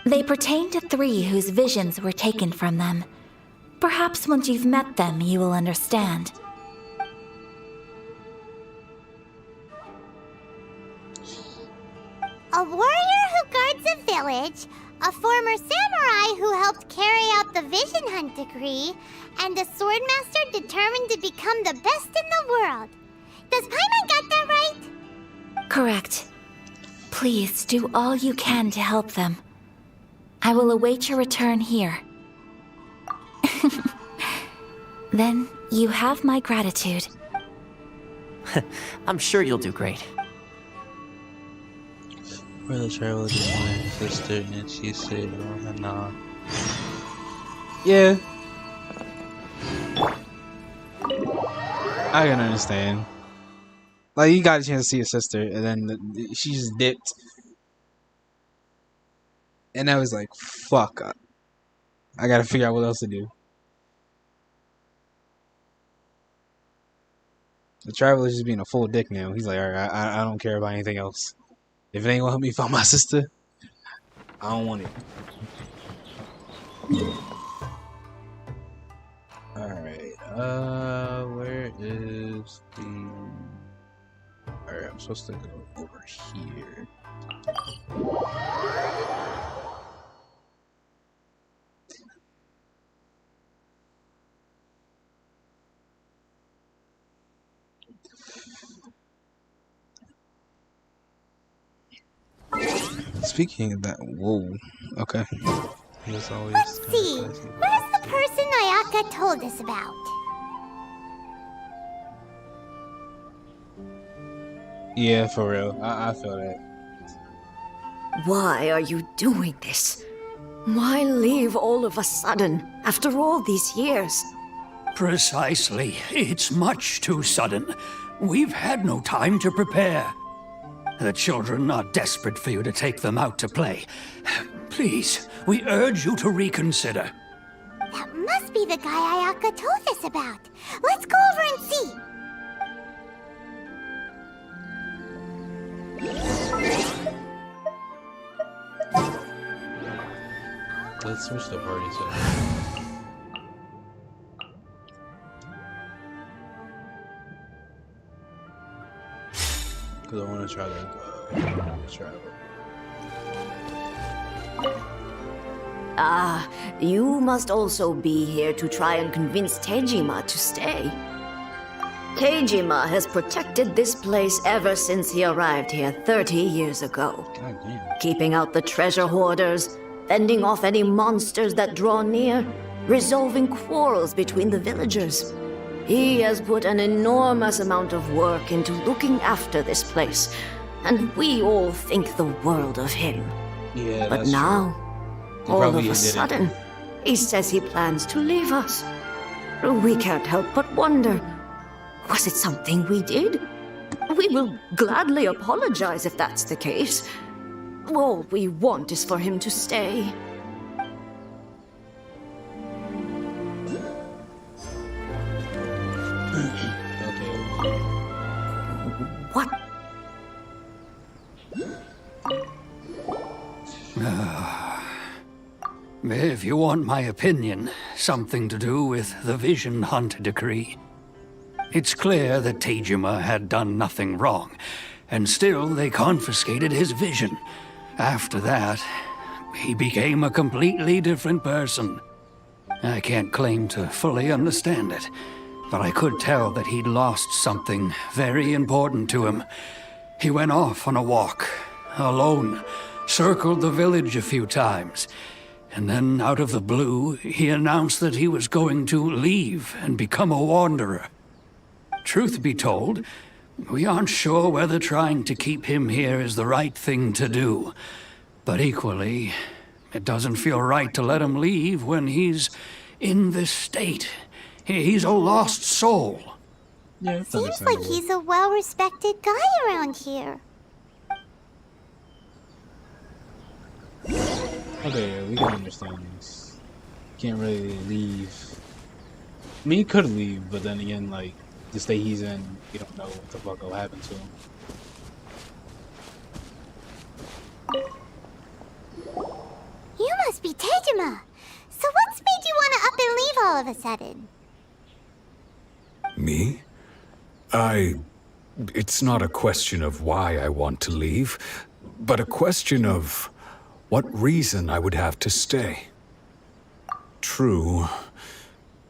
They pertain to 3 whose visions were taken from them. Perhaps once you've met them, you will understand. A warrior who guards a village, a former samurai who helped carry out the Vision Hunt decree, and a swordmaster determined to become the best in the world. Does Paimon got that right? Correct. Please do all you can to help them. I will await your return here. Then you have my gratitude. I'm sure you'll do great. Brother traveled with my sister and she said, oh, nah. Yeah. I can understand. Like, you got a chance to see your sister, and then she just dipped. And I was like, fuck. I gotta figure out what else to do. The traveler's just being a full dick now. He's like, alright, I don't care about anything else. If it ain't gonna help me find my sister, I don't want it. Alright, where is the... Alright, I'm supposed to go over here. Speaking of that, whoa, okay. Let's see, where's the person Ayaka told us about? Yeah, for real. I feel that. Why are you doing this? Why leave all of a sudden, after all these years? Precisely. It's much too sudden. We've had no time to prepare. The children are desperate for you to take them out to play. Please, we urge you to reconsider. That must be the guy Ayaka told us about. Let's go over and see. Let's switch the party to... Because I want to try to travel. Ah, you must also be here to try and convince Tejima to stay. Tejima has protected this place ever since he arrived here 30 years ago. Keeping out the treasure hoarders, fending off any monsters that draw near, resolving quarrels between the villagers. He has put an enormous amount of work into looking after this place, and we all think the world of him. Yeah, but that's now, true. all of a sudden, he says he plans to leave us. We can't help but wonder, was it something we did? We will gladly apologize if that's the case. All we want is for him to stay. What? If you want my opinion, something to do with the Vision Hunt decree. It's clear that Tejima had done nothing wrong, and still they confiscated his vision. After that, he became a completely different person. I can't claim to fully understand it, but I could tell that he'd lost something very important to him. He went off on a walk, alone, circled the village a few times, and then out of the blue, he announced that he was going to leave and become a wanderer. Truth be told, we aren't sure whether trying to keep him here is the right thing to do. But equally, it doesn't feel right to let him leave when he's in this state. He's a lost soul. Yeah, it's Seems like he's a well-respected guy around here. Okay, yeah, we can understand this. Can't really leave. I mean, he could leave, but then again, like, the state he's in, you don't know what the fuck will happen to him. You must be Tejima. So what's made you want to up and leave all of a sudden? Me? It's not a question of why I want to leave, but a question of what reason I would have to stay. True,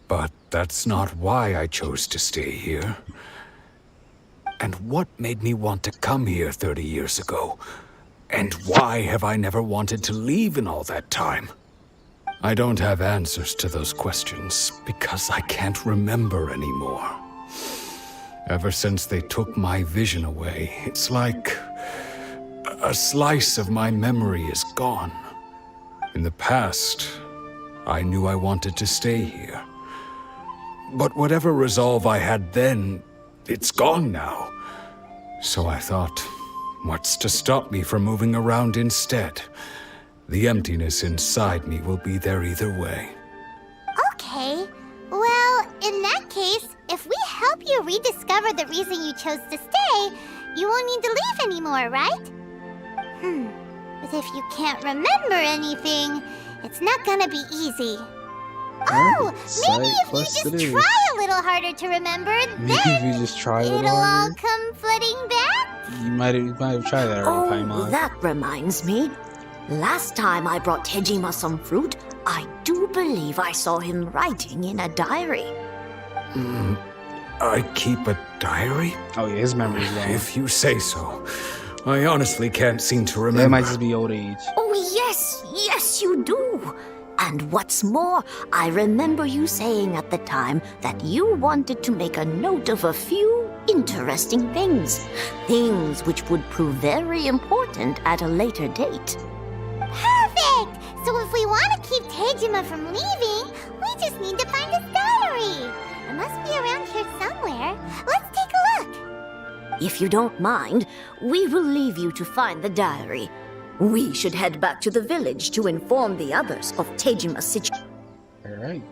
but that's not why I chose to stay here. And what made me want to come here 30 years ago? And why have I never wanted to leave in all that time? I don't have answers to those questions because I can't remember anymore. Ever since they took my vision away, it's like a slice of my memory is gone. In the past, I knew I wanted to stay here. But whatever resolve I had then, it's gone now. So I thought, what's to stop me from moving around instead? The emptiness inside me will be there either way. Okay. Well, in that case, if we help you rediscover the reason you chose to stay, you won't need to leave anymore, right? But if you can't remember anything, it's not gonna be easy. Oh, maybe if you just try a little harder to remember, Maybe if you just try a little it'll all harder. come flooding back. You might have tried that already, Paimon. That reminds me. Last time I brought Tejima some fruit, I do believe I saw him writing in a diary. I keep a diary? Oh yeah, his memory's gone. If you say so. I honestly can't seem to remember. It might just be old age. Oh, yes, you do. And what's more, I remember you saying at the time that you wanted to make a note of a few interesting things. Things which would prove very important at a later date. Perfect! So if we want to keep Tejima from leaving, we just need to find his diary. It must be around here somewhere. Let's take a look. If you don't mind, we will leave you to find the diary. We should head back to the village to inform the others of Tejima's situation. Alright.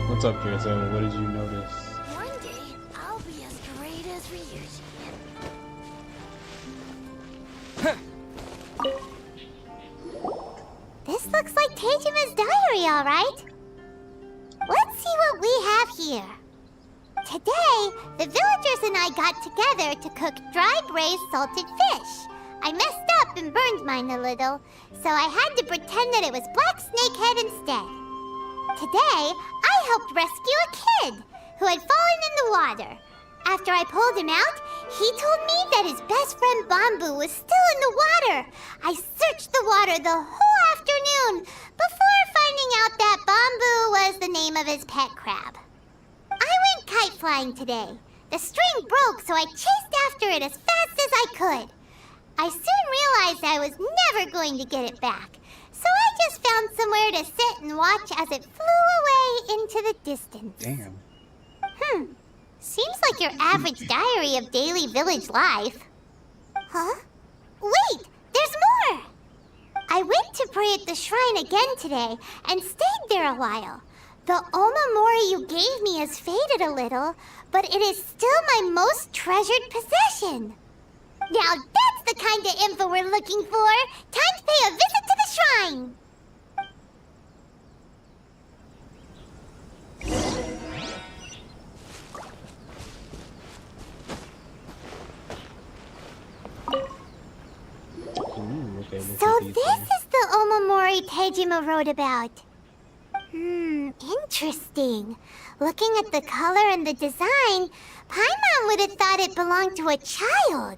What's up, Kirito? What did you notice? One day, I'll be as great as Ryuji. This looks like Tejima's diary, all right. Let's see what we have here. Today, the villagers and I got together to cook dry braised salted fish. I messed up and burned mine a little, so I had to pretend that it was black snakehead instead. Today, I helped rescue a kid who had fallen in the water. After I pulled him out, he told me that his best friend Bamboo was still in the water. I searched the water the whole afternoon before finding out that Bamboo was the name of his pet crab. I went kite flying today. The string broke, so I chased after it as fast as I could. I soon realized I was never going to get it back, so I just found somewhere to sit and watch as it flew away into the distance. Damn. Seems like your average diary of daily village life. Huh? Wait, there's more! I went to pray at the shrine again today and stayed there a while. The omamori you gave me has faded a little, but it is still my most treasured possession. Now that's the kind of info we're looking for. Time to pay a visit to the shrine. Okay, look So at these this things. is the Omamori Tejima wrote about. Interesting. Looking at the color and the design, Paimon would have thought it belonged to a child.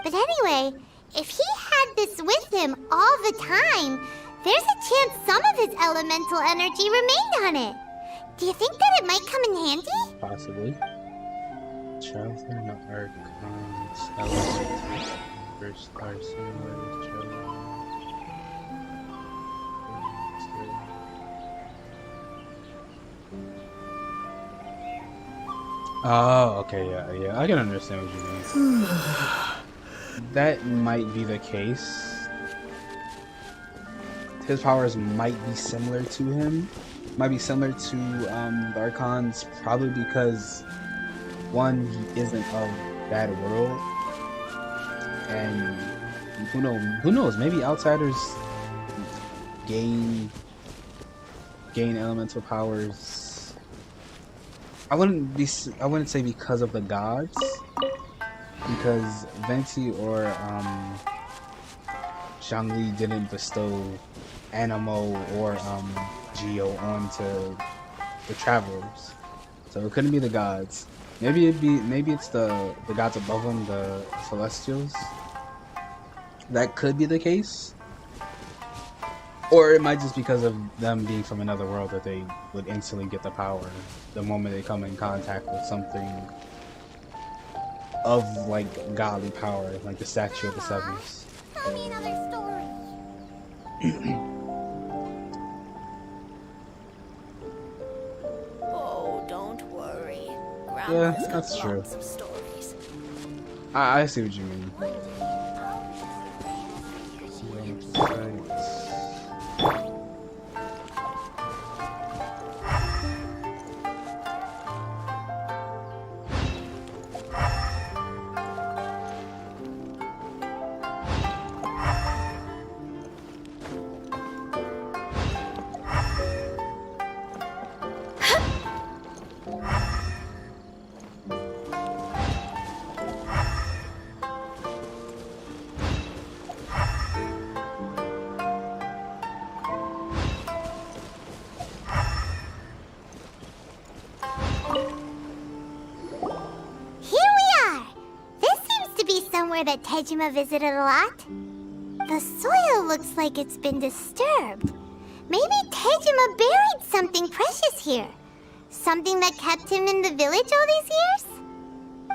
But anyway, if he had this with him all the time, there's a chance some of his elemental energy remained on it. Do you think that it might come in handy? Possibly. Traveling the Archon's elements first are similar to traveling. Oh, okay, yeah, I can understand what you mean. That might be the case. His powers might be similar to him. Might be similar to the Archons, probably because one, he isn't of that world, and who knows? Maybe outsiders gain elemental powers. I wouldn't say because of the gods, because Venti or Zhangli didn't bestow Animo or Geo onto the travelers, so it couldn't be the gods. Maybe it's the gods above them, the Celestials. That could be the case. Or it might just because of them being from another world that they would instantly get the power the moment they come in contact with something of like godly power, like the Statue of the Sevens. Tell me another story. Oh, don't worry. Yeah, Grandma's got that's true. lots of stories. I see what you mean. That Tejima visited a lot. The soil looks like it's been disturbed. Maybe Tejima buried something precious here. Something that kept him in the village all these years?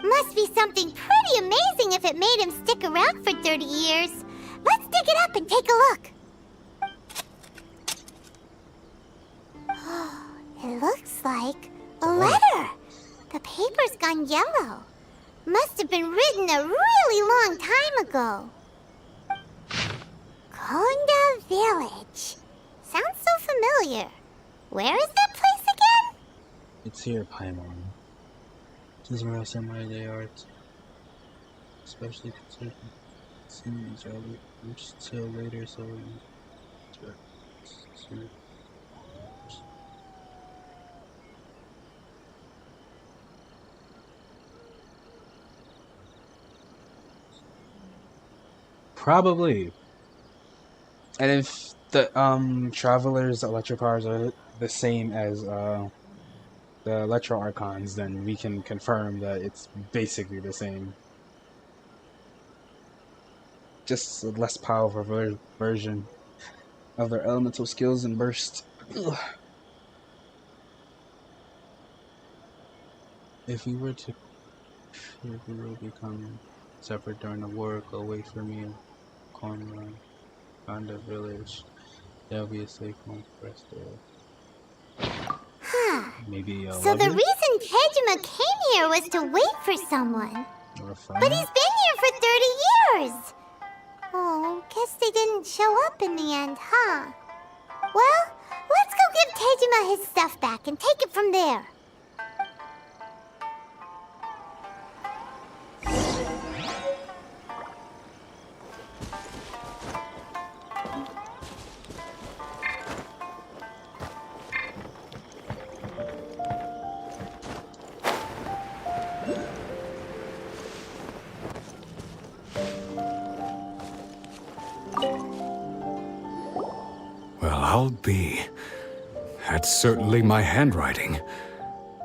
Must be something pretty amazing if it made him stick around for 30 years. Let's dig it up and take a look. It looks like a letter. The paper's gone yellow. Must have been written a really long time ago. Konda Village. Sounds so familiar. Where is that place again? It's here, Paimon. This is where some of they are, especially considering seeing each other until later, so probably. And if the travelers' electro powers are the same as the electro archons, then we can confirm that it's basically the same. Just a less powerful version of their elemental skills and burst. Ugh. If we were to become separate during the war, go away from me and corner on the village, that'll be a safe home for us to. Maybe So the reason Tejima came here was to wait for someone. Or a friend? But he's been here for 30 years. Oh, guess they didn't show up in the end, huh? Well, let's go give Tejima his stuff back and take it from there. I'll be. That's certainly my handwriting.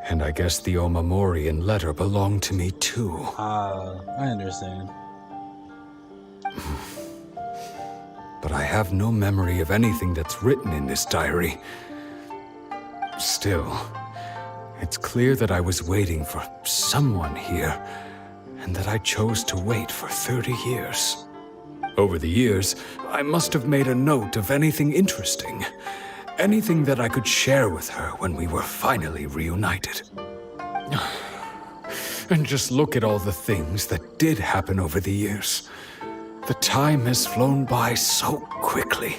And I guess the Omamorian letter belonged to me too. I understand. But I have no memory of anything that's written in this diary. Still, it's clear that I was waiting for someone here, and that I chose to wait for 30 years. Over the years, I must have made a note of anything interesting. Anything that I could share with her when we were finally reunited. And just look at all the things that did happen over the years. The time has flown by so quickly.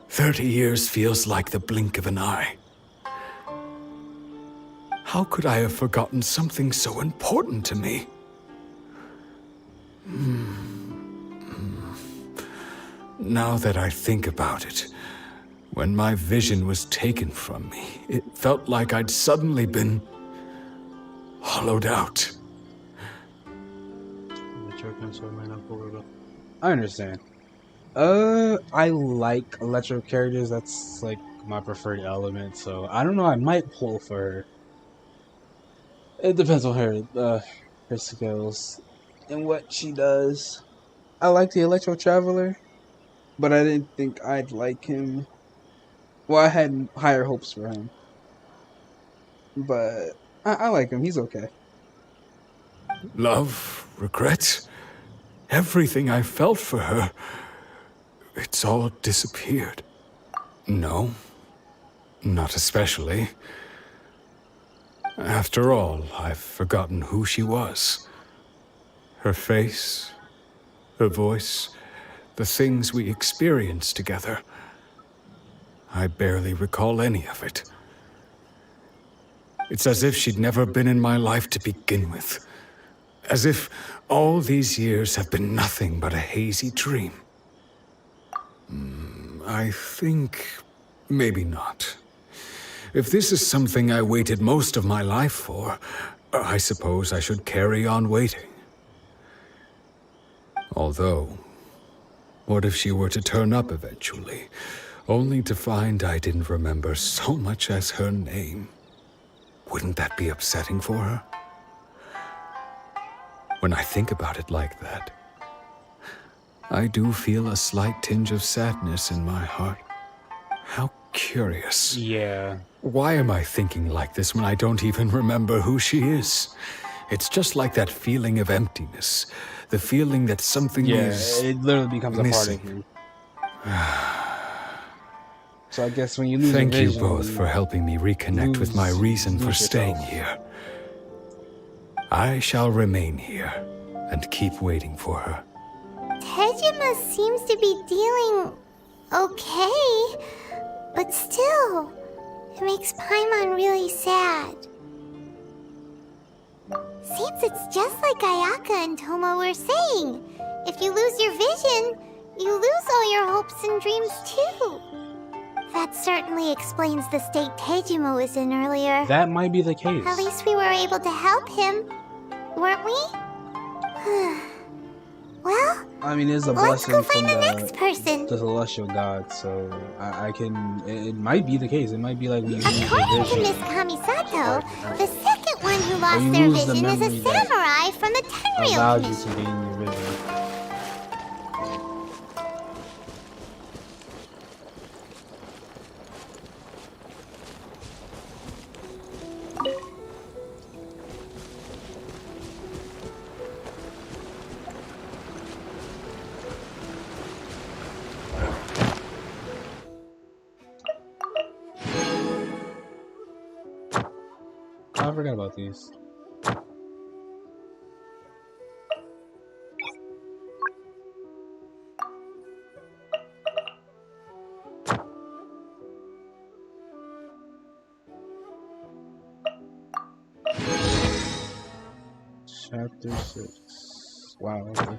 30 years feels like the blink of an eye. How could I have forgotten something so important to me? Now that I think about it, when my vision was taken from me, it felt like I'd suddenly been hollowed out. I understand. I like electro characters. That's like my preferred element. So I don't know. I might pull for her. It depends on her skills and what she does. I like the Electro Traveler, but I didn't think I'd like him. Well, I had higher hopes for him, but I like him. He's okay. Love, regret, everything I felt for her, it's all disappeared. No, not especially. After all, I've forgotten who she was. Her face, her voice, the things we experienced together. I barely recall any of it. It's as if she'd never been in my life to begin with. As if all these years have been nothing but a hazy dream. I think maybe not. If this is something I waited most of my life for, I suppose I should carry on waiting. Although, what if she were to turn up eventually, only to find I didn't remember so much as her name? Wouldn't that be upsetting for her? When I think about it like that, I do feel a slight tinge of sadness in my heart. How curious. Yeah. Why am I thinking like this when I don't even remember who she is? It's just like that feeling of emptiness. The feeling that something is it literally becomes missing. a part of you. So I guess when you lose Thank your you vision, both for helping me reconnect with my reason for staying here. I shall remain here and keep waiting for her. Tejima seems to be dealing okay, but still, it makes Paimon really sad. Seems it's just like Ayaka and Toma were saying. If you lose your vision, you lose all your hopes and dreams too. That certainly explains the state Tejima was in earlier. that might be the case. At least we were able to help him, weren't we? Well, I mean, it's a let's blessing go from find the next person. the celestial god, so I can. It might be the case. It might be like we lose the According to vision. Miss Kamisato, the second one who Or lost you their lose the vision is a memory that samurai from the Tenryou Allowed you Commission. to gain your vision. I forgot about these. Chapter 6. Wow, okay.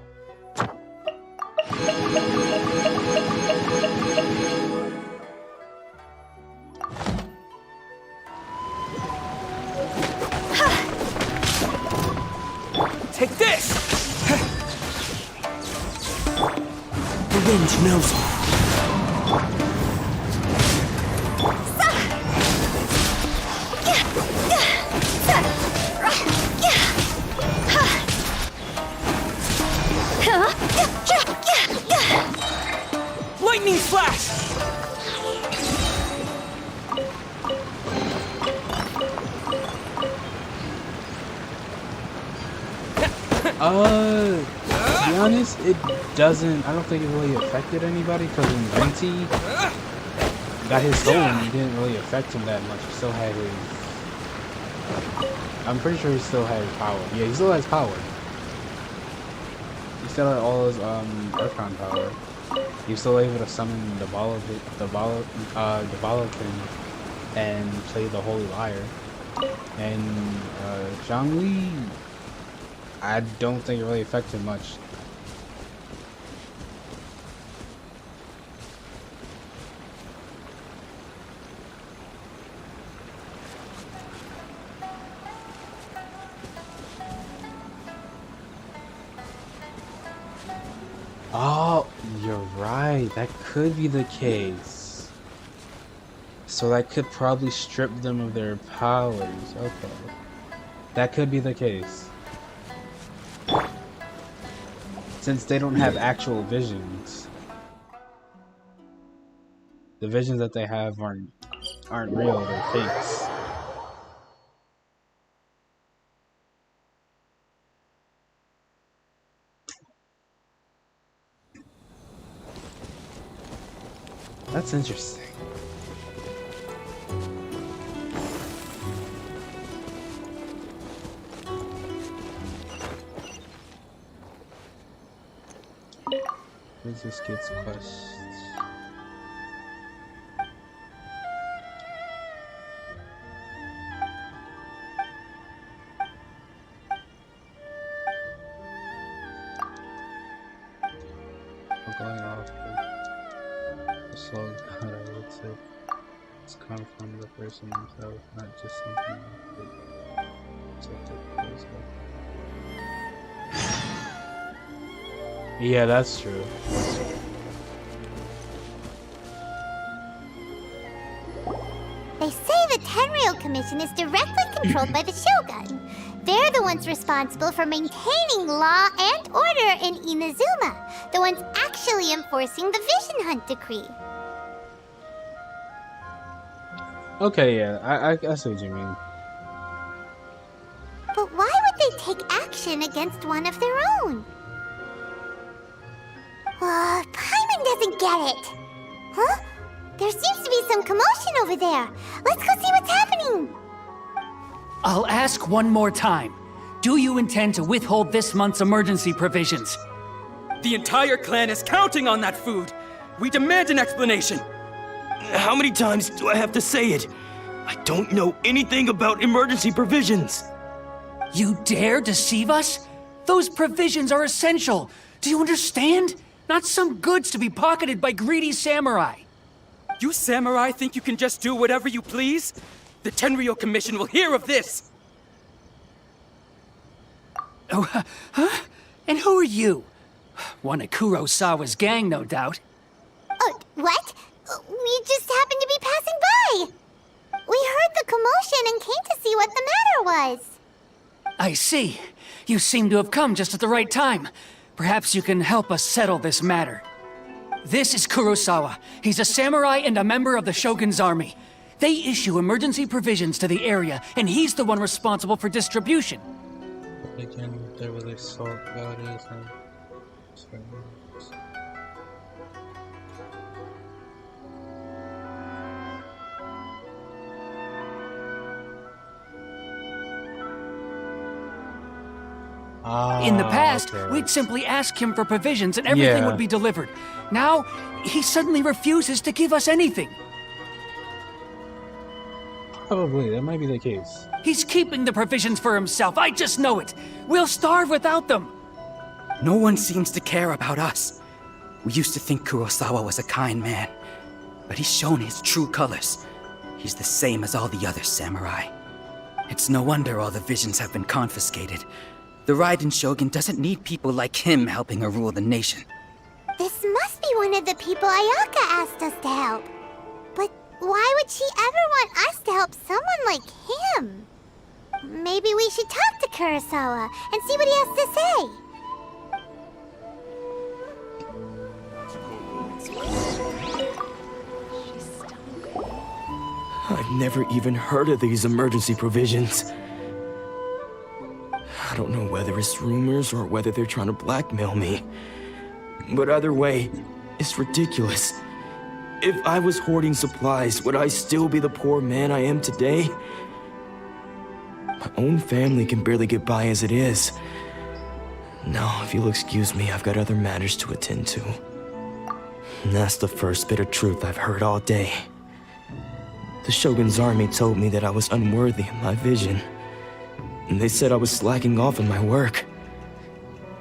Take this! The wind knows me. slash! To be honest, it doesn't. I don't think it really affected anybody because when Venti got his stolen, it didn't really affect him that much. He still had his. I'm pretty sure he still had his power. Yeah, he still has power. He still had all his Archon power. He was still able to summon the Balakin and play the Holy Lyre. And Zhongli, I don't think it really affected much. Oh, you're right. That could be the case. So that could probably strip them of their powers. Okay. That could be the case. Since they don't have actual visions. The visions that they have aren't real, they're fakes. That's interesting. Let's just get some questions. I'm going off the slow that I would say it's come from the person himself, not just something that took place. Yeah, that's true. They say the Tenryou Commission is directly controlled by the Shogun. They're the ones responsible for maintaining law and order in Inazuma. The ones actually enforcing the Vision Hunt decree. Okay, yeah, I see what you mean. But why would they take action against one of their own? Paimon doesn't get it. Huh? There seems to be some commotion over there. Let's go see what's happening. I'll ask one more time. Do you intend to withhold this month's emergency provisions? The entire clan is counting on that food. We demand an explanation. How many times do I have to say it? I don't know anything about emergency provisions. You dare deceive us? Those provisions are essential. Do you understand? Not some goods to be pocketed by greedy samurai. You samurai think you can just do whatever you please? The Tenryou Commission will hear of this! Oh, huh? And who are you? One of Kurosawa's gang, no doubt. What? We just happened to be passing by. We heard the commotion and came to see what the matter was. I see. You seem to have come just at the right time. Perhaps you can help us settle this matter. This is Kurosawa. He's a samurai and a member of the Shogun's army. They issue emergency provisions to the area, and he's the one responsible for distribution. Again, they really salt bodies and... In the past, we'd simply ask him for provisions and everything would be delivered. Now, he suddenly refuses to give us anything. Probably, that might be the case. He's keeping the provisions for himself, I just know it. We'll starve without them. No one seems to care about us. We used to think Kurosawa was a kind man, but he's shown his true colors. He's the same as all the other samurai. It's no wonder all the visions have been confiscated. The Raiden Shogun doesn't need people like him helping her rule the nation. This must be one of the people Ayaka asked us to help. But why would she ever want us to help someone like him? Maybe we should talk to Kurosawa and see what he has to say. never even heard of these emergency provisions. I don't know whether it's rumors or whether they're trying to blackmail me. But either way, it's ridiculous. If I was hoarding supplies, would I still be the poor man I am today? My own family can barely get by as it is. Now, if you'll excuse me, I've got other matters to attend to. And that's the first bit of truth I've heard all day. The Shogun's army told me that I was unworthy of my vision. And they said I was slacking off in my work.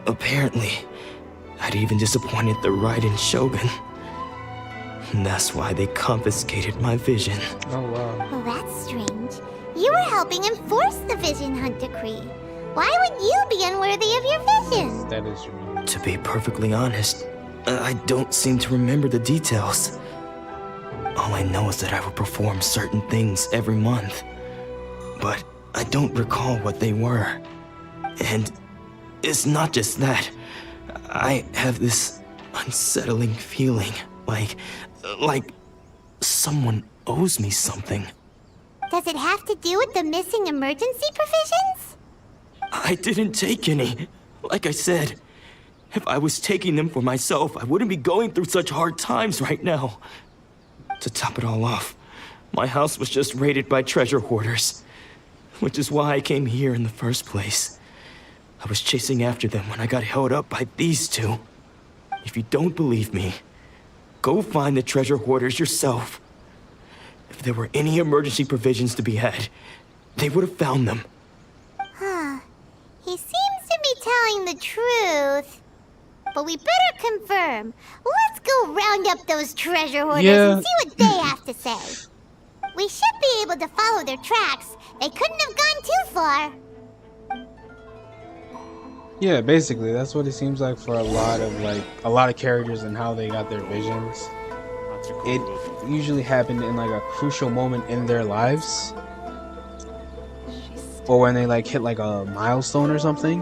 Apparently, I'd even disappointed the Raiden Shogun. And that's why they confiscated my vision. Oh, wow. Well, that's strange. You were helping enforce the Vision Hunt Decree. Why would you be unworthy of your vision? That is true. To be perfectly honest, I don't seem to remember the details. All I know is that I would perform certain things every month. But I don't recall what they were. And it's not just that. I have this unsettling feeling, like someone owes me something. Does it have to do with the missing emergency provisions? I didn't take any. Like I said, if I was taking them for myself, I wouldn't be going through such hard times right now. To top it all off, my house was just raided by treasure hoarders, which is why I came here in the first place. I was chasing after them when I got held up by these two. If you don't believe me, go find the treasure hoarders yourself. If there were any emergency provisions to be had, they would have found them. Huh. He seems to be telling the truth. But we better confirm. Let's go round up those treasure hoarders and see what they have to say. We should be able to follow their tracks. They couldn't have gone too far. Yeah, basically, that's what it seems like for a lot of characters and how they got their visions. It usually happened in like a crucial moment in their lives, or when they like hit like a milestone or something.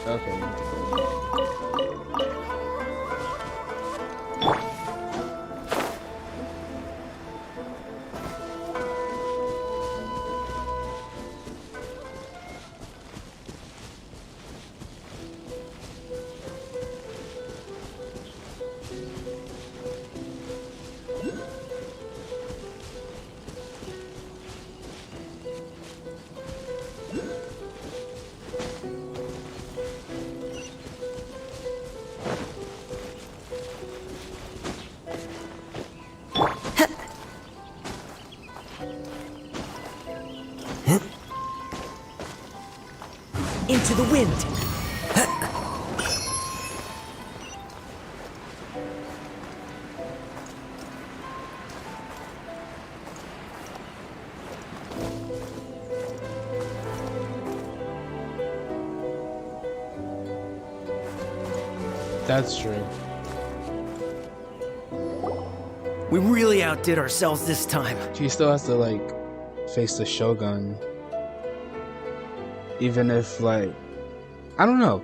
Okay. Into the wind. That's true. We really outdid ourselves this time. He still has to like face the Shogun. Even if like, I don't know.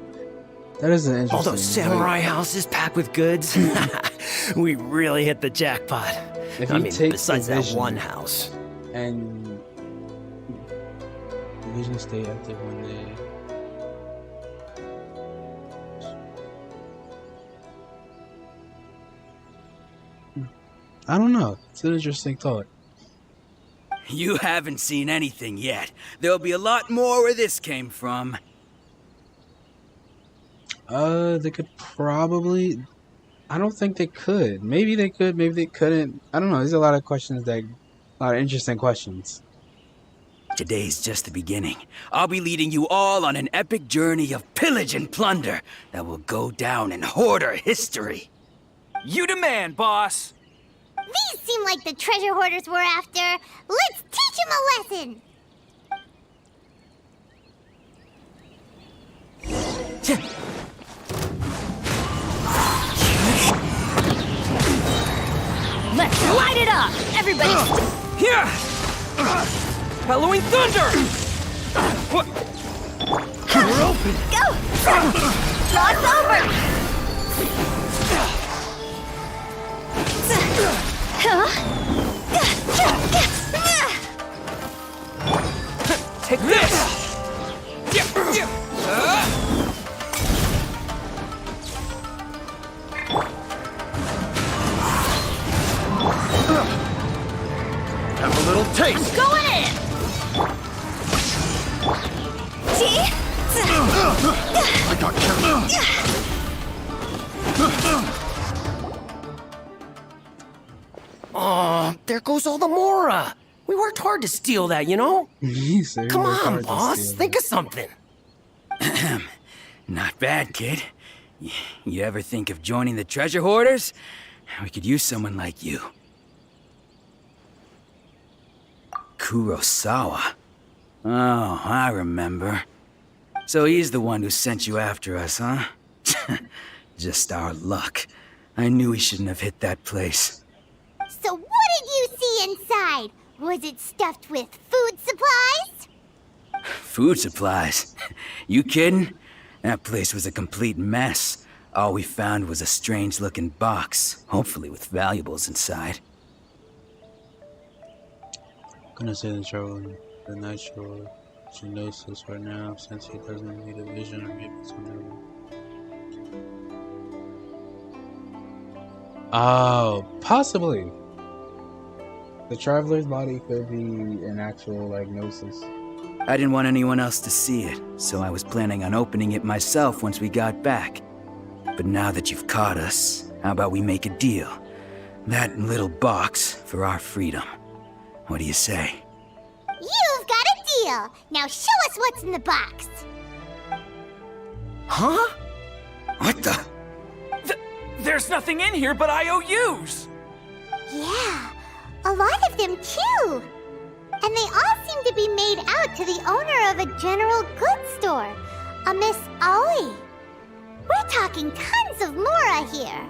That is an interesting. All those samurai houses packed with goods. We really hit the jackpot. If you take besides the that vision one house. And the vision stay active when they. I don't know. It's an interesting thought. You haven't seen anything yet. There'll be a lot more where this came from. They could probably. I don't think they could. Maybe they could. Maybe they couldn't. I don't know. There's a lot of questions a lot of interesting questions. Today's just the beginning. I'll be leading you all on an epic journey of pillage and plunder that will go down in hoarder history. You demand, boss. These seem like the treasure hoarders we're after. Let's teach them a lesson. Let's light it up! Everybody! Here! Bellowing thunder! What? We're open! Go! Cross over! Take this! Have a little taste! Going in! See? I got carried. Oh, there goes all the Mora. We worked hard to steal that, you know? Come on, boss. Think of something. Not bad, kid. You ever think of joining the treasure hoarders? We could use someone like you. Kurosawa. Oh, I remember. So he's the one who sent you after us, huh? Just our luck. I knew we shouldn't have hit that place. So what did you see inside? Was it stuffed with food supplies? Food supplies? You kidding? That place was a complete mess. All we found was a strange-looking box, hopefully with valuables inside. I'm gonna say the natural genosis right now, since he doesn't need a vision or maybe something. Oh, possibly. The traveler's body could be an actual, like, gnosis. I didn't want anyone else to see it, so I was planning on opening it myself once we got back. But now that you've caught us, how about we make a deal? That little box for our freedom. What do you say? You've got a deal! Now show us what's in the box! Huh? What the? There's nothing in here but IOUs! Yeah, a lot of them too! And they all seem to be made out to the owner of a general goods store, a Miss Aoi. We're talking tons of Mora here.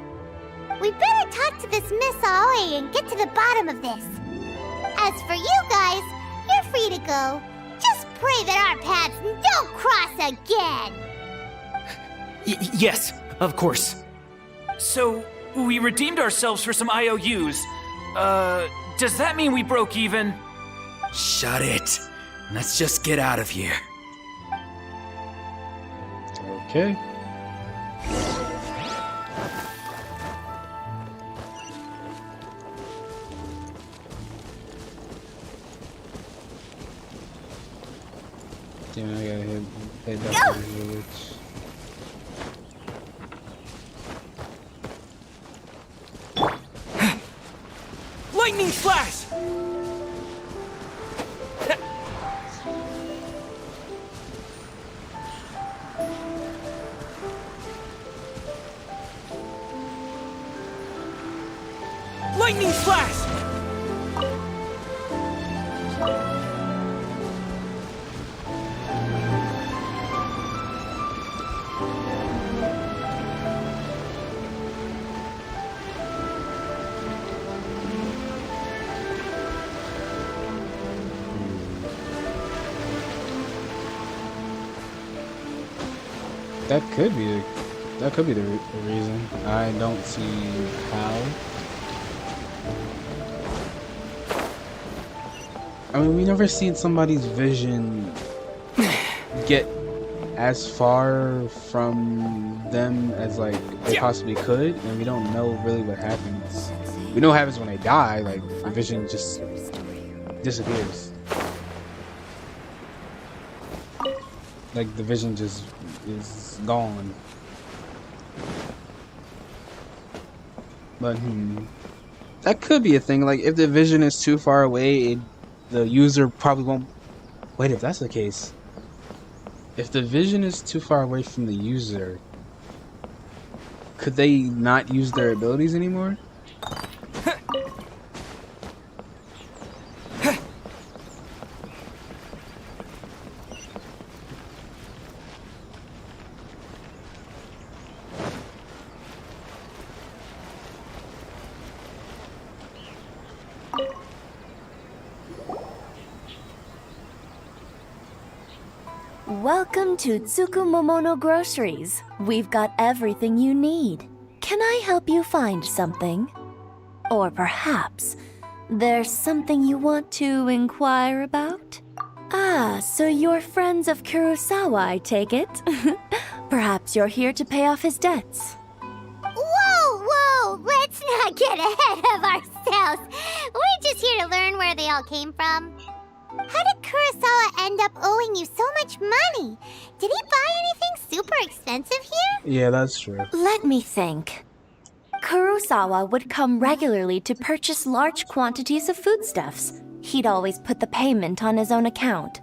We better talk to this Miss Aoi and get to the bottom of this. As for you guys, you're free to go. Just pray that our paths don't cross again. Yes, of course. So, we redeemed ourselves for some IOUs. Does that mean we broke even? Shut it. Let's just get out of here. Okay. Damn, I gotta head back to the village. Lightning flash! Lightning flash! That could be the reason. I don't see how. I mean, we never seen somebody's vision get as far from them as like they possibly could, and we don't know really what happens. We know what happens when they die. Like the vision just disappears. Like the vision just is gone. But that could be a thing. Like if the vision is too far away, the user probably won't. Wait, if that's the case, if the vision is too far away from the user, could they not use their abilities anymore? Welcome to Tsukumomono Groceries. We've got everything you need. Can I help you find something? Or perhaps there's something you want to inquire about? Ah, so you're friends of Kurosawa, I take it. Perhaps you're here to pay off his debts. Whoa! Let's not get ahead of ourselves. We're just here to learn where they all came from. How did Kurosawa end up owing you so much money? Did he buy anything super expensive here? Yeah, that's true. Let me think. Kurosawa would come regularly to purchase large quantities of foodstuffs. He'd always put the payment on his own account.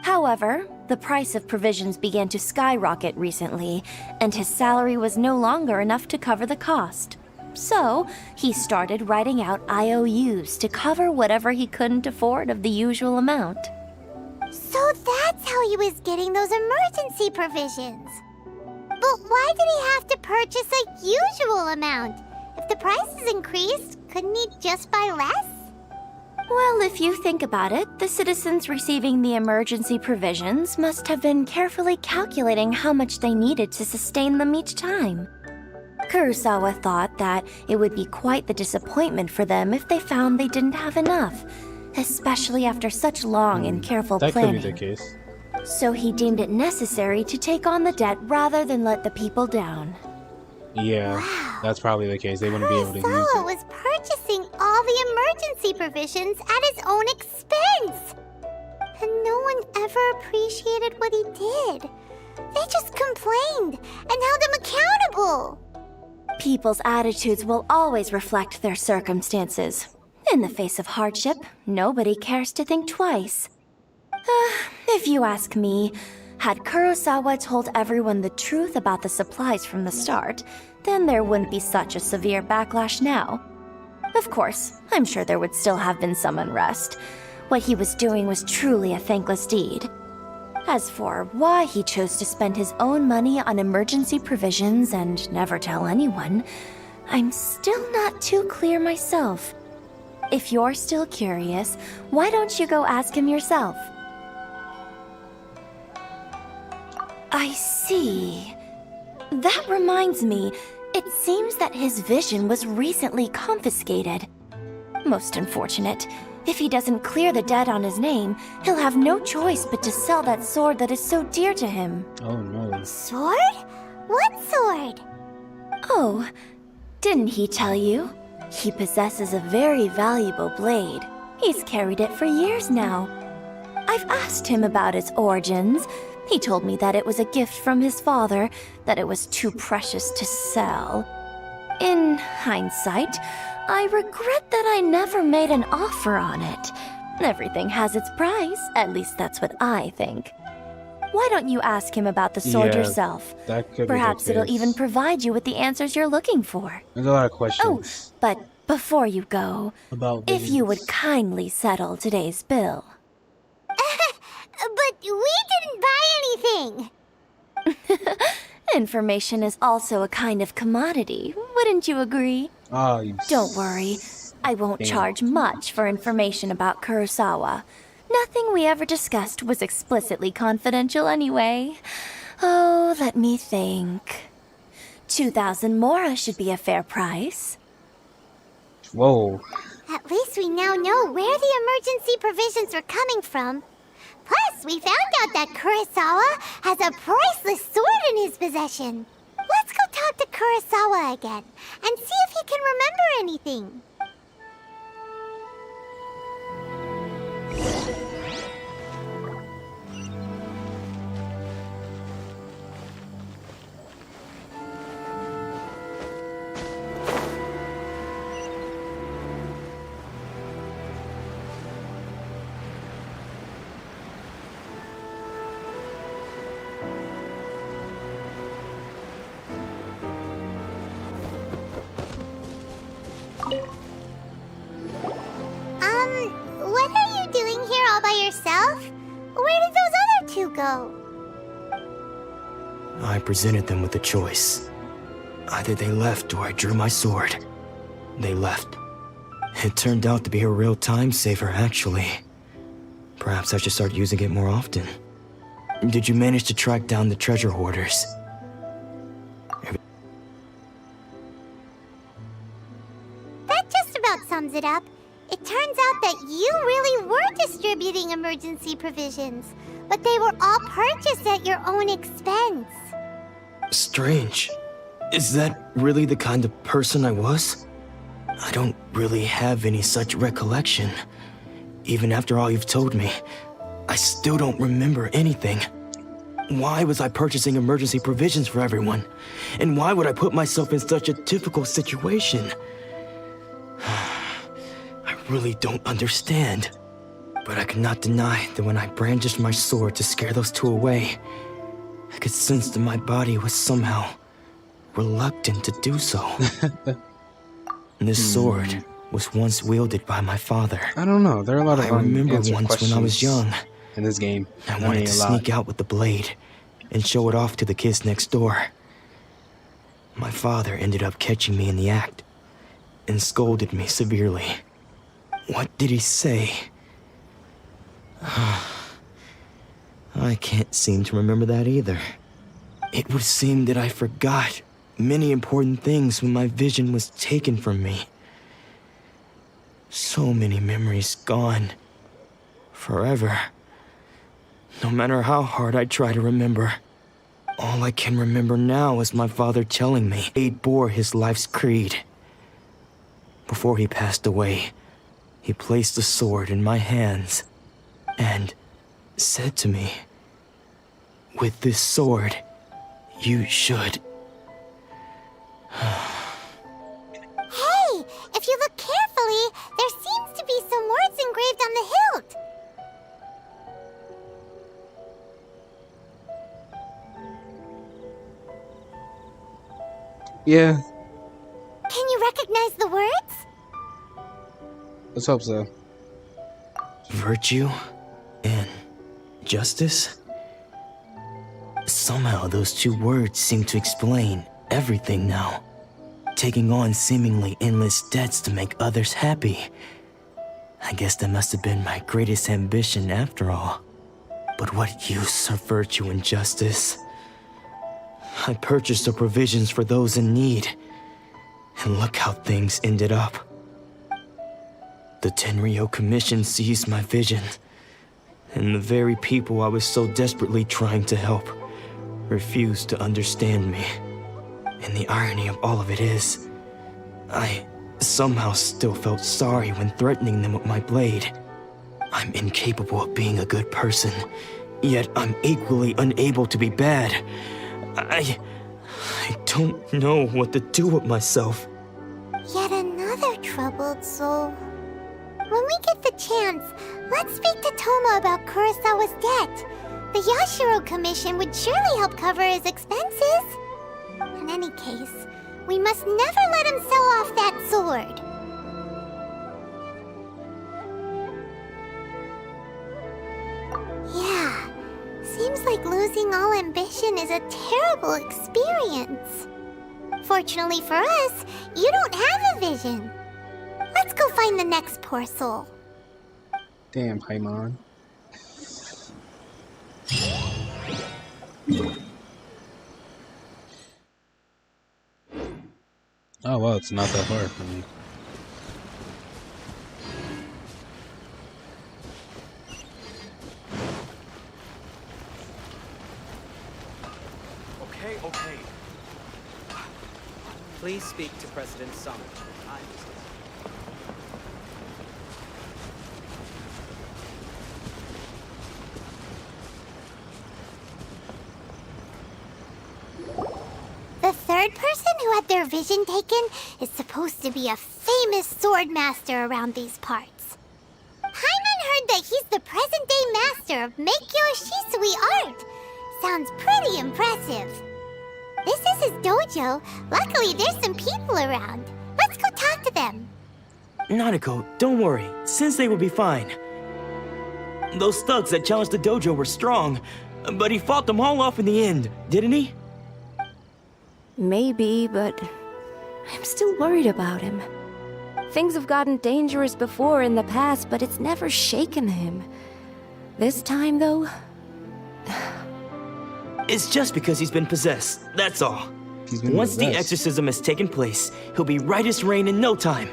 However, the price of provisions began to skyrocket recently, and his salary was no longer enough to cover the cost. So, he started writing out IOUs to cover whatever he couldn't afford of the usual amount. So that's how he was getting those emergency provisions. But why did he have to purchase a usual amount? If the prices increased, couldn't he just buy less? Well, if you think about it, the citizens receiving the emergency provisions must have been carefully calculating how much they needed to sustain them each time. Kurosawa thought that it would be quite the disappointment for them if they found they didn't have enough, especially after such long and careful planning. That could be the case. So he deemed it necessary to take on the debt rather than let the people down. Yeah, that's probably the case. They wouldn't be able to use Kurosawa it. was purchasing all the emergency provisions at his own expense. And no one ever appreciated what he did. They just complained and held him accountable. People's attitudes will always reflect their circumstances. In the face of hardship, nobody cares to think twice. If you ask me, had Kurosawa told everyone the truth about the supplies from the start, then there wouldn't be such a severe backlash now. Of course, I'm sure there would still have been some unrest. What he was doing was truly a thankless deed. As for why he chose to spend his own money on emergency provisions and never tell anyone, I'm still not too clear myself. If you're still curious, why don't you go ask him yourself? I see. That reminds me, it seems that his vision was recently confiscated. Most unfortunate. If he doesn't clear the debt on his name, he'll have no choice but to sell that sword that is so dear to him. Oh no. Sword? What sword? Oh, didn't he tell you? He possesses a very valuable blade. He's carried it for years now. I've asked him about its origins. He told me that it was a gift from his father, that it was too precious to sell. In hindsight, I regret that I never made an offer on it. Everything has its price, at least that's what I think. Why don't you ask him about the sword yourself? That could Perhaps be the it'll case. even provide you with the answers you're looking for. There's a lot of questions. Oh, but before you go, about if you would kindly settle today's bill. But we didn't buy anything. Information is also a kind of commodity, wouldn't you agree? Oh, you Don't worry, I won't charge much for information about Kurosawa. Nothing we ever discussed was explicitly confidential anyway. Oh, let me think. 2,000 mora should be a fair price. Whoa. At least we now know where the emergency provisions were coming from. Plus, we found out that Kurosawa has a priceless sword in his possession. Let's go talk to Kurosawa again and see if he can remember anything. What are you doing here all by yourself? Where did those other two go? I presented them with a choice. Either they left or I drew my sword. They left. It turned out to be a real time saver, actually. Perhaps I should start using it more often. Did you manage to track down the treasure hoarders? That just about sums it up. It turns out that you really were distributing emergency provisions, but they were all purchased at your own expense. Strange. Is that really the kind of person I was? I don't really have any such recollection. Even after all you've told me, I still don't remember anything. Why was I purchasing emergency provisions for everyone? And why would I put myself in such a difficult situation? I really don't understand. But I cannot deny that when I brandished my sword to scare those two away, I could sense that my body was somehow reluctant to do so. This sword was once wielded by my father. I don't know. There are a lot of I remember unanswered once when I was questions young. in this game. I wanted to sneak out with the blade and show it off to the kids next door. My father ended up catching me in the act and scolded me severely. What did he say? I can't seem to remember that either. It would seem that I forgot many important things when my vision was taken from me. So many memories gone. Forever. No matter how hard I try to remember, all I can remember now is my father telling me he bore his life's creed. Before he passed away, he placed the sword in my hands and said to me, "With this sword, you should..." Hey, if you look carefully, there seems to be some words engraved on the hilt. Yeah, Can you recognize the words? let's hope so. Virtue and justice? Somehow those two words seem to explain everything now. Taking on seemingly endless debts to make others happy. I guess that must have been my greatest ambition after all. But what use of virtue and justice? I purchased the provisions for those in need. And look how things ended up. The Tenryo Commission seized my vision. And the very people I was so desperately trying to help refused to understand me. And the irony of all of it is, I somehow still felt sorry when threatening them with my blade. I'm incapable of being a good person, yet I'm equally unable to be bad. I don't know what to do with myself. Yet another troubled soul. When we get the chance, let's speak to Toma about Kurosawa's debt. The Yashiro Commission would surely help cover his expenses. In any case, we must never let him sell off that sword. Yeah, seems like losing all ambition is a terrible experience. Fortunately for us, you don't have a vision. Let's go find the next poor soul. Damn, Paimon. Oh well, it's not that far from me. Okay. Please speak to President Summer. The third person who had their vision taken is supposed to be a famous sword master around these parts. Paimon heard that he's the present-day master of Meikyo Shisui art. Sounds pretty impressive. This is his dojo. Luckily, there's some people around. Let's go talk to them. Nanako, don't worry. Sensei will be fine. Those thugs that challenged the dojo were strong, but he fought them all off in the end, didn't he? Maybe, but I'm still worried about him. Things have gotten dangerous before in the past, but it's never shaken him. This time, though, It's just because he's been possessed, that's all. Once the exorcism has taken place, he'll be right as rain in no time.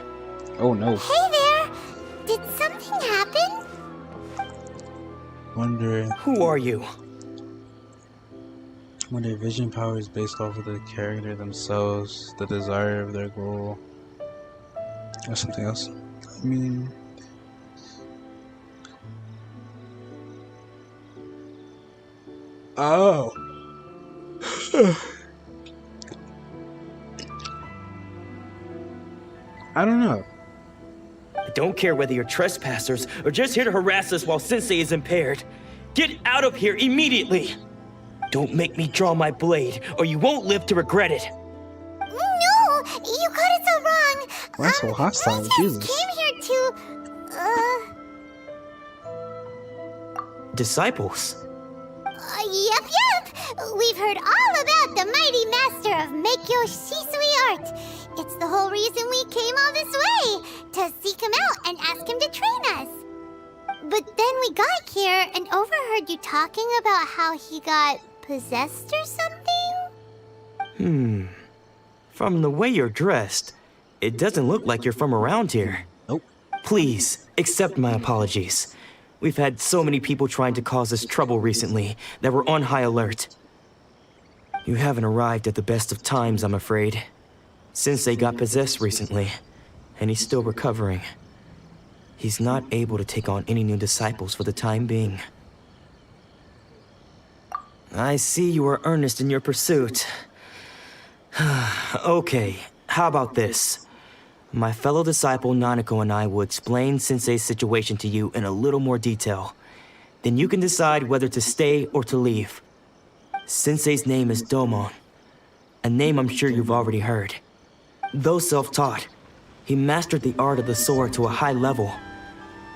Oh no. Hey there! Did something happen? Wonder. Who are you? Wonder vision power is based off of the character themselves, the desire of their goal, or something else. I mean, oh. I don't know. I don't care whether you're trespassers or just here to harass us while Sensei is impaired. Get out of here immediately! Don't make me draw my blade, or you won't live to regret it. No! You got it so wrong! Why so hostile? We Jesus. just came here to... Disciples? Yep. We've heard all about the mighty master of Meikyo Shisui art. It's the whole reason we came all this way, to seek him out and ask him to train us. But then we got here and overheard you talking about how he got possessed or something? From the way you're dressed, it doesn't look like you're from around here. Nope. Please, accept my apologies. We've had so many people trying to cause us trouble recently that we're on high alert. You haven't arrived at the best of times, I'm afraid. Sensei got possessed recently, and he's still recovering. He's not able to take on any new disciples for the time being. I see you are earnest in your pursuit. Okay, how about this? My fellow disciple Nanako and I will explain Sensei's situation to you in a little more detail. Then you can decide whether to stay or to leave. Sensei's name is Domon, a name I'm sure you've already heard. Though self-taught, he mastered the art of the sword to a high level.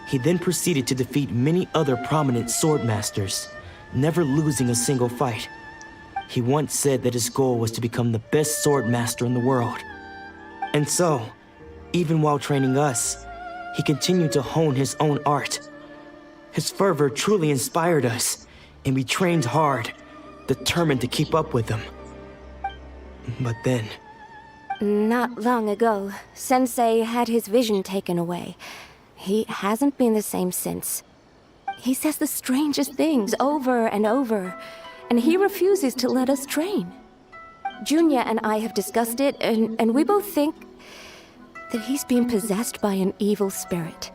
He then proceeded to defeat many other prominent sword masters, never losing a single fight. He once said that his goal was to become the best sword master in the world. And so, even while training us, he continued to hone his own art. His fervor truly inspired us, and we trained hard, determined to keep up with him. But then... Not long ago, Sensei had his vision taken away. He hasn't been the same since. He says the strangest things over and over, and he refuses to let us train. Junya and I have discussed it, and we both think that he's been possessed by an evil spirit.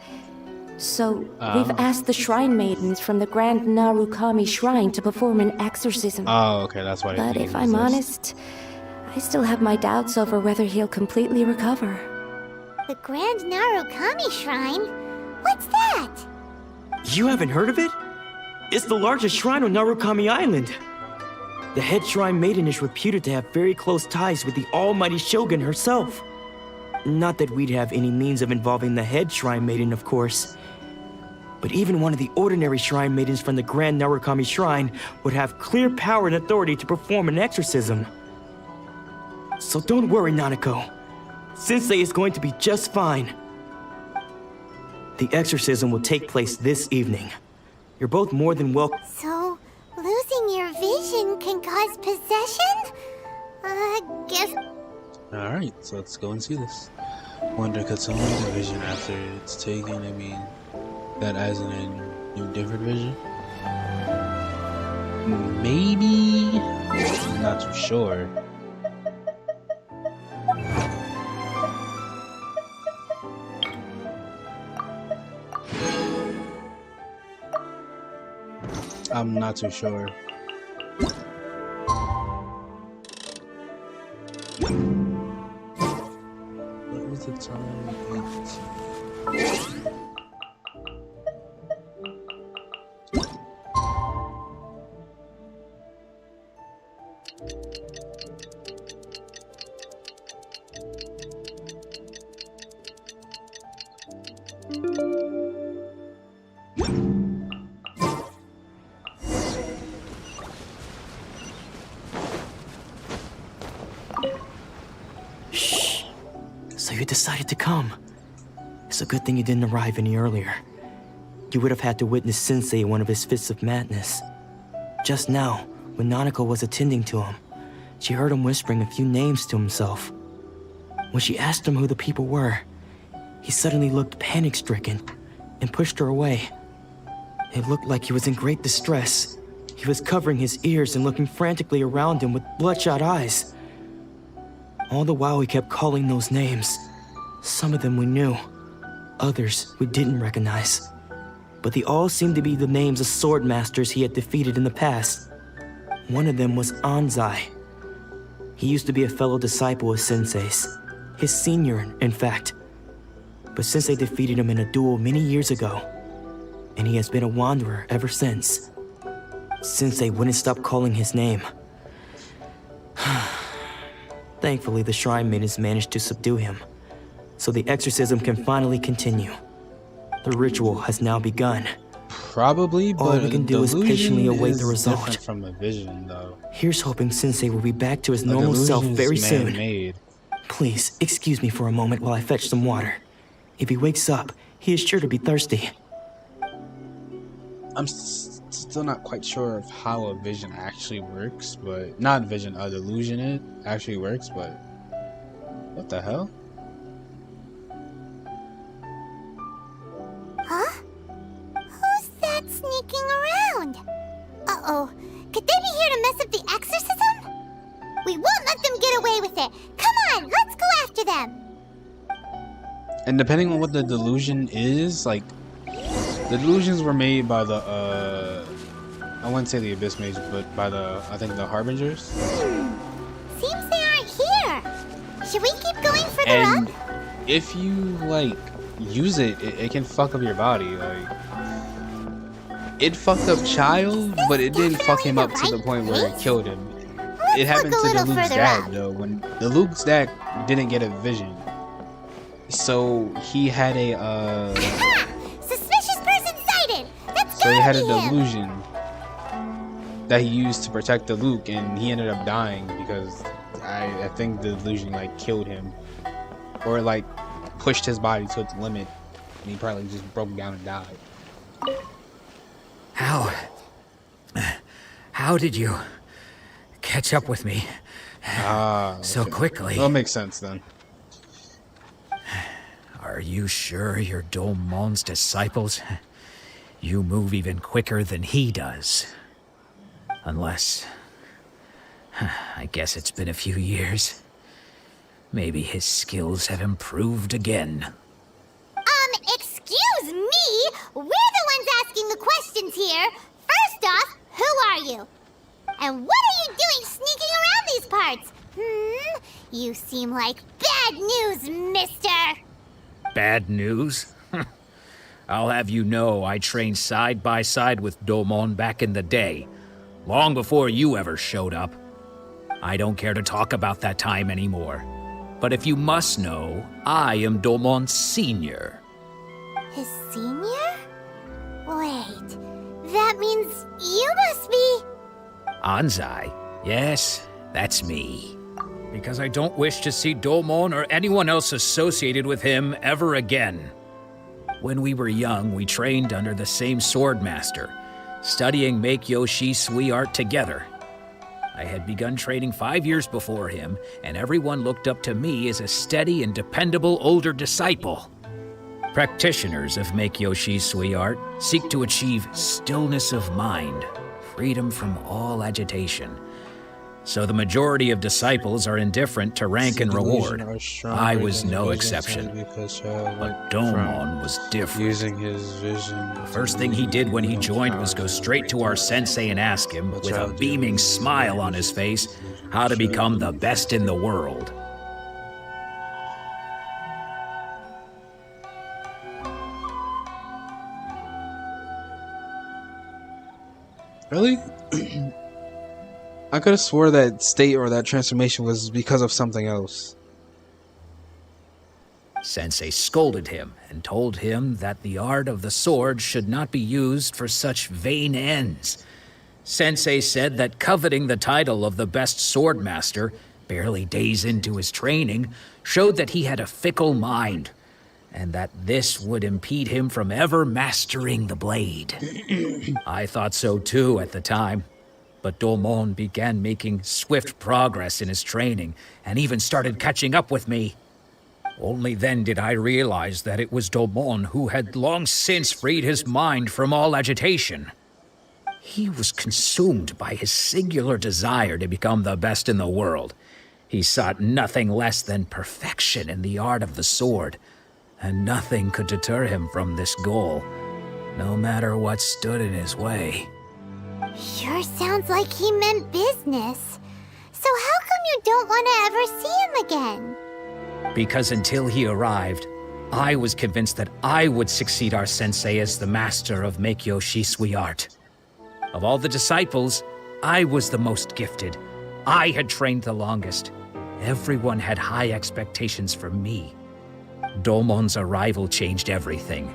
So, we've asked the shrine maidens from the Grand Narukami Shrine to perform an exorcism. Oh, okay, that's why. But if I'm honest, I still have my doubts over whether he'll completely recover. The Grand Narukami Shrine? What's that? You haven't heard of it? It's the largest shrine on Narukami Island. The head shrine maiden is reputed to have very close ties with the almighty Shogun herself. Not that we'd have any means of involving the head shrine maiden, of course. But even one of the ordinary shrine maidens from the Grand Narukami Shrine would have clear power and authority to perform an exorcism. So don't worry, Nanako. Sensei is going to be just fine. The exorcism will take place this evening. You're both more than welcome. So, losing your vision can cause possession? Guess... Alright, so let's go and see this. Wonder could someone lose vision after it's taken? I mean, that as in a new different vision? Maybe? I'm not too sure. I'm not too sure. What was the time? 8. So you decided to come. It's a good thing you didn't arrive any earlier. You would have had to witness Sensei in one of his fits of madness. Just now, When Nanako was attending to him, she heard him whispering a few names to himself. When she asked him who the people were, he suddenly looked panic-stricken and pushed her away. It looked like he was in great distress. He was covering his ears and looking frantically around him with bloodshot eyes. All the while he kept calling those names. Some of them we knew, others we didn't recognize. But they all seemed to be the names of sword masters he had defeated in the past. One of them was Anzai. He used to be a fellow disciple of Sensei's, his senior, in fact. But Sensei defeated him in a duel many years ago, and he has been a wanderer ever since. Sensei wouldn't stop calling his name. Thankfully, the Shrine Maidens managed to subdue him, so the exorcism can finally continue. The ritual has now begun. Probably, but all we can do is patiently await the result. Different from a vision, though. Here's hoping Sensei will be back to his normal self very soon. Please, excuse me for a moment while I fetch some water. If he wakes up, he is sure to be thirsty. I'm still not quite sure of how a vision actually works, but... Not vision, a delusion it actually works, but... What the hell? Huh? Who's that sneaking around? Uh-oh. Could they be here to mess up the exorcism? We won't let them get away with it. Come on, let's go after them. And depending on what the delusion is, like... The delusions were made by the, I wouldn't say the Abyss Mage, but by the, I think the Harbingers. Seems they aren't here. Should we keep going further and up? If you, like, use it, it can fuck up your body, like... It fucked up Child, but it didn't fuck him up to the point where it killed him. It happened to the Luke's dad, though, when the Luke's dad didn't get a vision. So, he had a, Suspicious person sighted! That's So he had a gotta be him. delusion that he used to protect the Luke, and he ended up dying because I think the delusion like killed him, or like pushed his body to its limit, and he probably just broke down and died. How did you catch up with me so quickly? That makes sense then. Are you sure you're Domon's disciples? You move even quicker than he does. Unless... I guess it's been a few years. Maybe his skills have improved again. Excuse me? We're the ones asking the questions here. First off, who are you? And what are you doing sneaking around these parts? You seem like bad news, mister. Bad news? I'll have you know I trained side by side with Domon back in the day, long before you ever showed up. I don't care to talk about that time anymore. But if you must know, I am Domon's senior. His senior? Wait, that means you must be... Anzai? Yes, that's me. Because I don't wish to see Domon or anyone else associated with him ever again. When we were young, we trained under the same swordmaster, studying Make-Yoshi Sui art together. I had begun training 5 years before him, and everyone looked up to me as a steady and dependable older disciple. Practitioners of Make-Yoshi Sui art seek to achieve stillness of mind, freedom from all agitation. So the majority of disciples are indifferent to rank and reward. I was no exception. But Domon was different. Using his vision. The first thing he did when he joined was go straight to our sensei and ask him, with a beaming smile on his face, how to become the best in the world. Really? I could have swore that state or that transformation was because of something else. Sensei scolded him and told him that the art of the sword should not be used for such vain ends. Sensei said that coveting the title of the best swordmaster, barely days into his training, showed that he had a fickle mind, and that this would impede him from ever mastering the blade. I thought so too at the time. but Domon began making swift progress in his training and even started catching up with me. Only then did I realize that it was Domon who had long since freed his mind from all agitation. He was consumed by his singular desire to become the best in the world. He sought nothing less than perfection in the art of the sword, and nothing could deter him from this goal, no matter what stood in his way. Sure sounds like he meant business. So how come you don't want to ever see him again? Because until he arrived, I was convinced that I would succeed our sensei as the master of Meikyo Shisui art. Of all the disciples, I was the most gifted. I had trained the longest. Everyone had high expectations for me. Domon's arrival changed everything.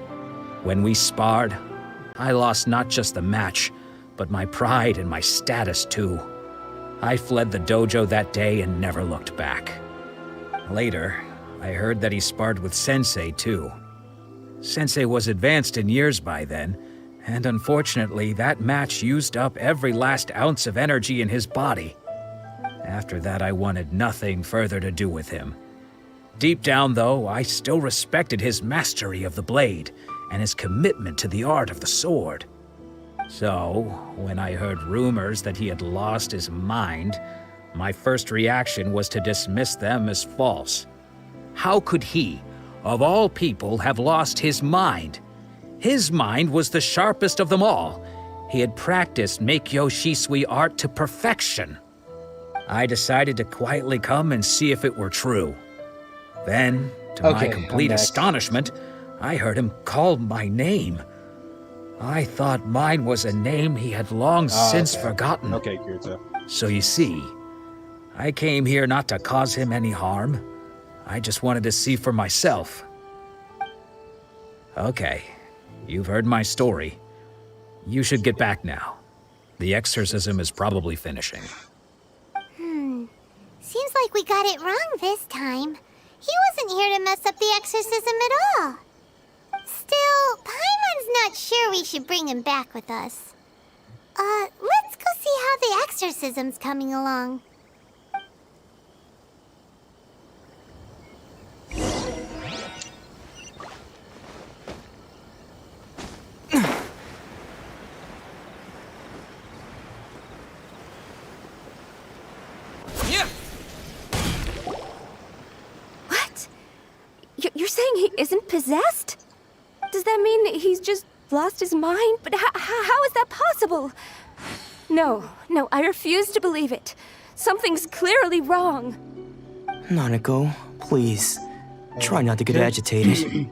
When we sparred, I lost not just the match, but my pride and my status too. I fled the dojo that day and never looked back. Later, I heard that he sparred with Sensei too. Sensei was advanced in years by then, and unfortunately that match used up every last ounce of energy in his body. After that, I wanted nothing further to do with him. Deep down, though, I still respected his mastery of the blade and his commitment to the art of the sword. So, when I heard rumors that he had lost his mind, my first reaction was to dismiss them as false. How could he, of all people, have lost his mind? His mind was the sharpest of them all. He had practiced Meikyo Shisui art to perfection. I decided to quietly come and see if it were true. Then, to my complete astonishment, I heard him call my name. I thought mine was a name he had long since forgotten. Okay, Kirito. So you see, I came here not to cause him any harm. I just wanted to see for myself. Okay, you've heard my story. You should get back now. The exorcism is probably finishing. Seems like we got it wrong this time. He wasn't here to mess up the exorcism at all. Still, Paimon's not sure we should bring him back with us. Let's go see how the exorcism's coming along. You're saying he isn't possessed? Does that mean that he's just lost his mind? But how is that possible? No, I refuse to believe it. Something's clearly wrong. Nanako, please. Try not to get agitated.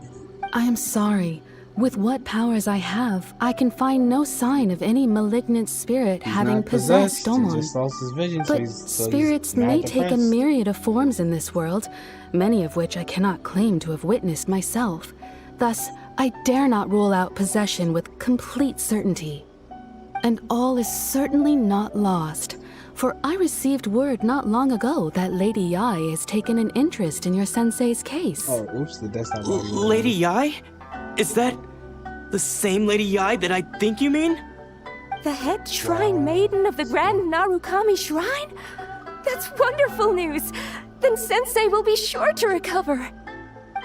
I am sorry. With what powers I have, I can find no sign of any malignant spirit having possessed Domon. He just lost his vision, But spirits may take a myriad of forms in this world, many of which I cannot claim to have witnessed myself. Thus, I dare not rule out possession with complete certainty. And all is certainly not lost, for I received word not long ago that Lady Yai has taken an interest in your sensei's case. Oh, oops, that's not Lady Yai? Is that the same Lady Yai that I think you mean? The head shrine maiden of the Grand Narukami Shrine? That's wonderful news! Then Sensei will be sure to recover.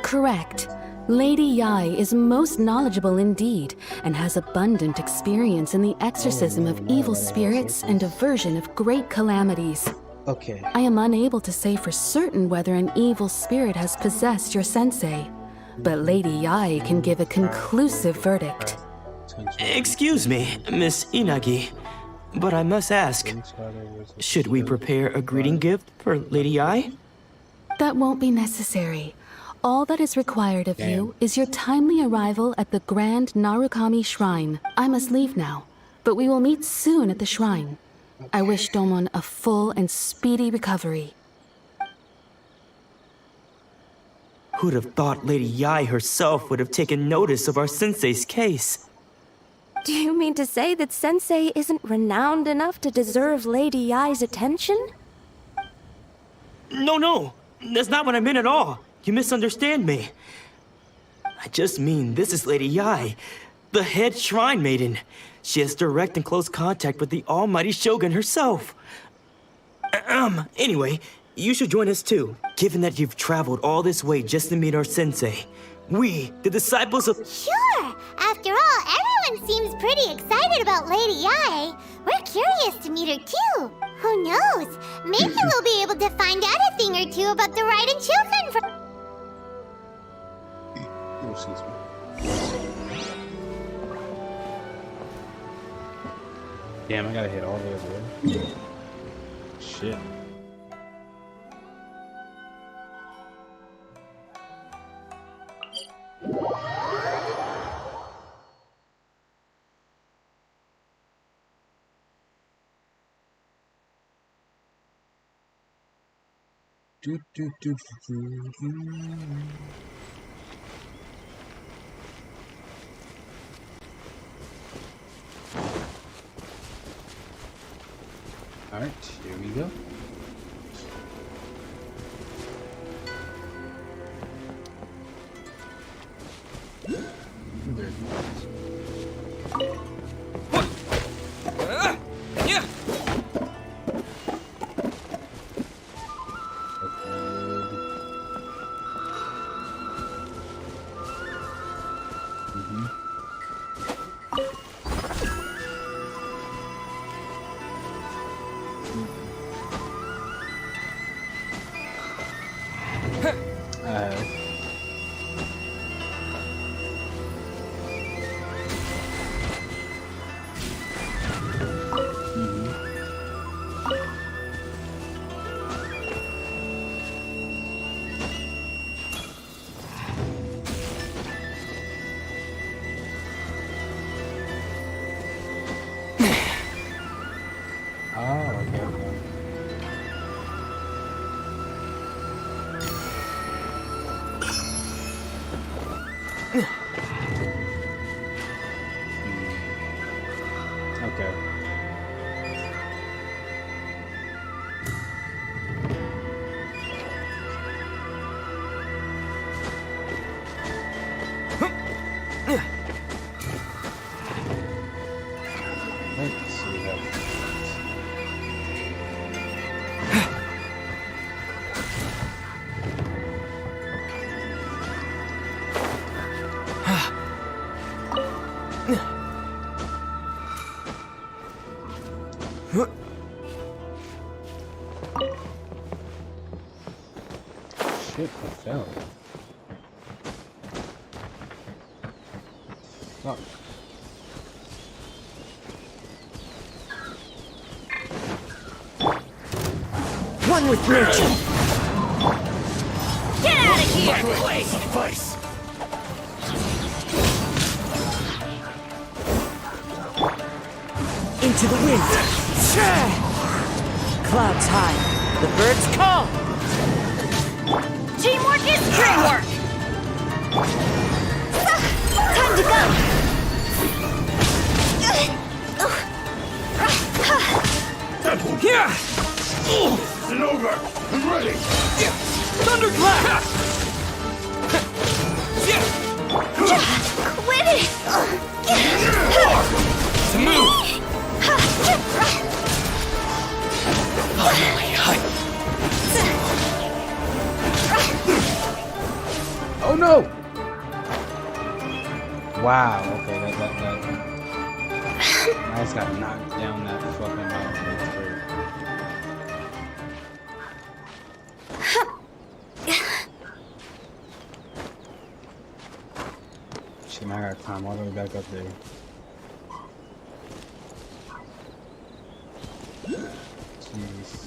Correct. Lady Yai is most knowledgeable indeed, and has abundant experience in the exorcism of evil spirits and aversion of great calamities. Okay. I am unable to say for certain whether an evil spirit has possessed your sensei, but Lady Yai can give a conclusive verdict. Excuse me, Miss Inagi, but I must ask, should we prepare a greeting gift for Lady Yai? That won't be necessary. All that is required of you is your timely arrival at the Grand Narukami Shrine. I must leave now, but we will meet soon at the shrine. I wish Domon a full and speedy recovery. Who'd have thought Lady Yai herself would have taken notice of our sensei's case? Do you mean to say that Sensei isn't renowned enough to deserve Lady Yai's attention? No, that's not what I meant at all. You misunderstand me. I just mean this is Lady Yai, the head shrine maiden. She has direct and close contact with the almighty Shogun herself. Anyway, you should join us too, given that you've traveled all this way just to meet our sensei. We, the disciples of— Sure! After all, everyone seems pretty excited about Lady Yae. We're curious to meet her too. Who knows? Maybe we'll be able to find out a thing or two about the Raiden children from— Oh, excuse me. Damn, I gotta hit all the way over there. Shit. Do, do, do, do, do. Alright, here we go. There's Yeah. Shit, I fell. Fuck. One with nature. Get out of here! Suffice. Into the wind. Clouds high. The birds call. Teamwork is dreamwork! Time to go! Here! This isn't over! I'm ready! Thunderclap! Quit it! To move! Oh no! Wow, okay, that I just got knocked down that fucking mountain. That's great. Shit, man, I gotta climb all the way back up there. Jeez.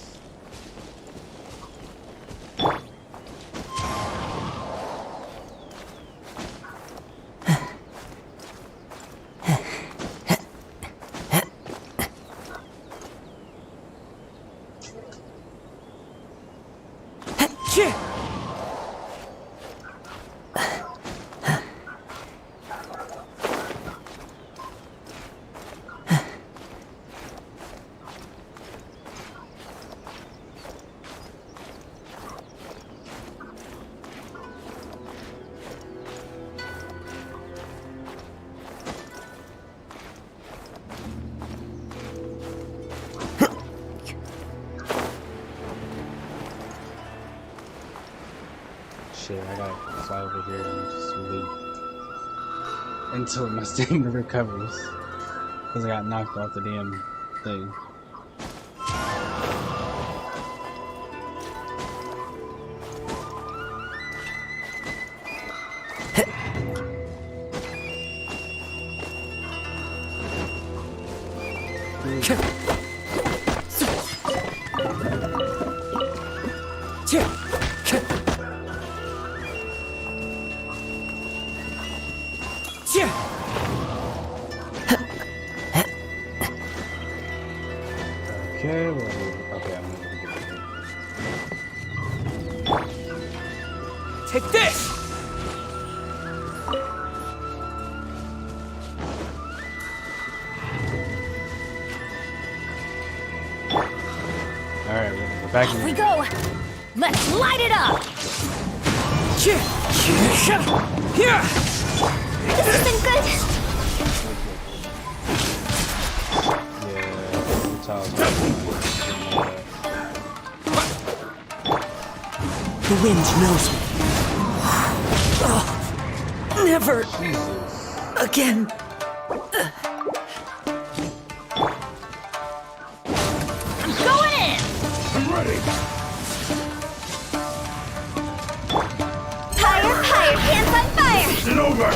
shit, I gotta fly over here and just wait until my stamina recovers. Because I got knocked off the damn thing. Okay, well, okay, I'm gonna get it. Take this! Alright, we're back in We here. go! Let's light it up! This isn't good. The wind knows me. Oh, never again. I'm going in! I'm ready. Fire, fire, hands on fire. It's over.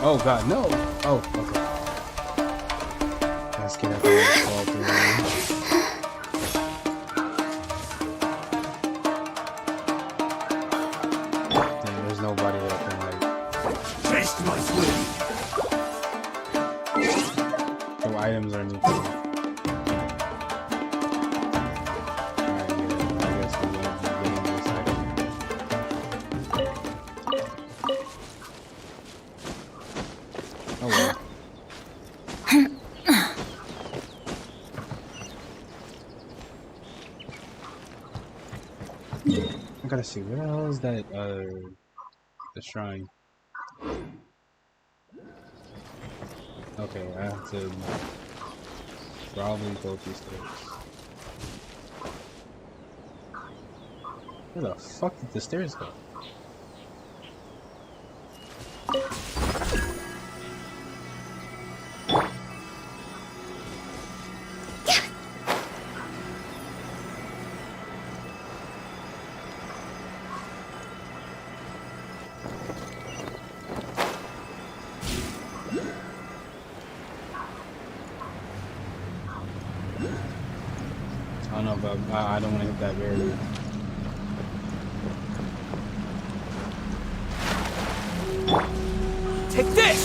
Oh god, no! Oh, okay. Let's get up there and fall through there. Dang, there's nobody that can, like... Taste my swing. No items or anything. Alright, yeah, I guess we're gonna be getting this item. Oh well. I gotta see, where the hell is that, the shrine? Okay, I have to probably go these stairs. Where the fuck did the stairs go? I don't know, but I don't want to hit that barrier. Take this!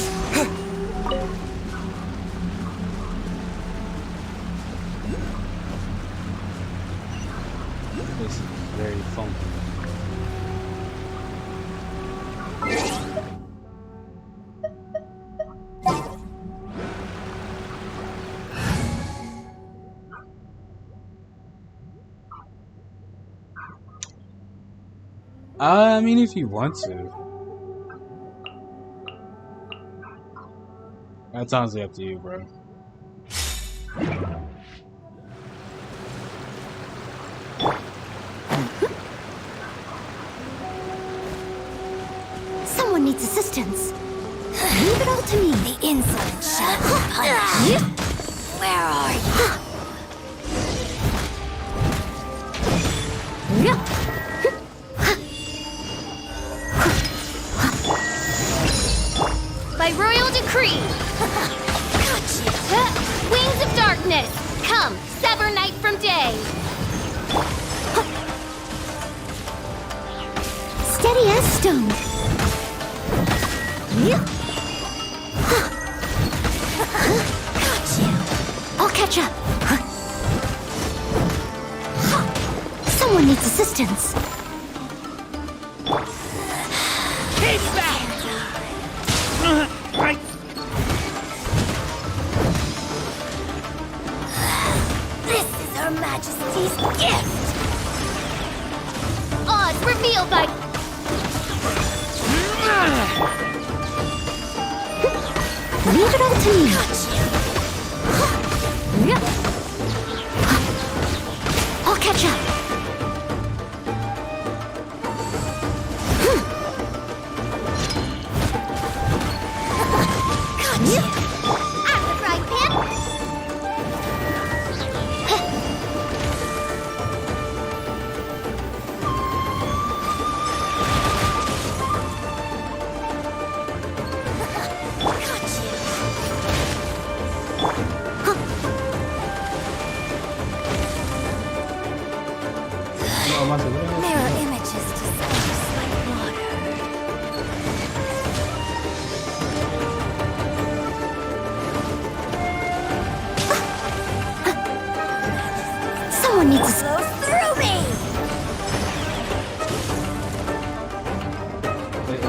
This is very funky. I mean, if you want to. That's honestly up to you, bro. Someone needs assistance. Leave it all to me. The insolent shall be punished. Where are you? By royal decree. Wings of darkness, come, sever night from day. Steady as stone. Got you. I'll catch up. Someone needs assistance. Keep back! Right. This is Her Majesty's gift. Oz revealed by... Leave it all to me.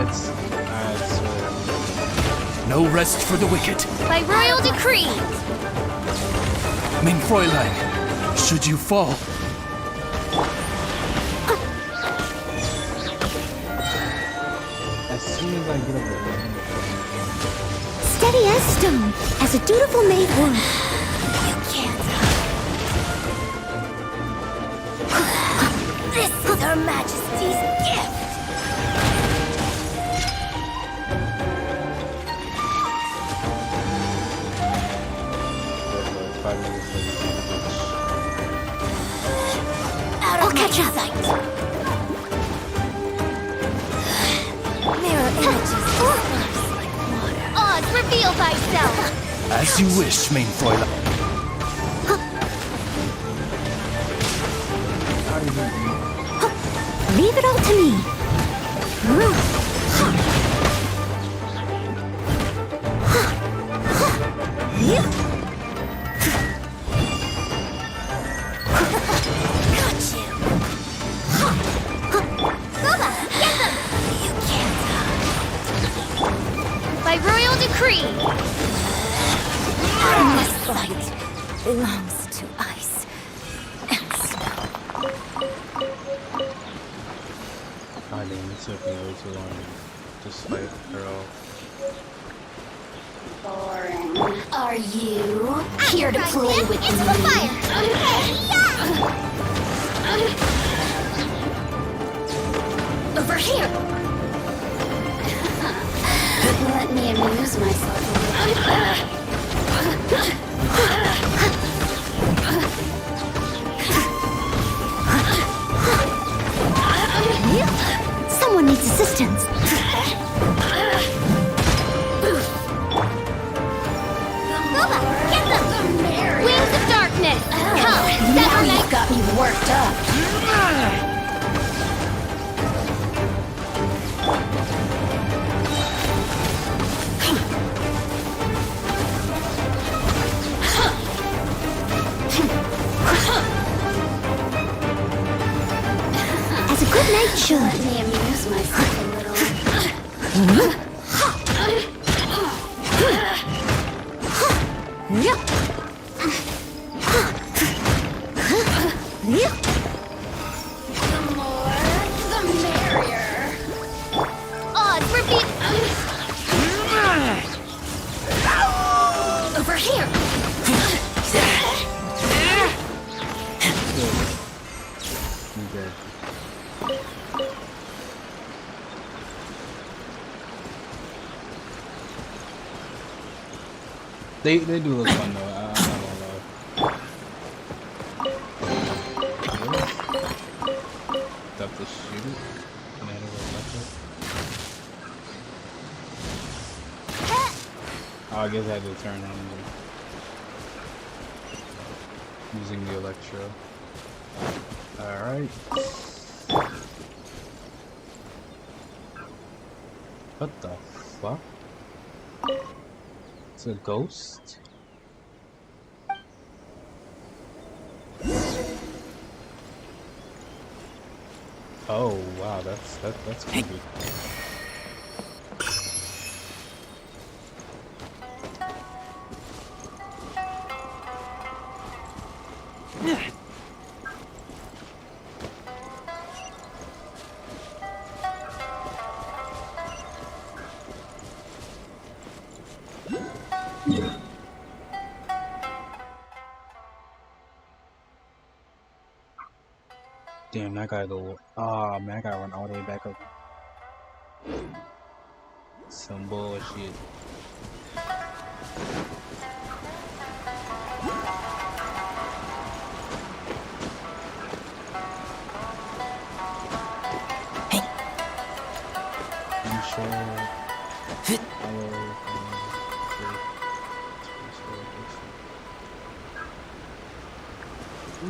Let's. No rest for the wicked. By royal decree. Mein Fräulein, should you fall, As soon as I get up the wind. Steady as stone, as a dutiful maid would. You can't. This is Her Majesty's gift. 5 minutes later. I'll catch up. Mirror images disperse like water. Oz, reveal thyself. as you wish, mein Fräulein. Leave it all to me. Got you. Bubba, get them. You can't. By royal decree. This fight belongs to ice and snow. God damn, it took me way too long to just fight her off. Are you here to play with me? It's for fire. Over here. Let me amuse myself a little. Someone needs assistance. Bubba, get them. Wings of darkness. Come, Now you've got me worked up. As a good knight should. Let me amuse myself a little. The more, the merrier. Oz, reveal. Over here. You dead. They do look fun though. I'm not gonna lie. Really? Have to shoot it? Can I never touch it? Oh, I guess I had to turn on using the electro. Alright. What the fuck? It's a ghost? Oh wow, that's creepy. Damn, I gotta go. Ah, man, I gotta run all the way back up. Some bullshit. I'm sure.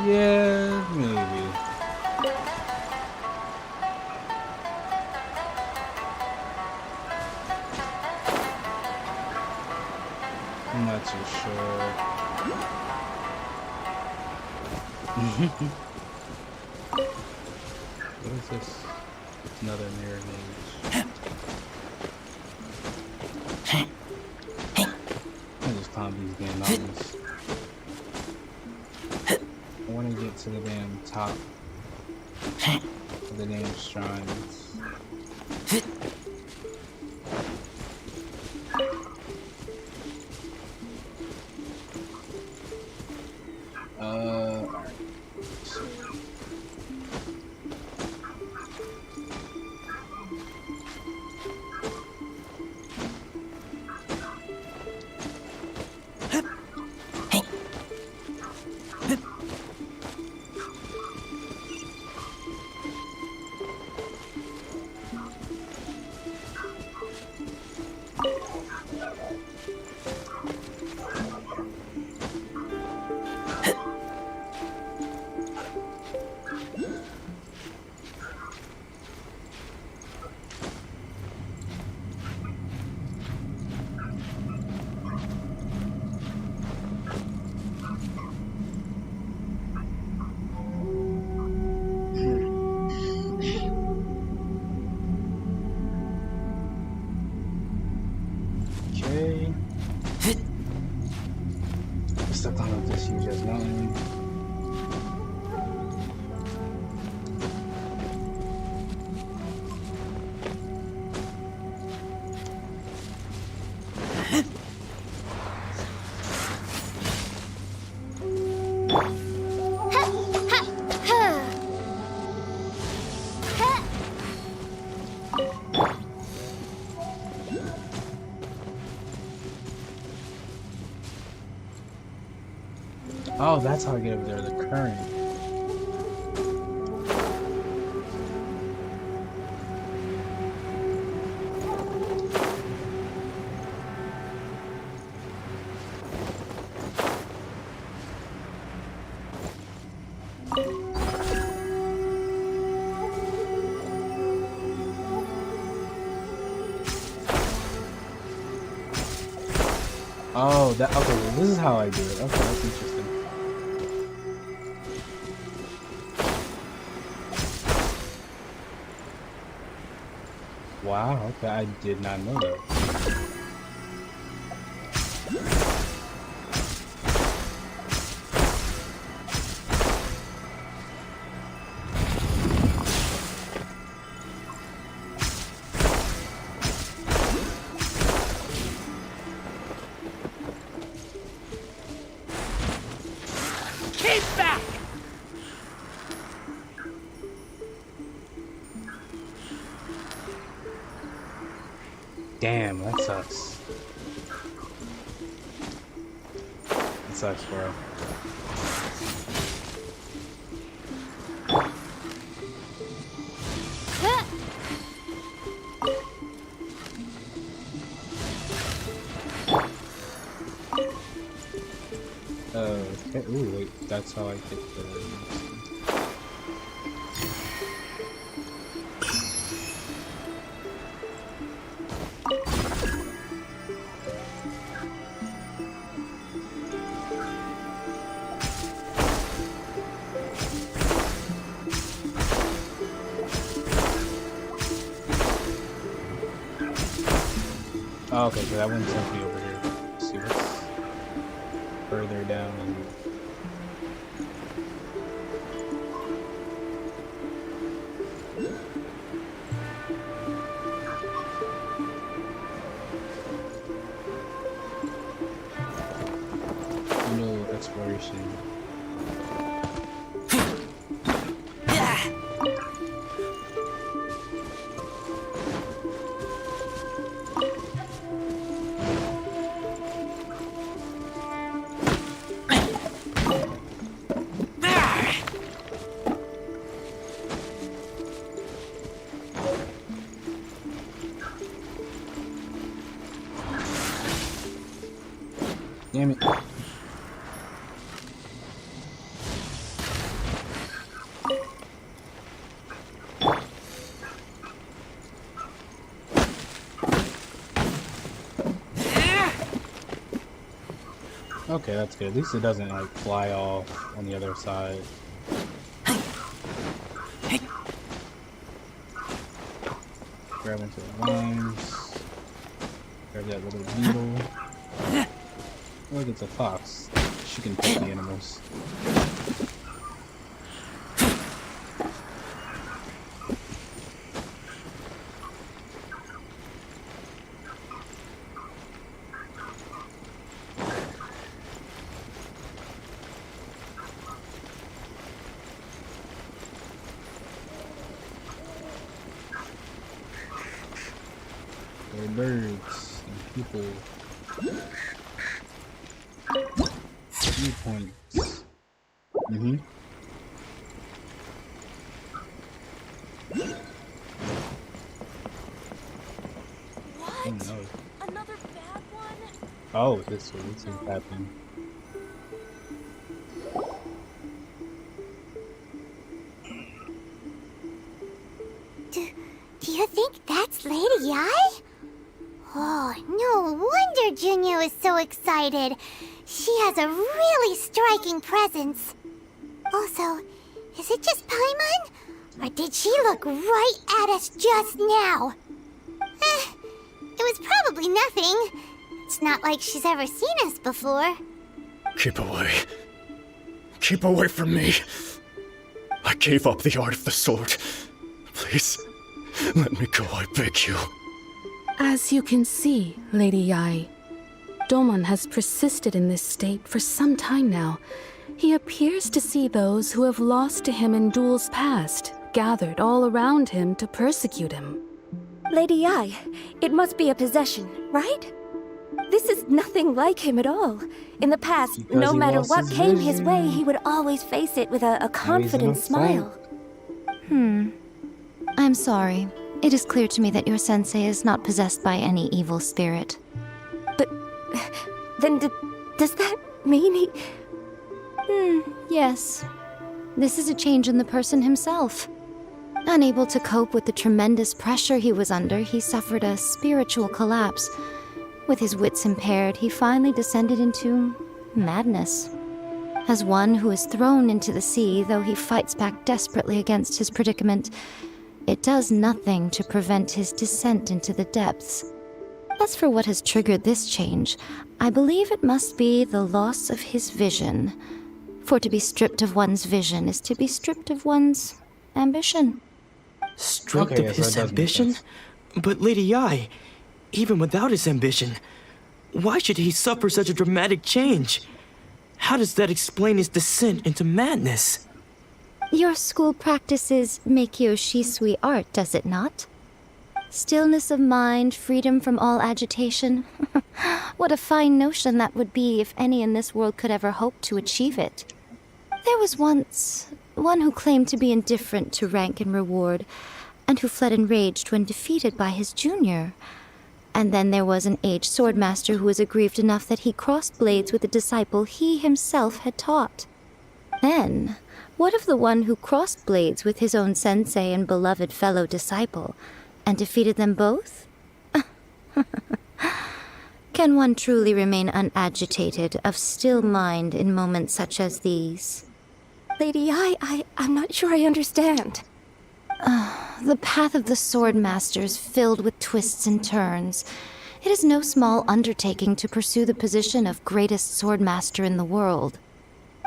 Yeah, maybe. I'm not too sure. What is this? It's another mirror mage. I just climb these damn mountains. I want to get to the damn top of the damn shrines. Alright. So. Okay. Stuck on this huge ass mountain. Oh, that's how I get over there, the current. Oh, that, okay, well, this is how I do it. Okay, that's interesting. Wow, okay, I did not know that. Keep back! Damn, that sucks. That sucks, bro. Okay. Ooh, wait, that's how I get the... Oh, okay, so that one sent me over here. Let's see what's further down. No exploration. Damn it. Okay, that's good. At least it doesn't like fly off on the other side. Grab into the lines. Grab that little beetle. Look at the fox. She can pet the animals. They're birds and people. Viewpoints. Mm-hmm. What? No. Another bad one? Oh, this is happening. Do you think that's Lady Yi? Oh, no wonder Junior is so excited. She has a really striking presence. Also, is it just Paimon? Or did she look right at us just now? It was probably nothing. It's not like she's ever seen us before. Keep away. Keep away from me. I gave up the art of the sword. Please, let me go, I beg you. As you can see, Lady Yi, Domon has persisted in this state for some time now. He appears to see those who have lost to him in duels past, gathered all around him to persecute him. Lady Yi, it must be a possession, right? This is nothing like him at all. In the past, Because no he matter lost what his came his vision. way, he would always face it with a confident smile. I'm sorry. It is clear to me that your sensei is not possessed by any evil spirit. Then does that mean he... Yes. This is a change in the person himself. Unable to cope with the tremendous pressure he was under, he suffered a spiritual collapse. With his wits impaired, he finally descended into madness. As one who is thrown into the sea, though he fights back desperately against his predicament, it does nothing to prevent his descent into the depths. As for what has triggered this change, I believe it must be the loss of his vision. For to be stripped of one's vision is to be stripped of one's ambition. Stripped Okay, of yeah, so his it does make ambition? sense. But Lady Yi, even without his ambition, why should he suffer such a dramatic change? How does that explain his descent into madness? Your school practices Meikyo Shisui art, does it not? Stillness of mind, freedom from all agitation. What a fine notion that would be if any in this world could ever hope to achieve it. There was once one who claimed to be indifferent to rank and reward, and who fled enraged when defeated by his junior. And then there was an aged swordmaster who was aggrieved enough that he crossed blades with a disciple he himself had taught. Then, what of the one who crossed blades with his own sensei and beloved fellow disciple, and defeated them both? Can one truly remain unagitated, of still mind in moments such as these? Lady Yi, I'm not sure I understand. The path of the swordmaster is filled with twists and turns. It is no small undertaking to pursue the position of greatest swordmaster in the world.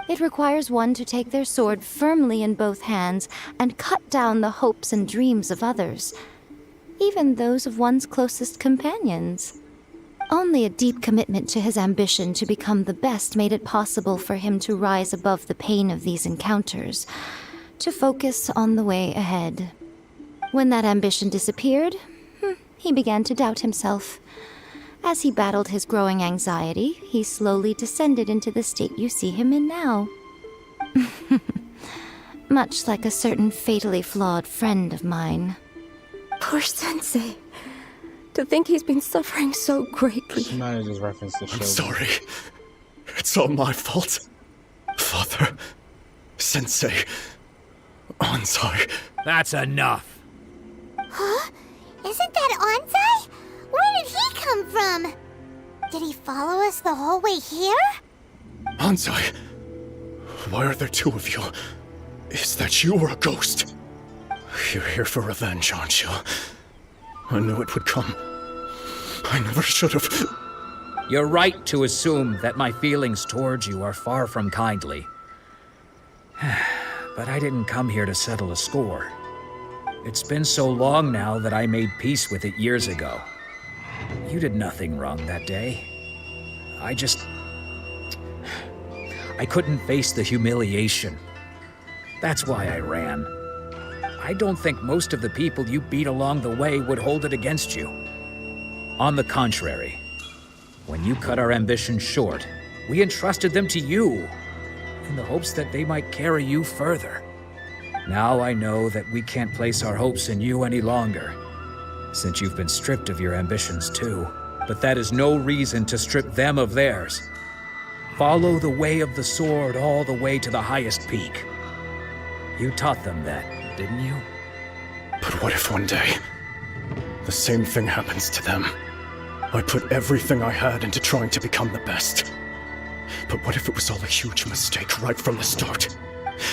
It requires one to take their sword firmly in both hands and cut down the hopes and dreams of others, even those of one's closest companions. Only a deep commitment to his ambition to become the best made it possible for him to rise above the pain of these encounters, to focus on the way ahead. When that ambition disappeared, he began to doubt himself. As he battled his growing anxiety, he slowly descended into the state you see him in now. Much like a certain fatally flawed friend of mine. Poor Sensei. To think he's been suffering so greatly. She might have just referenced the show. I'm sorry. It's all my fault. Father, Sensei, Ansai. That's enough. Huh? Isn't that Ansai? Where did he come from? Did he follow us the whole way here? Ansai, why are there two of you? Is that you or a ghost? You're here for revenge, aren't you? I knew it would come. I never should have. You're right to assume that my feelings towards you are far from kindly. But I didn't come here to settle a score. It's been so long now that I made peace with it years ago. You did nothing wrong that day. I couldn't face the humiliation. That's why I ran. I don't think most of the people you beat along the way would hold it against you. On the contrary, when you cut our ambitions short, we entrusted them to you, in the hopes that they might carry you further. Now I know that we can't place our hopes in you any longer, since you've been stripped of your ambitions too. But that is no reason to strip them of theirs. Follow the way of the sword all the way to the highest peak. You taught them that, didn't you? But what if one day, the same thing happens to them? I put everything I had into trying to become the best. But what if it was all a huge mistake right from the start?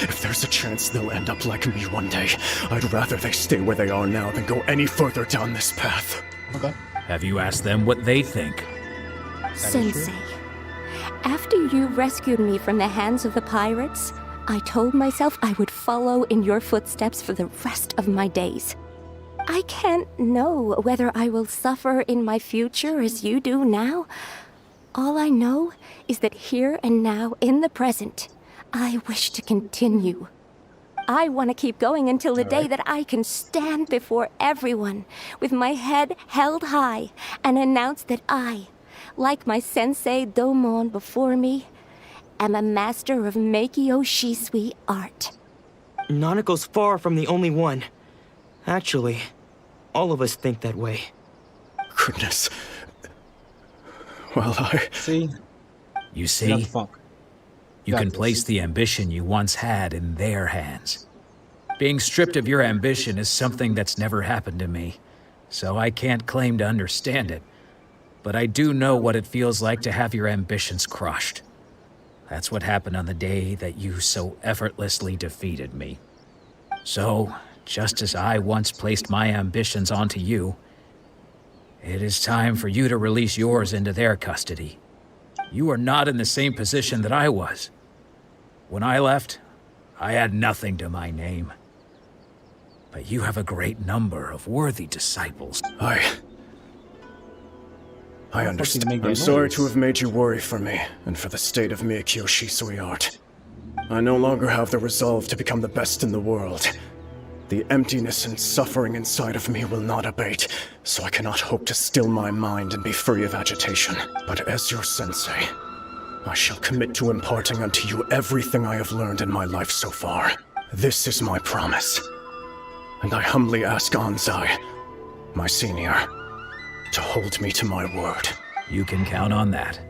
If there's a chance they'll end up like me one day, I'd rather they stay where they are now than go any further down this path. Okay. Have you asked them what they think? Sensei, after you rescued me from the hands of the pirates, I told myself I would follow in your footsteps for the rest of my days. I can't know whether I will suffer in my future as you do now. All I know is that here and now, in the present, I wish to continue. I want to keep going until the day that I can stand before everyone with my head held high and announce that I, like my sensei Domon before me, am a master of Meikyo Shisui art. Nanako's far from the only one. Actually, all of us think that way. Goodness. Well, See? You see? You can this. place the ambition you once had in their hands. Being stripped of your ambition is something that's never happened to me, so I can't claim to understand it. But I do know what it feels like to have your ambitions crushed. That's what happened on the day that you so effortlessly defeated me. So, just as I once placed my ambitions onto you, it is time for you to release yours into their custody. You are not in the same position that I was. When I left, I had nothing to my name. But you have a great number of worthy disciples. I understand. I'm sorry to have made you worry for me, and for the state of Meikyo Shisui art. I no longer have the resolve to become the best in the world. The emptiness and suffering inside of me will not abate, so I cannot hope to still my mind and be free of agitation. But as your sensei, I shall commit to imparting unto you everything I have learned in my life so far. This is my promise. And I humbly ask Anzai, my senior, to hold me to my word. You can count on that.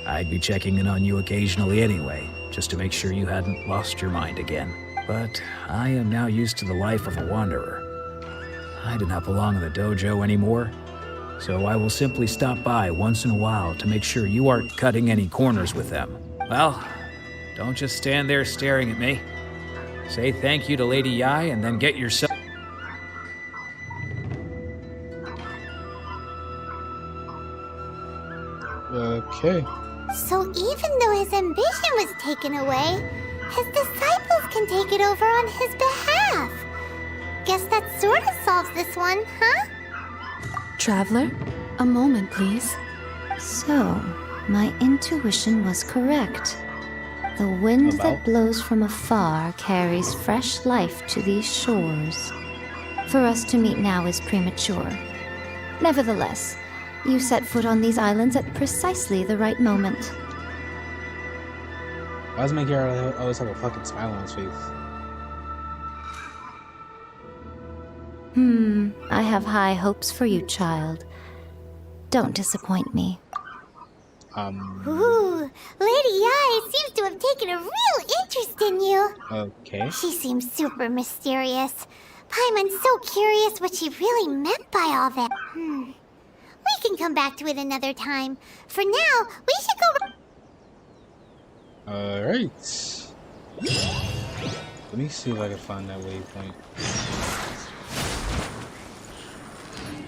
I'd be checking in on you occasionally anyway, just to make sure you hadn't lost your mind again. But I am now used to the life of a wanderer. I do not belong in the dojo anymore, so I will simply stop by once in a while to make sure you aren't cutting any corners with them. Well, don't just stand there staring at me. Say thank you to Lady Yai and then get yourself... Okay. So even though his ambition was taken away, his disciples can take it over on his behalf. Guess that sort of solves this one, huh? Traveler, a moment, please. So, my intuition was correct. The wind that blows from afar carries fresh life to these shores. For us to meet now is premature. Nevertheless, you set foot on these islands at precisely the right moment. Why does my character always have a fucking smile on his face? I have high hopes for you, child. Don't disappoint me. Ooh, Lady Yai seems to have taken a real interest in you. Okay. She seems super mysterious. Paimon's so curious what she really meant by all that. We can come back to it another time. For now, we should go... Alright. Let me see if I can find that waypoint.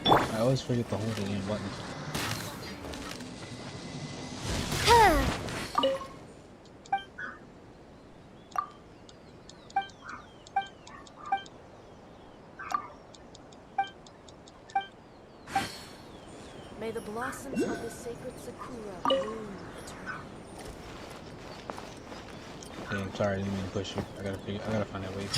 I always forget to hold the end button. May the blossoms of the sacred sakura bloom eternally. Damn, sorry, I didn't mean to push you. I gotta find that wave.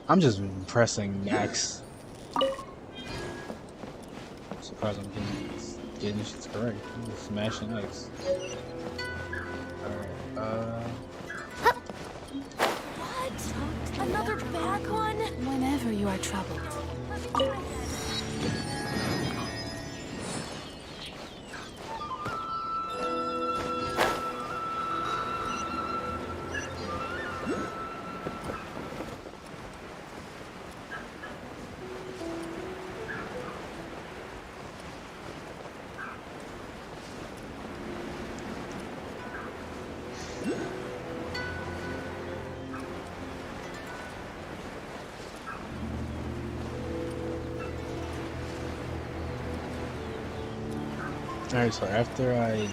I'm just pressing X. Surprised I'm getting this shit correct. I'm just smashing X. Alright, What? Another bad one? Whenever you are troubled. Let me try again. Alright, so after I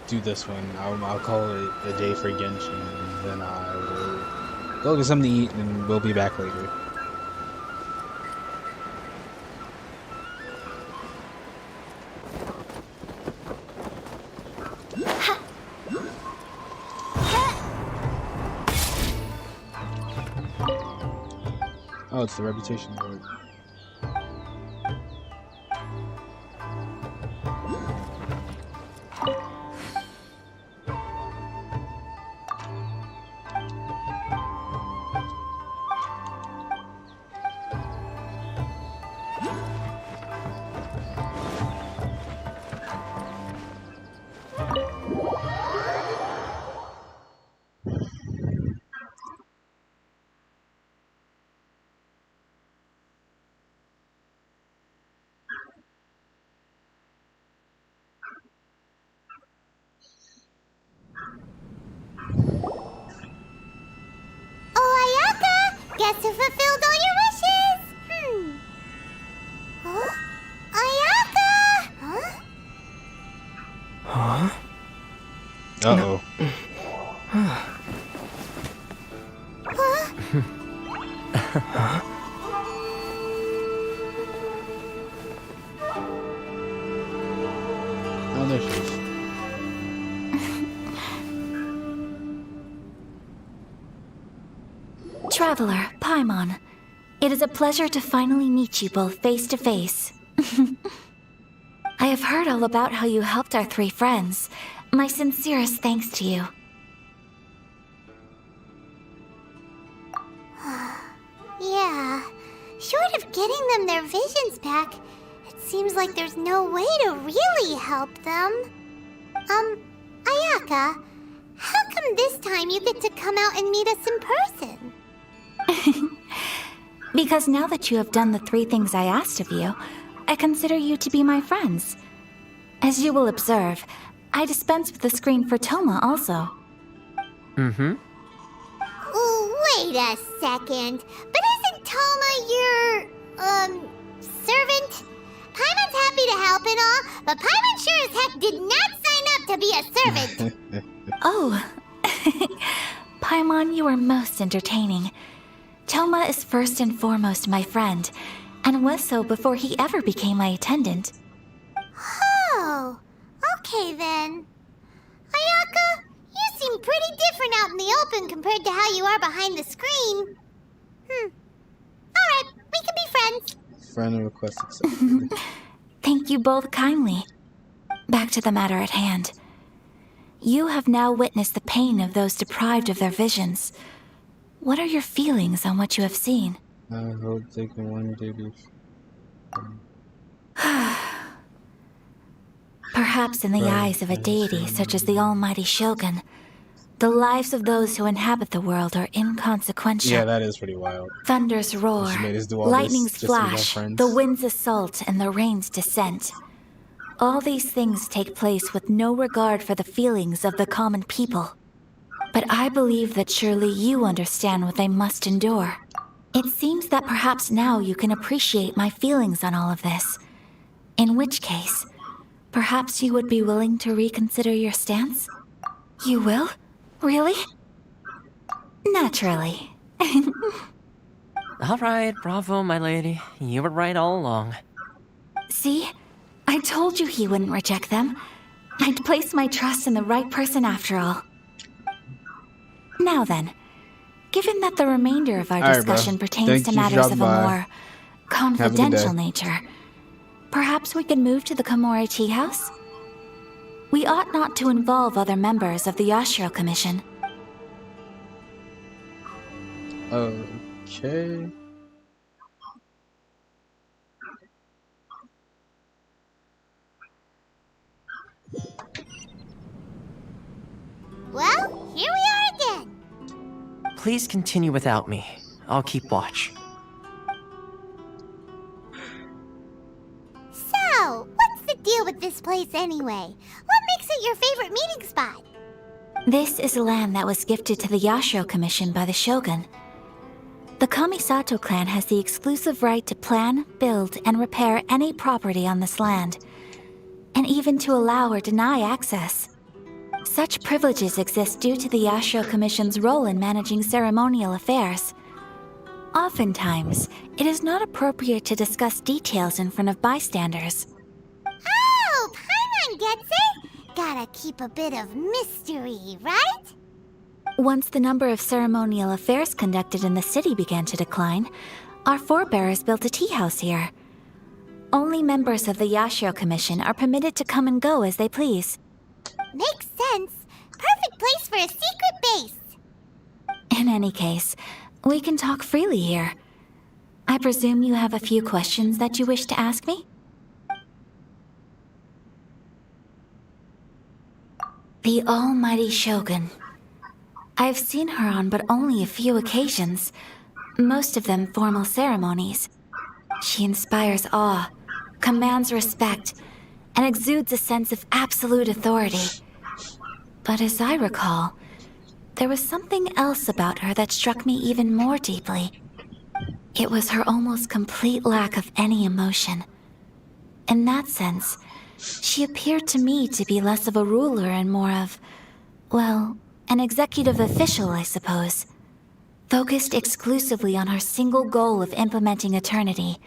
do this one, I'll call it a day for Genshin, and then I will go get something to eat, and we'll be back later. Oh, it's the reputation board. Guess who fulfilled all your wishes? Huh? Ayaka! Huh? Huh? Uh-oh. Huh? Oh, there she is. Traveler, Paimon, it is a pleasure to finally meet you both face to face. I have heard all about how you helped our three friends. My sincerest thanks to you. Yeah. Short of getting them their visions back, it seems like there's no way to really help them. Ayaka, how come this time you get to come out and meet us in person? Because now that you have done the three things I asked of you, I consider you to be my friends. As you will observe, I dispense with the screen for Toma also. Mm-hmm. Wait a second. But isn't Toma your, servant? Paimon's happy to help and all, but Paimon sure as heck did not sign up to be a servant. Oh. Paimon, you are most entertaining. Toma is first and foremost my friend, and was so before he ever became my attendant. Oh, okay then. Ayaka, you seem pretty different out in the open compared to how you are behind the screen. Alright, we can be friends. Friend request accepted. Thank you both kindly. Back to the matter at hand. You have now witnessed the pain of those deprived of their visions. What are your feelings on what you have seen? I hope they can one day be. Perhaps in the eyes of a deity such as the almighty Shogun, the lives of those who inhabit the world are inconsequential. Yeah, that is pretty wild. Thunders roar, She made us do all lightnings this just to be our flash, friends. the winds assault, and the rains descent. All these things take place with no regard for the feelings of the common people. But I believe that surely you understand what they must endure. It seems that perhaps now you can appreciate my feelings on all of this. In which case, Perhaps you would be willing to reconsider your stance? You will? Really? Naturally. All right, bravo, my lady. You were right all along. See? I told you he wouldn't reject them. I'd placed my trust in the right person after all. Now then, given that the remainder of our discussion pertains to matters of a more confidential nature, perhaps we could move to the Komori Tea House? We ought not to involve other members of the Yashiro Commission. Okay. Well, here we are again. Please continue without me. I'll keep watch. So, what's the deal with this place anyway? What makes it your favorite meeting spot? This is land that was gifted to the Yashiro Commission by the Shogun. The Kamisato clan has the exclusive right to plan, build, and repair any property on this land, and even to allow or deny access. Such privileges exist due to the Yashiro Commission's role in managing ceremonial affairs. Oftentimes, it is not appropriate to discuss details in front of bystanders. Oh, Paimon gets it! Gotta keep a bit of mystery, right? Once the number of ceremonial affairs conducted in the city began to decline, our forebears built a tea house here. Only members of the Yashiro Commission are permitted to come and go as they please. Makes sense. Perfect place for a secret base. In any case, we can talk freely here. I presume you have a few questions that you wish to ask me? The almighty Shogun. I've seen her on but only a few occasions, most of them formal ceremonies. She inspires awe, commands respect, and exudes a sense of absolute authority. But as I recall, there was something else about her that struck me even more deeply. It was her almost complete lack of any emotion. In that sense, she appeared to me to be less of a ruler and more of, well, an executive official, I suppose. Focused exclusively on her single goal of implementing eternity,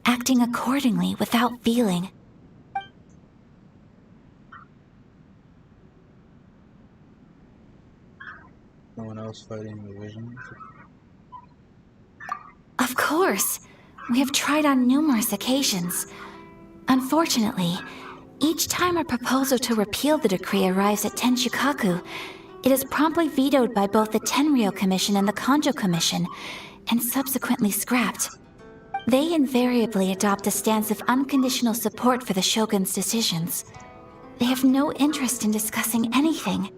acting accordingly without feeling. No one else fighting the visions? Of course. We have tried on numerous occasions. Unfortunately, each time a proposal to repeal the decree arrives at Tenshikaku, it is promptly vetoed by both the Tenryo Commission and the Kanjo Commission, and subsequently scrapped. They invariably adopt a stance of unconditional support for the Shogun's decisions. They have no interest in discussing anything.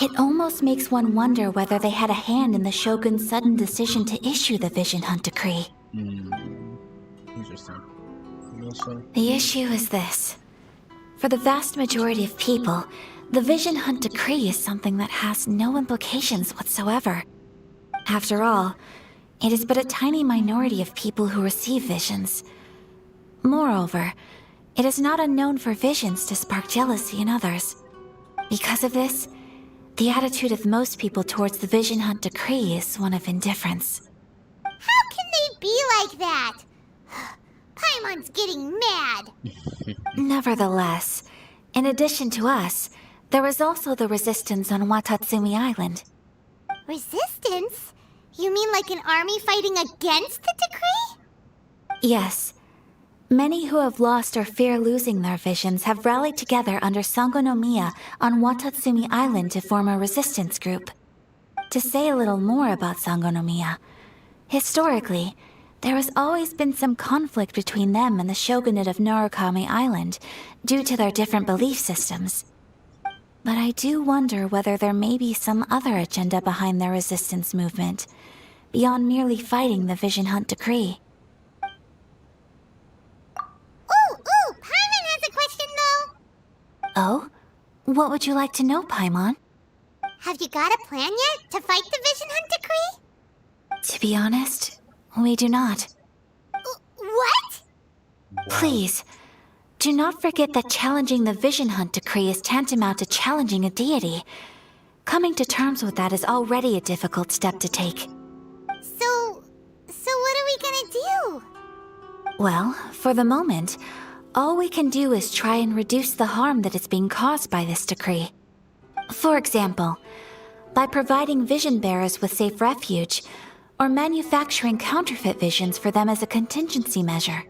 It almost makes one wonder whether they had a hand in the Shogun's sudden decision to issue the Vision Hunt Decree. Interesting. The issue is this. For the vast majority of people, the Vision Hunt Decree is something that has no implications whatsoever. After all, it is but a tiny minority of people who receive visions. Moreover, it is not unknown for visions to spark jealousy in others. Because of this, the attitude of most people towards the Vision Hunt Decree is one of indifference. How can they be like that? Paimon's getting mad. Nevertheless, in addition to us, there is also the resistance on Watatsumi Island. Resistance? You mean like an army fighting against the decree? Yes. Many who have lost or fear losing their visions have rallied together under Sangonomiya on Watatsumi Island to form a resistance group. To say a little more about Sangonomiya, historically, there has always been some conflict between them and the shogunate of Narukami Island due to their different belief systems. But I do wonder whether there may be some other agenda behind their resistance movement, beyond merely fighting the Vision Hunt Decree. Ooh, Paimon has a question though. Oh? What would you like to know, Paimon? Have you got a plan yet to fight the Vision Hunt Decree? To be honest, we do not. What? Please, Do not forget that challenging the Vision Hunt decree is tantamount to challenging a deity. Coming to terms with that is already a difficult step to take. So what are we gonna do? Well, for the moment, all we can do is try and reduce the harm that is being caused by this decree. For example, by providing vision bearers with safe refuge, or manufacturing counterfeit visions for them as a contingency measure.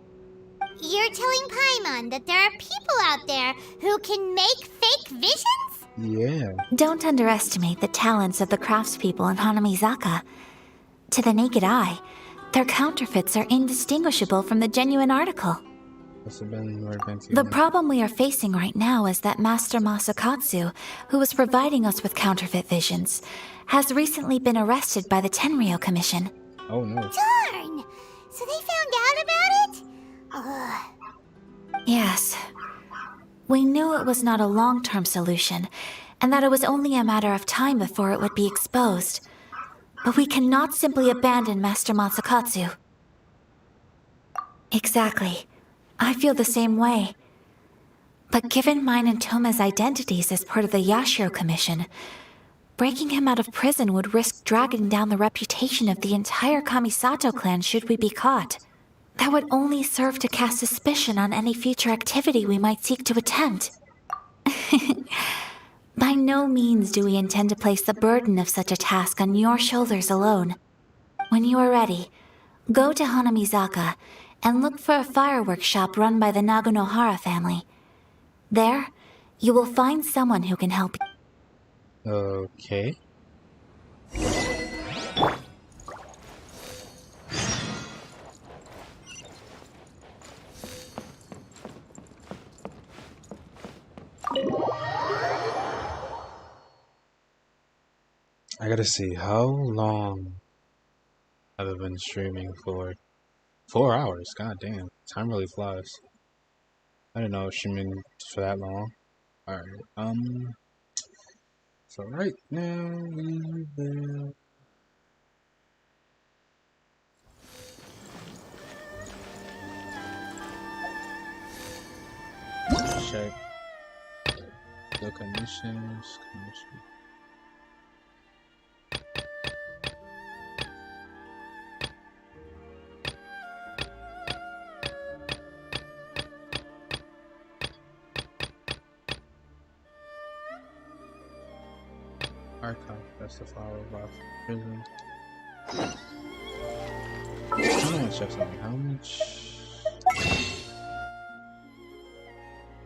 You're telling Paimon that there are people out there who can make fake visions? Yeah. Don't underestimate the talents of the craftspeople in Hanamizaka. To the naked eye, their counterfeits are indistinguishable from the genuine article. Must have been more advanced. The problem we are facing right now is that Master Masakatsu, who was providing us with counterfeit visions, has recently been arrested by the Tenryo Commission. Oh no. Darn! So they found out about it? Ugh. Yes. We knew it was not a long-term solution, and that it was only a matter of time before it would be exposed. But we cannot simply abandon Master Masakatsu. Exactly. I feel the same way. But given mine and Toma's identities as part of the Yashiro Commission, breaking him out of prison would risk dragging down the reputation of the entire Kamisato clan should we be caught. That would only serve to cast suspicion on any future activity we might seek to attempt. By no means do we intend to place the burden of such a task on your shoulders alone. When you are ready, go to Hanamizaka and look for a fireworks shop run by the Nagonohara family. There, you will find someone who can help you. Okay. I gotta see, how long have I been streaming for? 4 hours, god damn. Time really flies. I didn't know I was streaming for that long. Alright, so right now we will check the conditions. Archive, that's the flower box prison. I want to check something. How much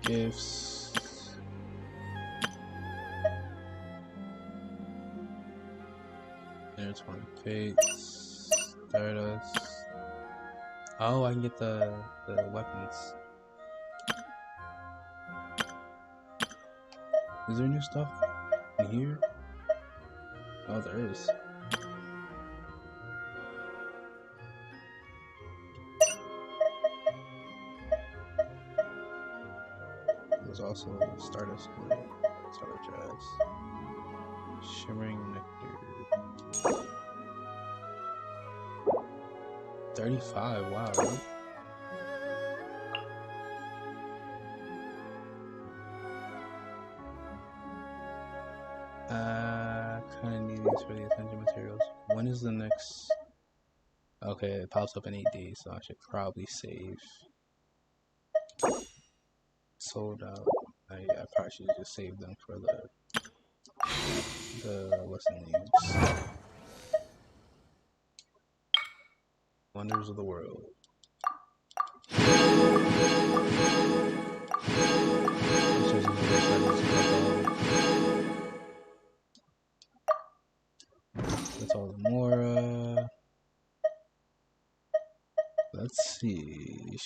gifts? There's 20 fates. Stardust. Oh, I can get the weapons. Is there new stuff in here? Oh, there is. There's also Stardust Blue, Star Jazz, Shimmering Nectar. 35, wow. Kinda need these for the essential materials. When is the next? Okay, it pops up in 8 days, so I should probably save. Sold out. I probably should just save them for the what's the names? Wonders of the World. That's all the Mora. Let's see.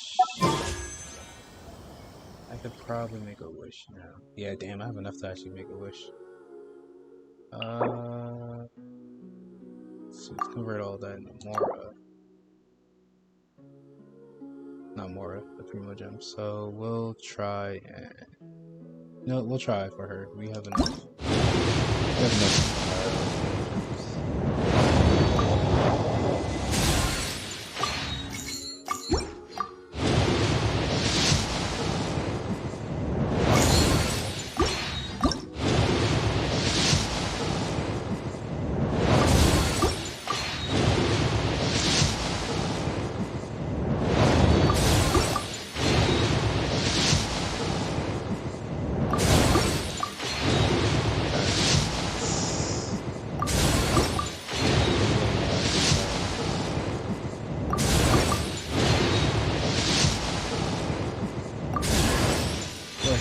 I could probably make a wish now. Yeah, damn, I have enough to actually make a wish. So let's convert all that into Mora. Not Mora, the Primo Gem. So we'll try and... No, we'll try for her. We have enough. We have enough.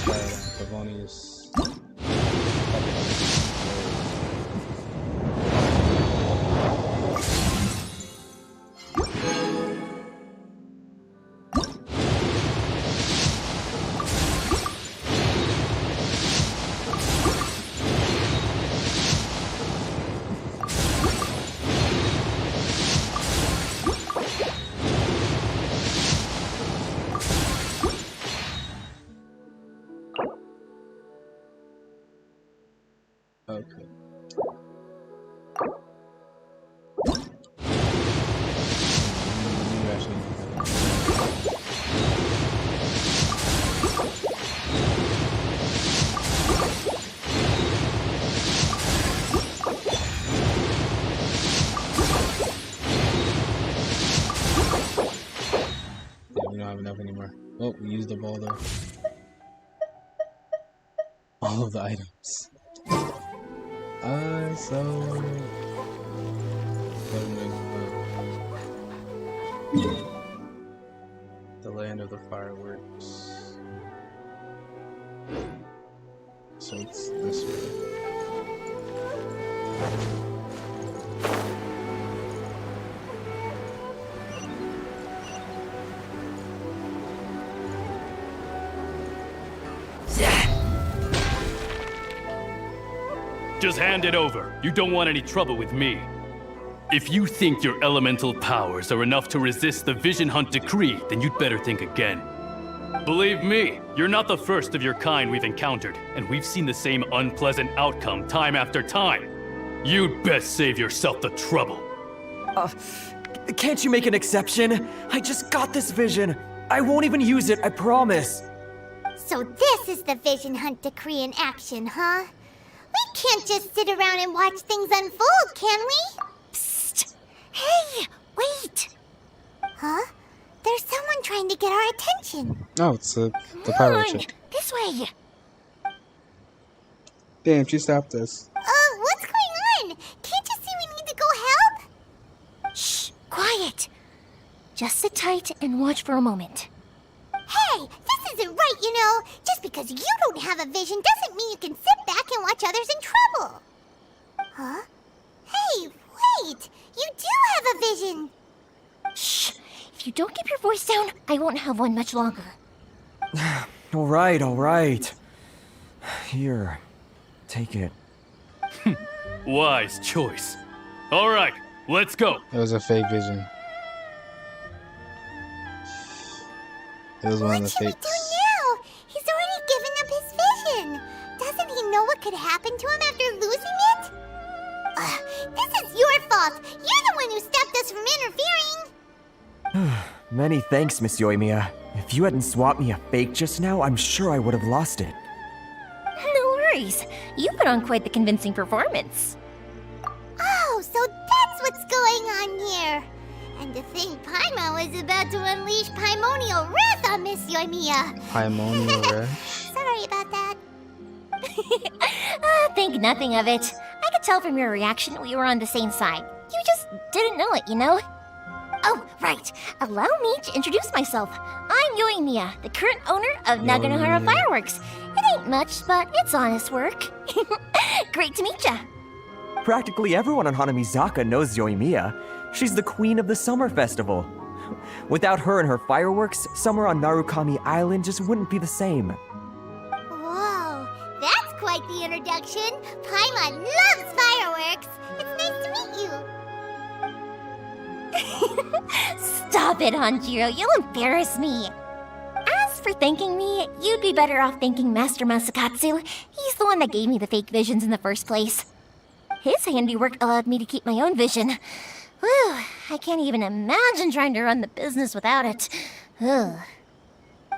That's why Pavonius. Okay. You actually know yeah, we don't have enough anymore. Oh, we used up all of the items. So the land of the fireworks. So it's this way. Just hand it over. You don't want any trouble with me. If you think your elemental powers are enough to resist the Vision Hunt decree, then you'd better think again. Believe me, you're not the first of your kind we've encountered, and we've seen the same unpleasant outcome time after time. You'd best save yourself the trouble. Can't you make an exception? I just got this vision. I won't even use it, I promise. So this is the Vision Hunt decree in action, huh? We can't just sit around and watch things unfold, can we? Psst! Hey, wait! Huh? There's someone trying to get our attention. Oh, it's the pirate ship. This way. Damn, she stopped us. What's going on? Can't you see we need to go help? Shh, quiet. Just sit tight and watch for a moment. Hey, this isn't right, you know. Just because you don't have a vision doesn't mean you can sit back and watch others in trouble. Huh? Hey, wait! You do have a vision! Shh! If you don't keep your voice down, I won't have one much longer. All right. Here, take it. Wise choice. All right, let's go. It was a fake vision. It was one of the fakes. What should we do now? He's already given up his vision. Doesn't he know what could happen to him after losing it? This is your fault. You're the one who stopped us from interfering. Many thanks, Miss Yoimiya. If you hadn't swapped me a fake just now, I'm sure I would have lost it. No worries. You put on quite the convincing performance. Oh, so that's what's going on here. And to think Paimon was about to unleash Paimonial wrath on Miss Yoimiya. Paimonial wrath? Sorry about that. Think nothing of it. I could tell from your reaction we were on the same side. You just didn't know it, you know? Oh, right. Allow me to introduce myself. I'm Yoimiya, the current owner of Naganohara Fireworks. It ain't much, but it's honest work. Great to meet ya. Practically everyone on Hanamizaka knows Yoimiya. She's the queen of the summer festival. Without her and her fireworks, summer on Narukami Island just wouldn't be the same. Whoa, that's quite the introduction. Paimon loves fireworks. It's nice to meet you. Stop it, Hanjiro. You'll embarrass me. As for thanking me, you'd be better off thanking Master Masakatsu. He's the one that gave me the fake visions in the first place. His handiwork allowed me to keep my own vision. Whew, I can't even imagine trying to run the business without it. Ugh.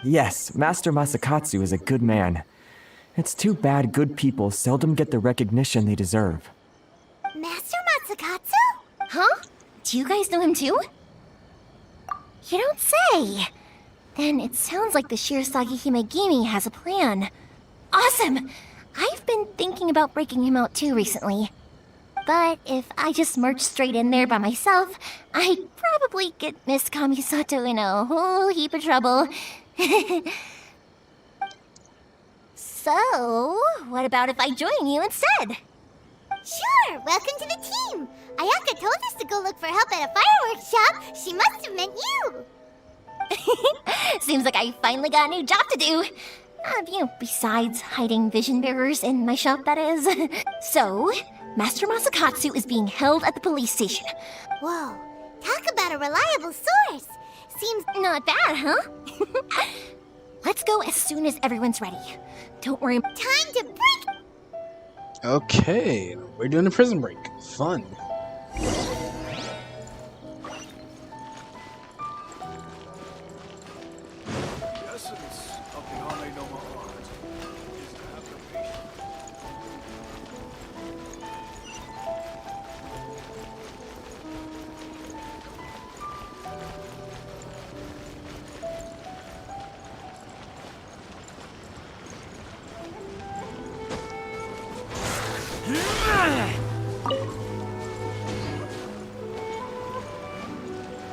Yes, Master Masakatsu is a good man. It's too bad good people seldom get the recognition they deserve. Master Masakatsu? Huh? Do you guys know him too? You don't say. Then it sounds like the Shirasagi Himegimi has a plan. Awesome! I've been thinking about breaking him out too recently. But if I just march straight in there by myself, I'd probably get Miss Kamisato in a whole heap of trouble. So, what about if I join you instead? Sure, welcome to the team. Ayaka told us to go look for help at a fireworks shop. She must have meant you. Seems like I finally got a new job to do. Besides hiding vision bearers in my shop, that is. So, Master Masakatsu is being held at the police station. Whoa, talk about a reliable source. Seems not bad, huh? Let's go as soon as everyone's ready. Don't worry. Time to break. Okay, we're doing a prison break. Fun.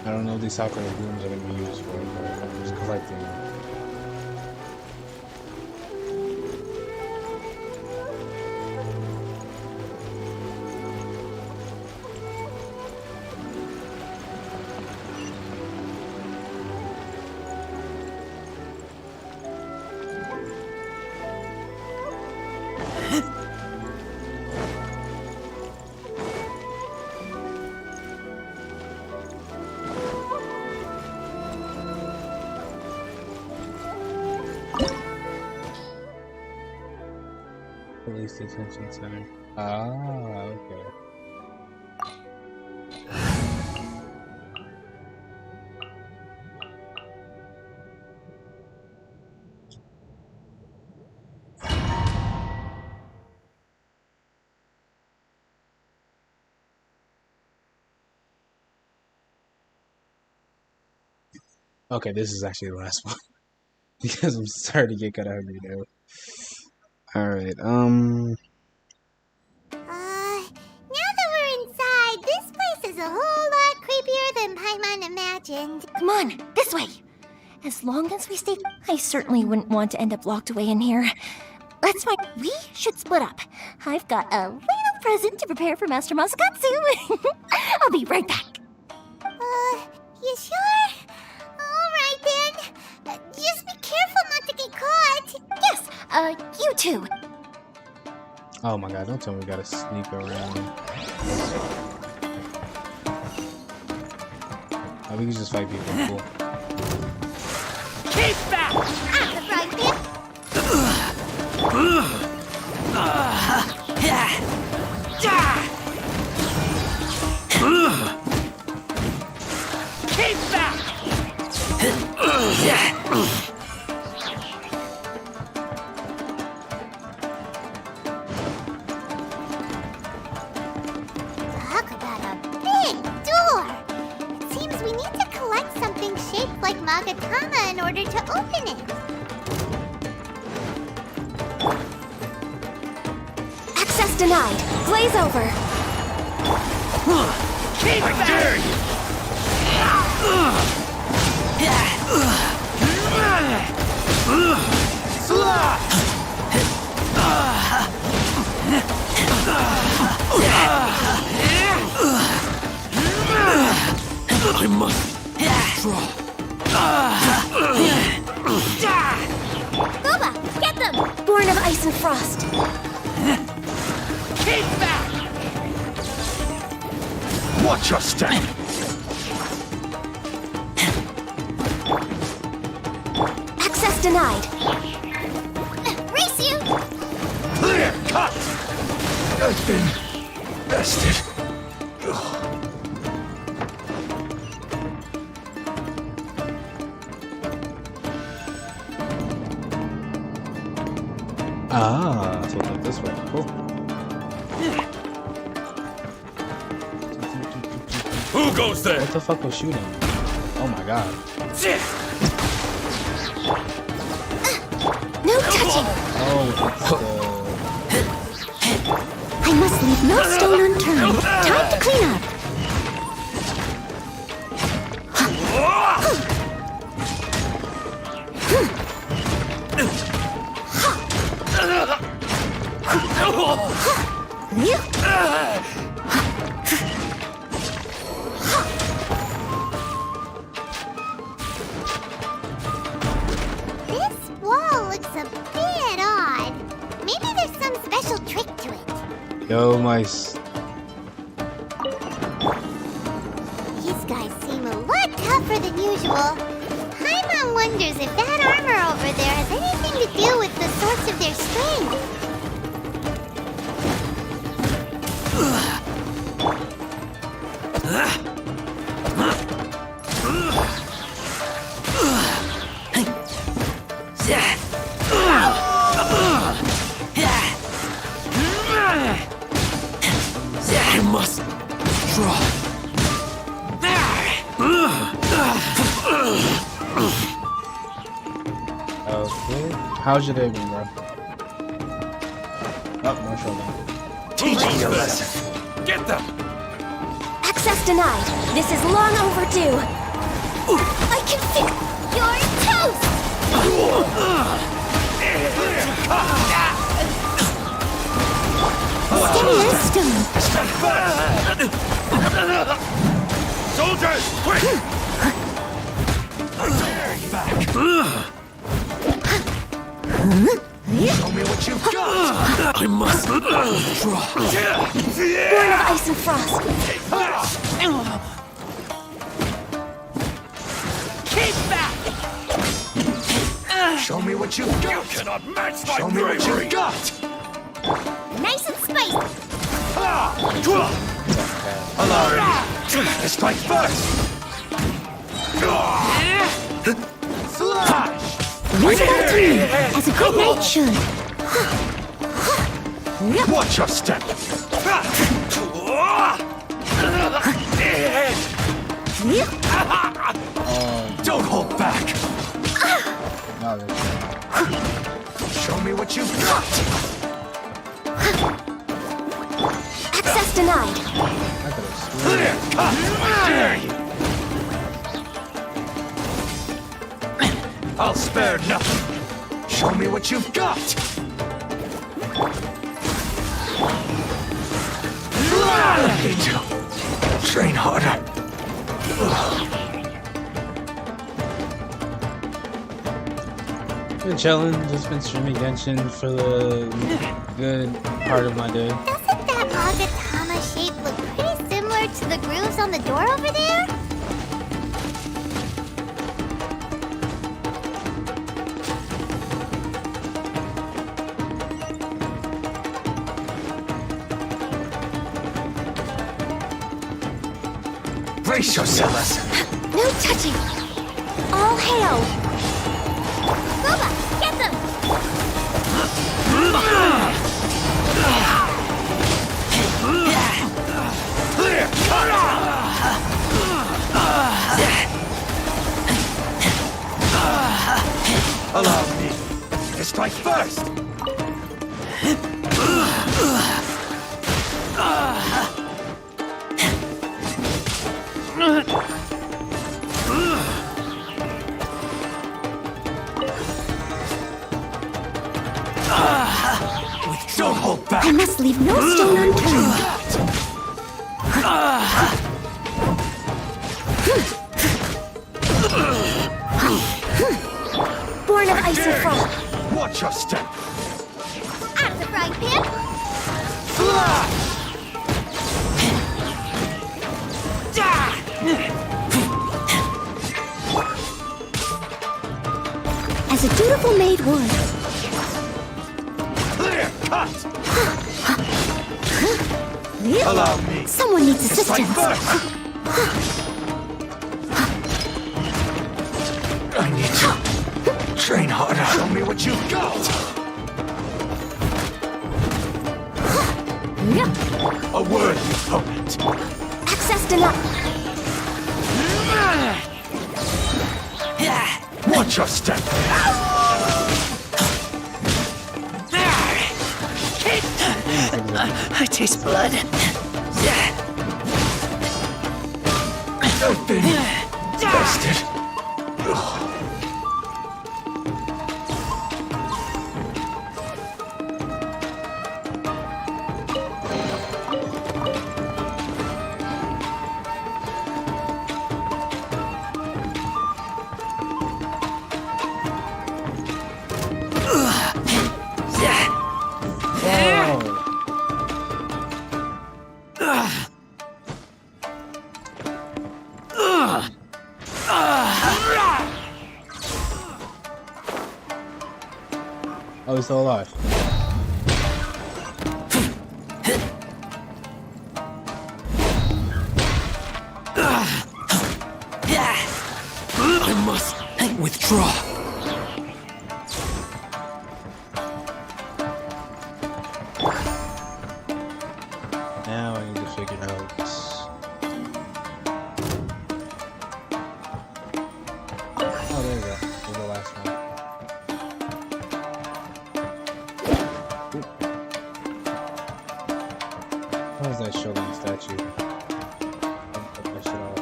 I don't know if these soccer rooms are going to be used for, but I'm just collecting them. Police detention center. Ah, okay. Okay, this is actually the last one. Because I'm starting to get kind of hungry now. Alright, now that we're inside, this place is a whole lot creepier than Paimon imagined. Come on, this way. As long as we stay, I certainly wouldn't want to end up locked away in here. Let's find. We should split up. I've got a little present to prepare for Master Masakatsu. I'll be right back. You sure? Alright then. Just be careful not to get caught. Yes, you too. oh my god, don't tell me we gotta sneak around. Oh, we can just fight people. Cool. Keep back! Keep back! Talk about a big door. It seems we need to collect something shaped like Magatama in order to open it. Access denied. Blaze over. Keep back! I dare you! I must draw. Boba, get them! Born of ice and frost. Keep back! Watch your step. Access denied. Race you! Clear cut. I've been bested. Ah, so it's like this way. Cool. Who goes there? What the fuck was shooting? Oh my god. No touching. Oh, I must leave no stone unturned. Time to clean up. This wall looks a bit odd. Maybe there's some special trick to it. Yo, These guys seem a lot tougher than usual. Paimon wonders if that armor over there has anything to do with the source of their strength. I must draw. Okay. How's your day been, bro? Oh, no shoulder. Teach me a lesson. Get them! Access denied. This is long overdue. I can fix your toast! Steady Soldiers, quick! Show me what you've got! I must draw. Born of ice and frost. Keep back! Show me what you've got! You cannot match my Show me what you've got! Nice and spicy. Allow me! Strike first! Slash! Leave it up to me, as a good knight should. Watch your step! Don't hold back! Show me what you've got! Access denied. Clear cut! I dare you! I'll spare nothing! Show me what you've got! I need to train harder. Been chilling, just been streaming Genshin for the good part of my day. Doesn't that Agatama shape look pretty similar to the grooves on the door over there? Brace yourselves! No touching. All hail. Boba, get them! Clear cut! Allow me to strike first! Don't hold back! I must leave no stone unturned. Born of ice and frost. Watch your step! Out of the frying pan! As a dutiful maid would. Clear cut! Allow me. Someone needs to strike assistance. first. I need to train harder. Show me what you've got. A worthy opponent. Access denied. Watch your step. I taste blood. I've been bested. Oh, he's still alive. I must withdraw. Now I need to figure out. Oh, there we go. There's the last one. What is that Shogun statue? I'll put that shit off.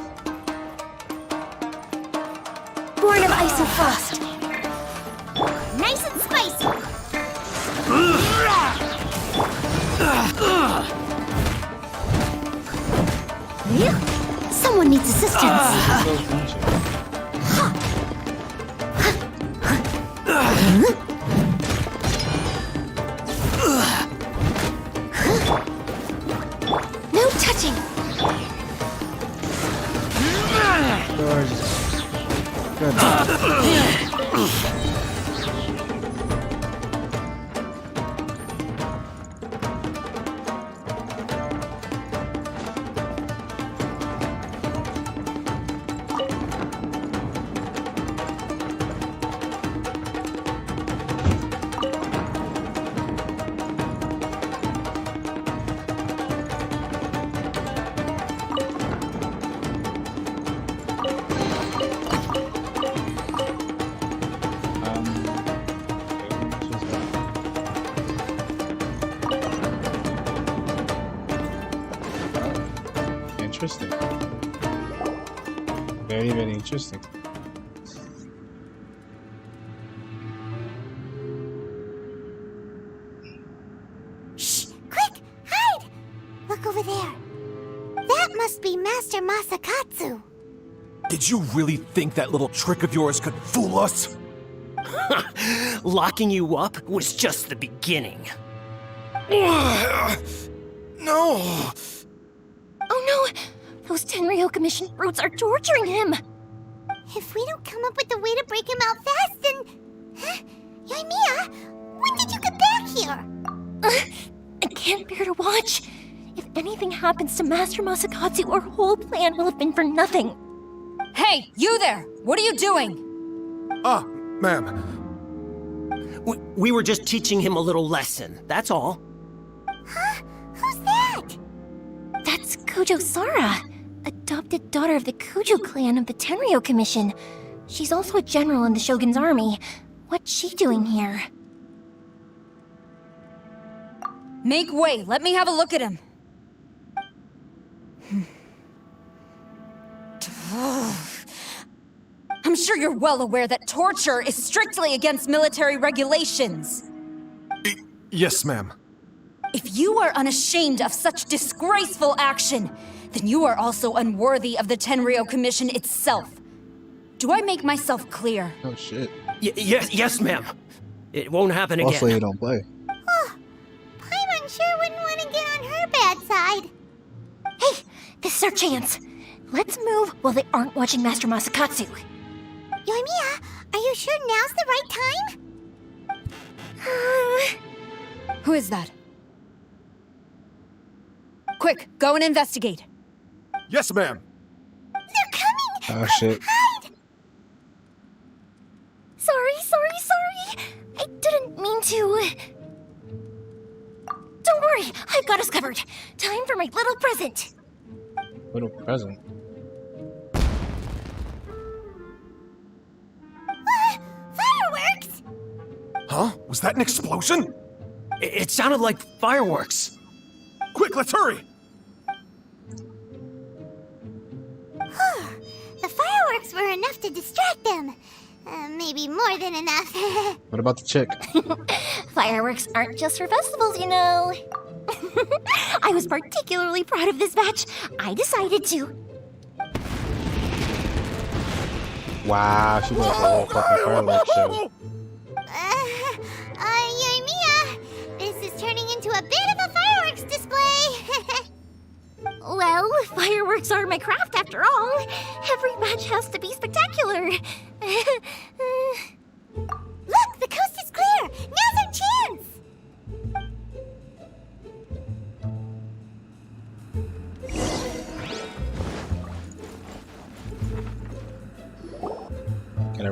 Born of ice and frost. Nice and spicy. Someone needs assistance. No touching. Gorgeous. Good. Interesting. Very, very interesting. Shh! Quick! Hide! Look over there. That must be Master Masakatsu. Did you really think that little trick of yours could fool us? Locking you up was just the beginning. No! Oh no! Those Tenryo Commission brutes are torturing him! If we don't come up with a way to break him out fast, then... Huh? Yoimiya, when did you get back here? I can't bear to watch. If anything happens to Master Masakatsu, our whole plan will have been for nothing. Hey, you there! What are you doing? Ah, ma'am. We were just teaching him a little lesson, that's all. Huh? Who's that? That's Kujo Sara, adopted daughter of the Kujo clan of the Tenryo Commission. She's also a general in the Shogun's army. What's she doing here? Make way, let me have a look at him. I'm sure you're well aware that torture is strictly against military regulations. Yes, ma'am. If you are unashamed of such disgraceful action, then you are also unworthy of the Tenryo Commission itself. Do I make myself clear? Oh shit. Yes, ma'am. It won't happen again. Also, you don't play. Oh, Paimon sure wouldn't want to get on her bad side. Hey, this is our chance. Let's move while they aren't watching Master Masakatsu. Yoimiya, are you sure now's the right time? Who is that? Quick, go and investigate. Yes, ma'am. They're coming! Oh shit. Hide! Sorry. I didn't mean to. Don't worry, I've got us covered. Time for my little present. Little present. Fireworks! Huh? Was that an explosion? It sounded like fireworks. Quick, let's hurry! The fireworks were enough to distract them. Maybe more than enough. What about the chick? Fireworks aren't just for festivals, you know. I was particularly proud of this batch. I decided to. Wow, she was a whole fucking fireworks show. Yoimiya, this is turning into a bit of a fireworks display. Well, fireworks are my craft after all. Every batch has to be spectacular. Look, the coast is clear. Now's our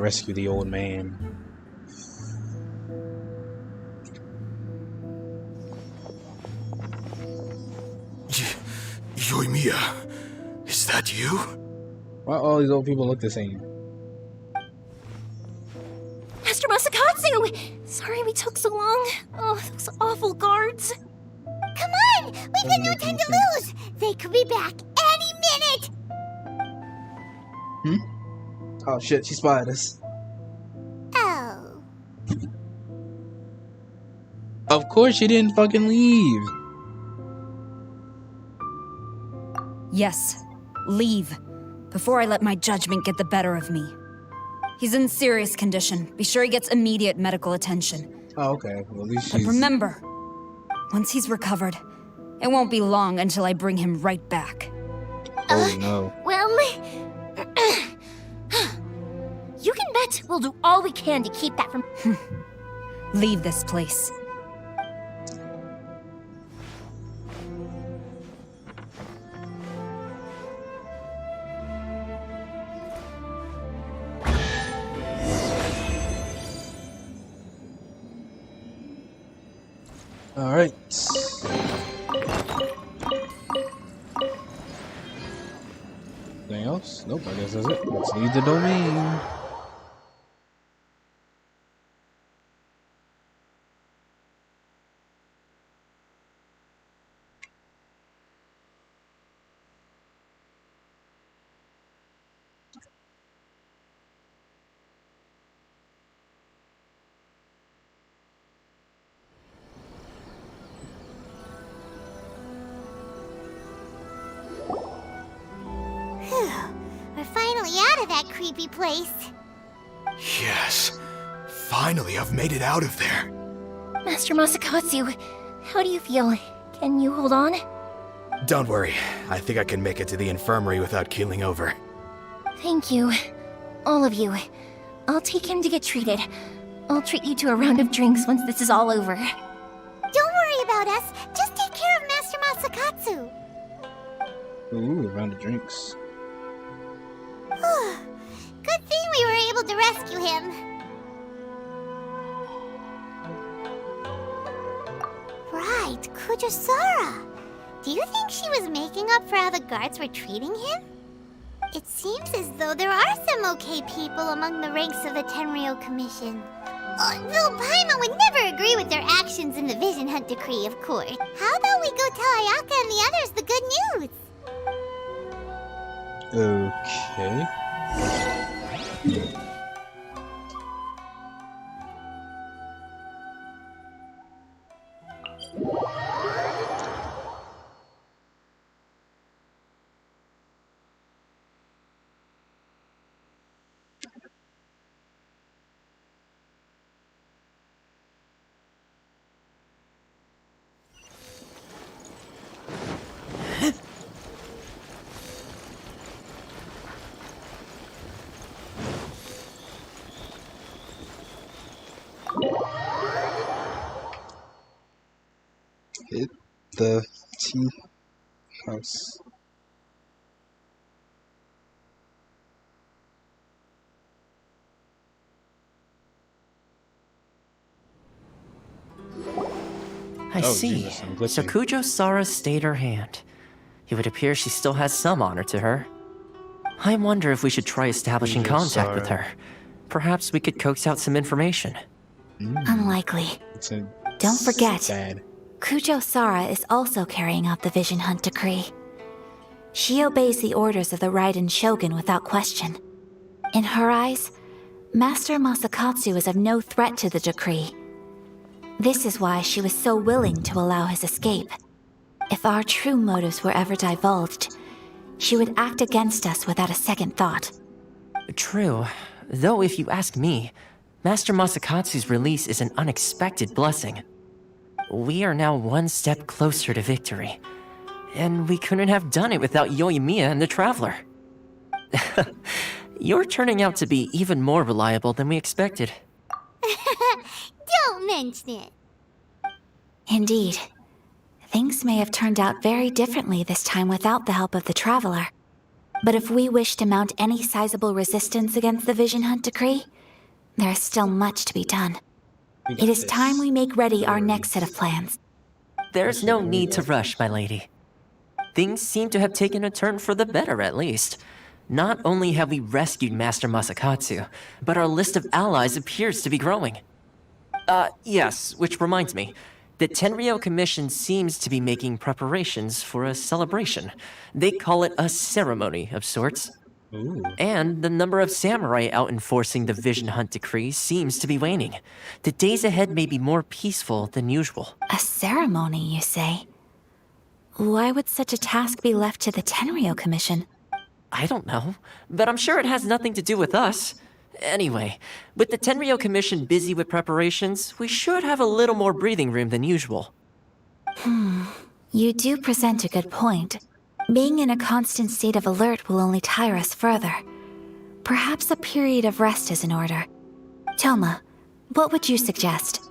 rescue the old man. Yoimiya, is that you? Why all these old people look the same? Master Masakatsu! Sorry we took so long. Oh, those awful guards. Come on! We've got no time to lose! They could be back any minute! Oh shit, she spotted us. Oh. Of course she didn't fucking leave. Yes, leave. Before I let my judgment get the better of me. He's in serious condition. Be sure he gets immediate medical attention. Oh, okay. Well, at least But she's... remember, once he's recovered, it won't be long until I bring him right back. Oh no. Well, you can bet we'll do all we can to keep that from... Leave this place. Alright. Anything else? Nope, I guess that's it. Let's leave the domain. We're finally out of that creepy place. Yes. Finally, I've made it out of there. Master Masakatsu, how do you feel? Can you hold on? Don't worry. I think I can make it to the infirmary without keeling over. Thank you. All of you. I'll take him to get treated. I'll treat you to a round of drinks once this is all over. Don't worry about us. Just take care of Master Masakatsu. Ooh, a round of drinks. Good thing we were able to rescue him. Right, Kujosara. Do you think she was making up for how the guards were treating him? It seems as though there are some okay people among the ranks of the Tenryou Commission. Though Paimon would never agree with their actions in the Vision Hunt Decree, of course. How about we go tell Ayaka and the others the good news? Okay. Hit the tea house. I see. Jesus, I'm So glitching. Kujo-Sara stayed her hand. It would appear she still has some honor to her. I wonder if we should try establishing contact with her. Perhaps we could coax out some information. Unlikely. Don't forget, Kujo-Sara is also carrying out the Vision Hunt Decree. She obeys the orders of the Raiden Shogun without question. In her eyes, Master Masakatsu is of no threat to the decree. This is why she was so willing to allow his escape. If our true motives were ever divulged, she would act against us without a second thought. True. Though if you ask me, Master Masakatsu's release is an unexpected blessing. We are now one step closer to victory. And we couldn't have done it without Yoimiya and the Traveler. You're turning out to be even more reliable than we expected. Don't mention it. Indeed. Things may have turned out very differently this time without the help of the Traveler. But if we wish to mount any sizable resistance against the Vision Hunt decree, there is still much to be done. It is time we make ready our next set of plans. There's no need to rush, my lady. Things seem to have taken a turn for the better, at least. Not only have we rescued Master Masakatsu, but our list of allies appears to be growing. Yes, which reminds me. The Tenryou Commission seems to be making preparations for a celebration. They call it a ceremony of sorts. Ooh. And the number of samurai out enforcing the Vision Hunt decree seems to be waning. The days ahead may be more peaceful than usual. A ceremony, you say? Why would such a task be left to the Tenryou Commission? I don't know, but I'm sure it has nothing to do with us. Anyway, with the Tenryou Commission busy with preparations, we should have a little more breathing room than usual. You do present a good point. Being in a constant state of alert will only tire us further. Perhaps a period of rest is in order. Toma, what would you suggest?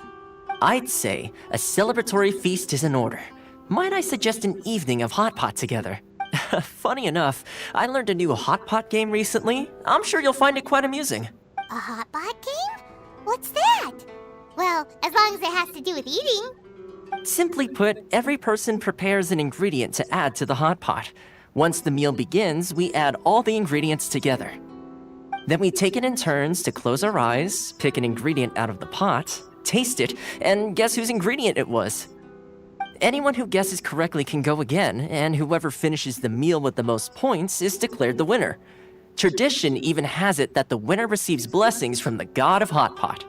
I'd say a celebratory feast is in order. Might I suggest an evening of hot pot together? Funny enough, I learned a new hot pot game recently. I'm sure you'll find it quite amusing. A hot pot game? What's that? Well, as long as it has to do with eating. Simply put, every person prepares an ingredient to add to the hot pot. Once the meal begins, we add all the ingredients together. Then we take it in turns to close our eyes, pick an ingredient out of the pot, taste it, and guess whose ingredient it was. Anyone who guesses correctly can go again, and whoever finishes the meal with the most points is declared the winner. Tradition even has it that the winner receives blessings from the god of hot pot.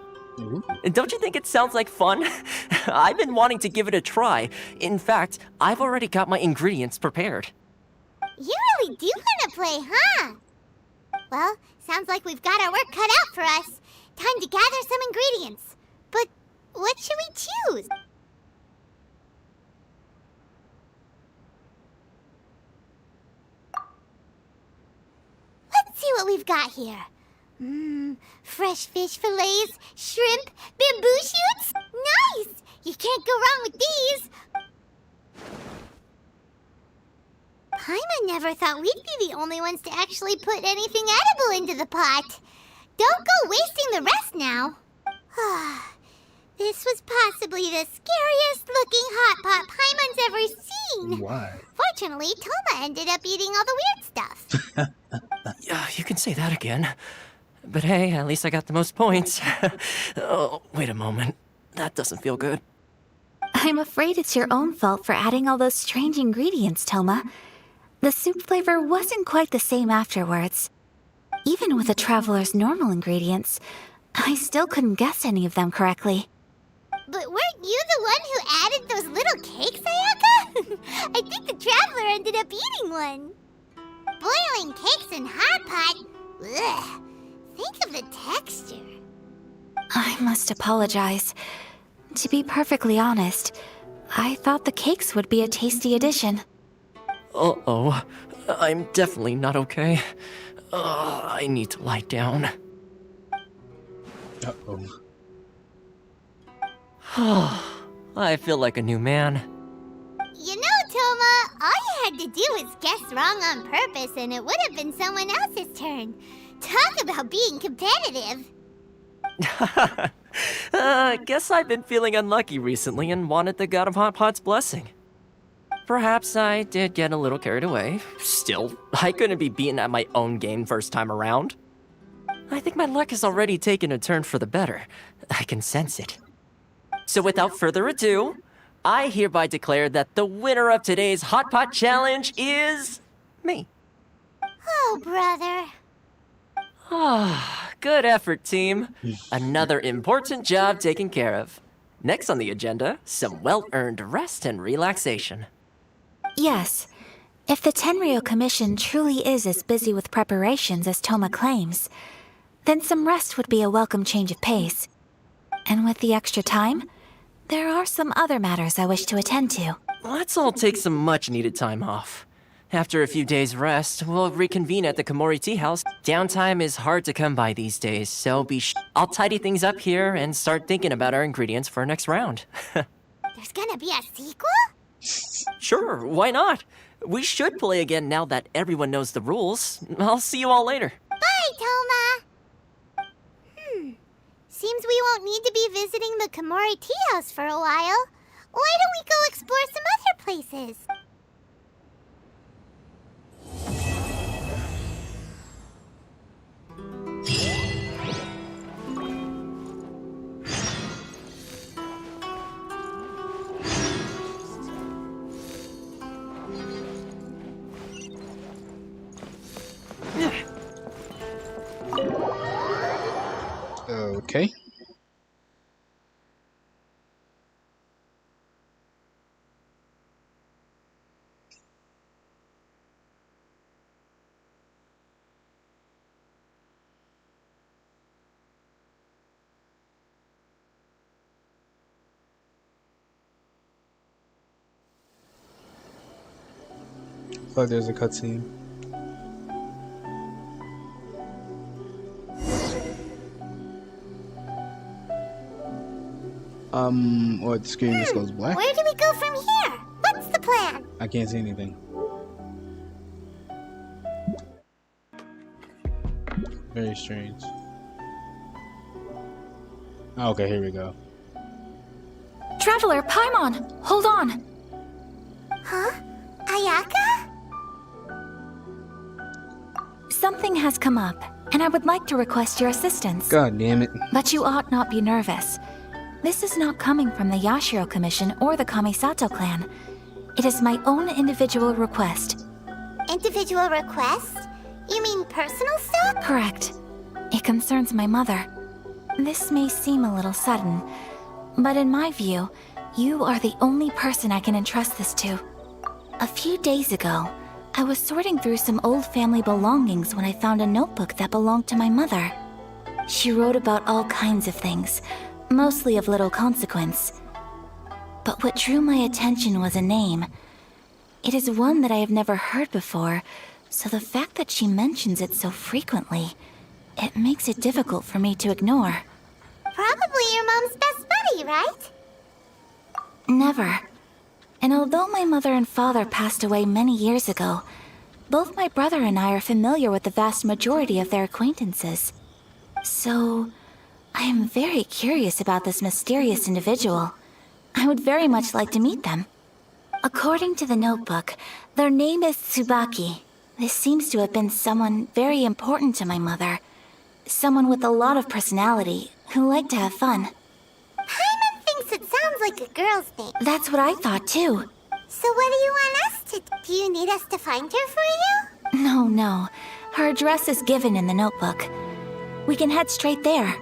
Don't you think it sounds like fun? I've been wanting to give it a try. In fact, I've already got my ingredients prepared. You really do want to play, huh? Well, sounds like we've got our work cut out for us. Time to gather some ingredients. But what should we choose? Let's see what we've got here. Fresh fish fillets, shrimp, bamboo shoots? Nice! You can't go wrong with these. Paimon never thought we'd be the only ones to actually put anything edible into the pot. Don't go wasting the rest now. This was possibly the scariest looking hot pot Paimon's ever seen. Why? Fortunately, Toma ended up eating all the weird stuff. Yeah, you can say that again. But hey, at least I got the most points. Oh, wait a moment. That doesn't feel good. I'm afraid it's your own fault for adding all those strange ingredients, Toma. The soup flavor wasn't quite the same afterwards. Even with the traveler's normal ingredients, I still couldn't guess any of them correctly. But weren't you the one who added those little cakes, Ayaka? I think the traveler ended up eating one. Boiling cakes in hot pot? Ugh. Think of the texture. I must apologize. To be perfectly honest, I thought the cakes would be a tasty addition. Uh-oh. I'm definitely not okay. I need to lie down. Uh-oh. I feel like a new man. You know, Toma, all you had to do was guess wrong on purpose and it would have been someone else's turn. Talk about being competitive. Guess I've been feeling unlucky recently and wanted the god of hot pot's blessing. Perhaps I did get a little carried away. Still, I couldn't be beaten at my own game first time around. I think my luck has already taken a turn for the better. I can sense it. So without further ado, I hereby declare that the winner of today's Hot Pot Challenge is... me. Oh, brother. Good effort, team. Another important job taken care of. Next on the agenda, some well-earned rest and relaxation. Yes. If the Tenryou Commission truly is as busy with preparations as Toma claims, then some rest would be a welcome change of pace. And with the extra time, there are some other matters I wish to attend to. Let's all take some much-needed time off. After a few days' rest, we'll reconvene at the Komori Tea House. Downtime is hard to come by these days, so I'll tidy things up here and start thinking about our ingredients for our next round. There's gonna be a sequel? Sure, why not? We should play again now that everyone knows the rules. I'll see you all later. Bye, Toma! Seems we won't need to be visiting the Komori tea house for a while. Why don't we go explore some other places? Okay. I thought there's a cutscene. Or the screen just goes black. Where do we go from here? What's the plan? I can't see anything. Very strange. Okay, here we go. Traveler, Paimon, hold on. Huh? Ayaka? Something has come up, and I would like to request your assistance. God damn it. But you ought not be nervous. This is not coming from the Yashiro Commission or the Kamisato clan. It is my own individual request. Individual request? You mean personal stuff? Correct. It concerns my mother. This may seem a little sudden, but in my view, you are the only person I can entrust this to. A few days ago, I was sorting through some old family belongings when I found a notebook that belonged to my mother. She wrote about all kinds of things, mostly of little consequence. But what drew my attention was a name. It is one that I have never heard before, so the fact that she mentions it so frequently, it makes it difficult for me to ignore. Probably your mom's best buddy, right? Never. And although my mother and father passed away many years ago, both my brother and I are familiar with the vast majority of their acquaintances. So, I am very curious about this mysterious individual. I would very much like to meet them. According to the notebook, their name is Tsubaki. This seems to have been someone very important to my mother. Someone with a lot of personality, who liked to have fun. Paimon thinks it sounds like a girl's name. That's what I thought too. So what do you want us to do? Do you need us to find her for you? No. Her address is given in the notebook. We can head straight there.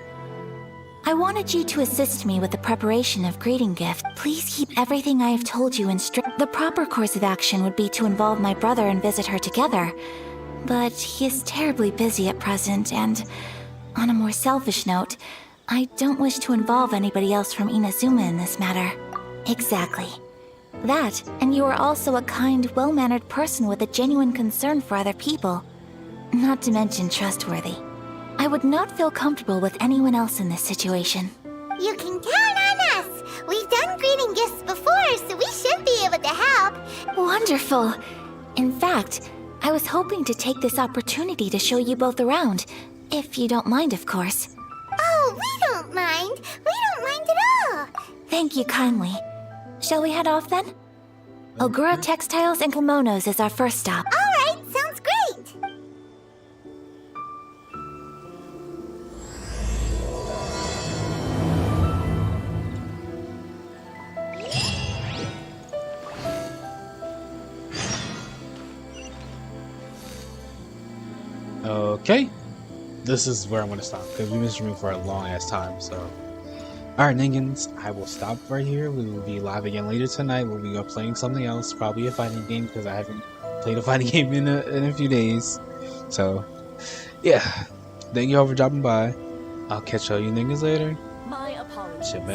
I wanted you to assist me with the preparation of greeting gift. Please keep everything I have told you in strict. The proper course of action would be to involve my brother and visit her together. But he is terribly busy at present, and on a more selfish note, I don't wish to involve anybody else from Inazuma in this matter. Exactly. That, and you are also a kind, well-mannered person with a genuine concern for other people. Not to mention trustworthy. I would not feel comfortable with anyone else in this situation. You can count on us! We've done greeting gifts before, so we should be able to help. Wonderful! In fact, I was hoping to take this opportunity to show you both around. If you don't mind, of course. Oh, we don't mind. We don't mind at all. Thank you kindly. Shall we head off then? Ogura Textiles and Kimonos is our first stop. All right, sounds great. Okay. This is where I'm going to stop because we've been streaming for a long ass time. So, alright, Ningans, I will stop right here. We will be live again later tonight. We'll be playing something else, probably a fighting game because I haven't played a fighting game in a few days. So, yeah. Thank you all for dropping by. I'll catch all you niggas later. My apologies. Shebang.